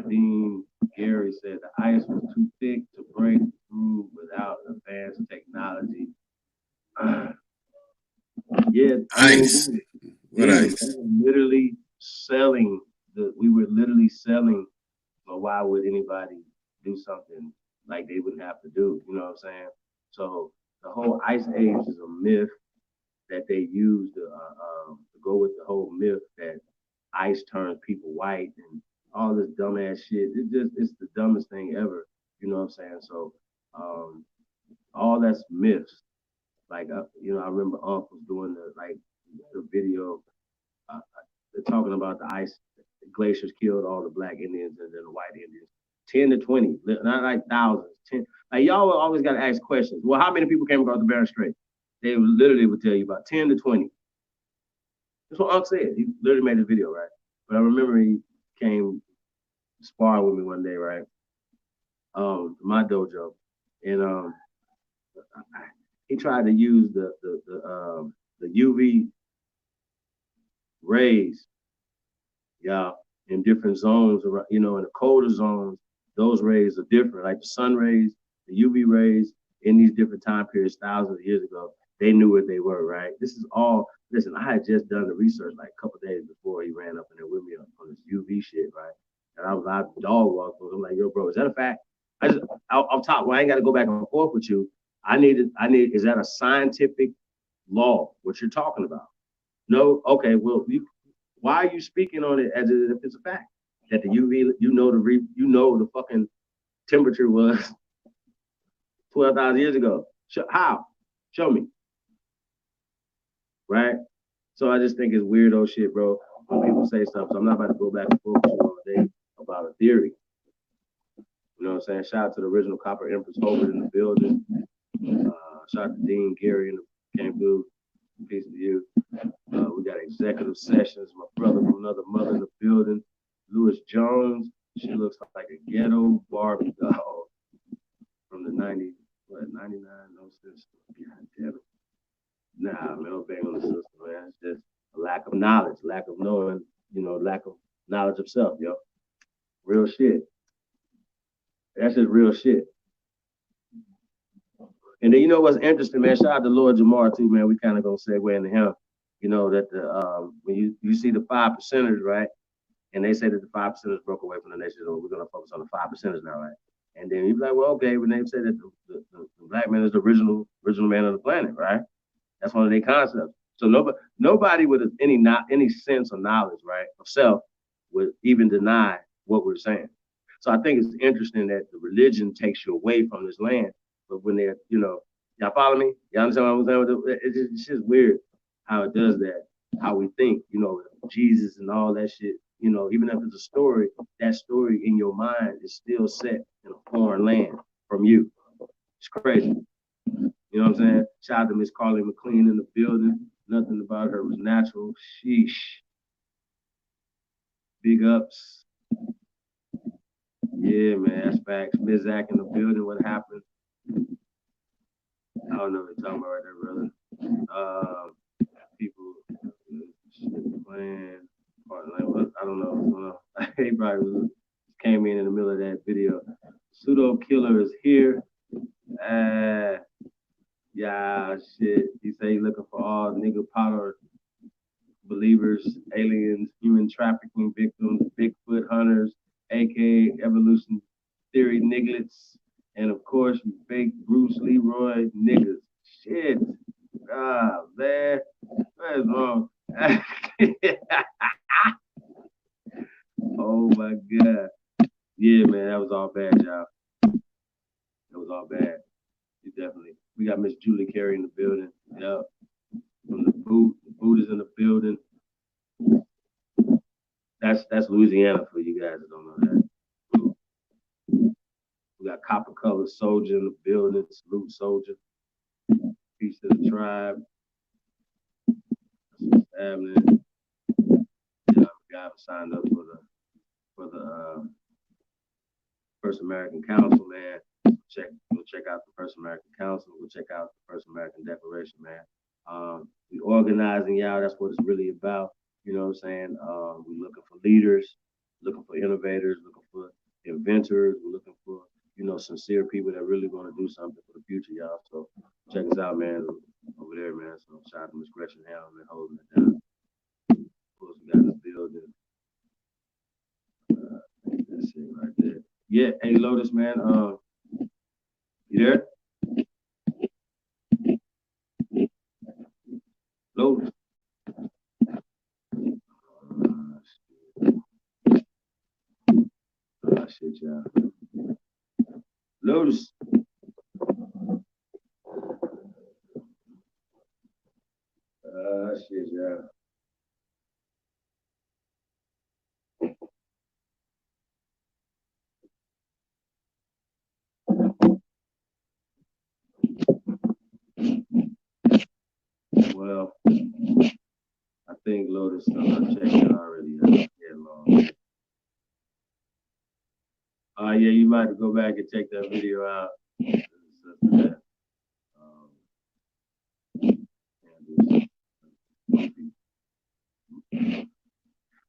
Speaker 3: Dean Gary said the ice was too thick to break through without advanced technology. Yeah,
Speaker 2: Ice. What ice?
Speaker 3: We were literally selling. But why would anybody do something like they would have to do? You know what I'm saying? So the whole ice age is a myth that they use to go with the whole myth that ice turns people white and all this dumbass shit. It's the dumbest thing ever. You know what I'm saying? So all that's myths. Like I remember Unc was doing the video talking about the ice glaciers killed all the black Indians and then the white Indians. 10 to 20, not like thousands. 10. Like y'all always got to ask questions. Well, how many people came across the Bering Strait? They literally would tell you about 10 to 20. That's what Unc said. He literally made this video, right? But I remember he came spar with me one day, right? My dojo, and he tried to use the UV rays, yeah, in different zones, in the colder zones, those rays are different. Like the sun rays, the UV rays in these different time periods, thousands of years ago, they knew what they were, right? This is all, listen, I had just done the research like a couple of days before he ran up in there with me on this UV shit, right? And I was out dog walking. I'm like, yo, bro, is that a fact? Off top, well, I ain't got to go back and forth with you. Is that a scientific law, what you're talking about? No? Okay, well, why are you speaking on it as if it's a fact? That the UV, the fucking temperature was 12,000 years ago. How? Show me. Right? So I just think it's weirdo shit, bro, when people say stuff. So I'm not about to go back and forth with you all day about a theory. You know what I'm saying? Shout out to the original Copper Empress Holbert in the building. Shout out to Dean Gary in the came through. Peace to you. We got executive sessions. My brother from another mother in the building. Lewis Jones. She looks like a ghetto Barbie doll from the 99? No sense. God damn it. Nah, man, don't bang on the system, man. It's just a lack of knowledge, lack of knowing, lack of knowledge of self, yo. Real shit. That's just real shit. And then what's interesting, man? Shout out to Lord Jamar too, man. We kind of gonna segue into him. That the when you see the 5%ers, right? And they say that the 5%ers broke away from the nation, so we're gonna focus on the 5%ers now, right? And then you're like, well, okay, when they say that the black man is the original man of the planet, right? That's one of their concepts. So nobody with any sense of knowledge, right, of self, would even deny what we're saying. So I think it's interesting that the religion takes you away from this land, but when they're, y'all follow me? Y'all understand what I'm saying? It's just weird how it does that. How we think, Jesus and all that shit. Even if it's a story, that story in your mind is still set in a foreign land from you. It's crazy. You know what I'm saying? Shout out to Miss Carly McLean in the building. Nothing about her was natural. Sheesh. Big ups. Yeah, man, that's facts. Miss Zach in the building. What happened? I don't know what you're talking about right there, brother. People playing. I don't know. He probably came in the middle of that video. Pseudo killer is here. Yeah, shit. He say he looking for all nigga powder believers, aliens, human trafficking victims, Bigfoot hunters, aka evolution theory nigglets, and of course, fake Bruce Leroy niggas. Shit. Ah, man. What is wrong? Oh my God. Yeah, man, that was all bad, y'all. That was all bad. Definitely. We got Miss Julie Carey in the building. Yep. From the boot. The boot is in the building. That's Louisiana for you guys that don't know that. We got Copper Colored Soldier in the building. Salute Soldier. Peace to the tribe. That's what's happening. Yeah, we got signed up for the First American Council, man. Go check out the First American Council. Go check out the First American Declaration, man. We organizing y'all. That's what it's really about. You know what I'm saying? We're looking for leaders, looking for innovators, looking for inventors. We're looking for, sincere people that really want to do something for the future, y'all. So check us out, man, over there, man. So shout out to Miss Gretchen Helm and holding it down. Of course, we got the building. That's it right there. Yeah, hey Lotus, man. You there? Lotus. Shit, y'all. Lotus. Shit, y'all. Well, I think Lotus checked it already. Long. Yeah, you might have to go back and check that video out.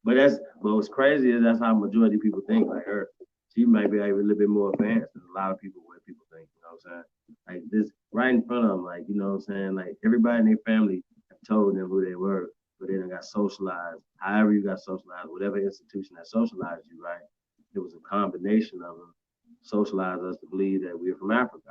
Speaker 3: But what's crazy is that's how majority of people think. Like her, she might be like a little bit more advanced than a lot of people what people think. You know what I'm saying? Like this right in front of them, like, you know what I'm saying? Like everybody in their family have told them who they were, but they done got socialized. However you got socialized, whatever institution that socialized you, right? It was a combination of them socialize us to believe that we're from Africa.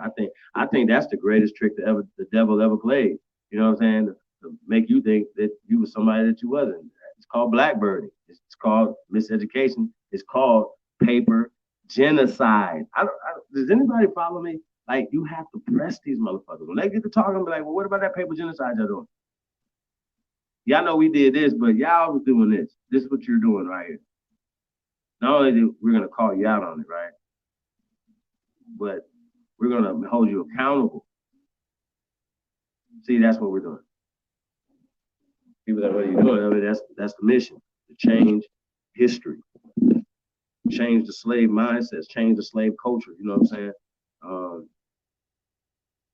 Speaker 3: I think that's the greatest trick that the devil ever played. You know what I'm saying? To make you think that you were somebody that you wasn't. It's called blackbirding. It's called miseducation. It's called paper genocide. Does anybody follow me? Like, you have to press these motherfuckers. When they get to talking, be like, well, what about that paper genocide y'all doing? Y'all know we did this, but y'all was doing this. This is what you're doing right here. Not only that we're going to call you out on it, right? But we're going to hold you accountable. See, that's what we're doing. People that, what are you doing? I mean, that's the mission, to change history, change the slave mindsets, change the slave culture. You know what I'm saying?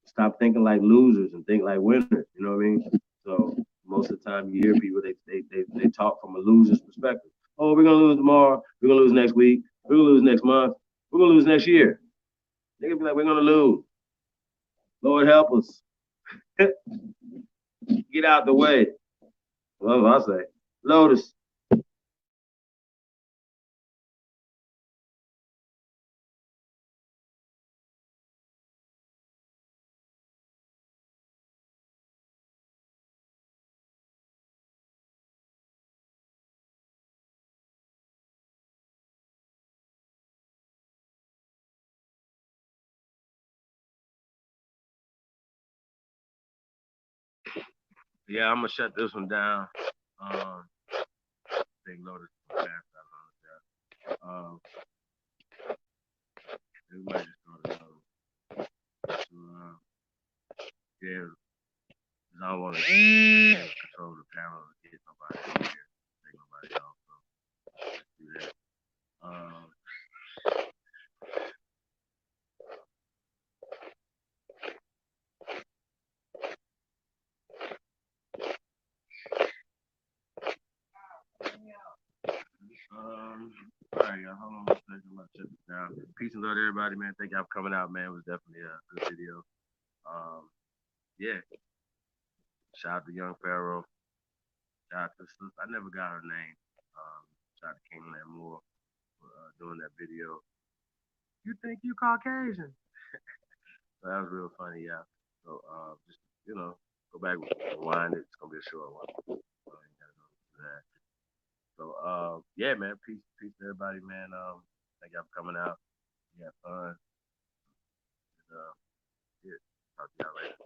Speaker 3: Stop thinking like losers and think like winners. You know what I mean? So most of the time you hear people, they talk from a loser's perspective. Oh, we're gonna lose tomorrow. We're gonna lose next week. We're gonna lose next month. We're gonna lose next year. They be like, we're gonna lose. Lord help us. Get out the way. Well, I say, Lotus.
Speaker 1: Yeah, I'm gonna shut this one down. I think Lotus is fast out on that. We might just go to another one. So, yeah, 'cause I don't want to control the panel and get nobody in here, take nobody off. So let's do that. All right, y'all. Hold on one second. I'm about to shut this down. Peace and love to everybody, man. Thank y'all for coming out, man. It was definitely a good video. Yeah. Shout out to Young Pharaoh. Shout out to sister. I never got her name. Shout out to King Land Moore for doing that video. You think you Caucasian? So that was real funny, yeah. So just go back, rewind it. It's gonna be a short one. So you gotta go through that. So yeah, man. Peace to everybody, man. Thank y'all for coming out. We had fun. And, yeah, talk to y'all later.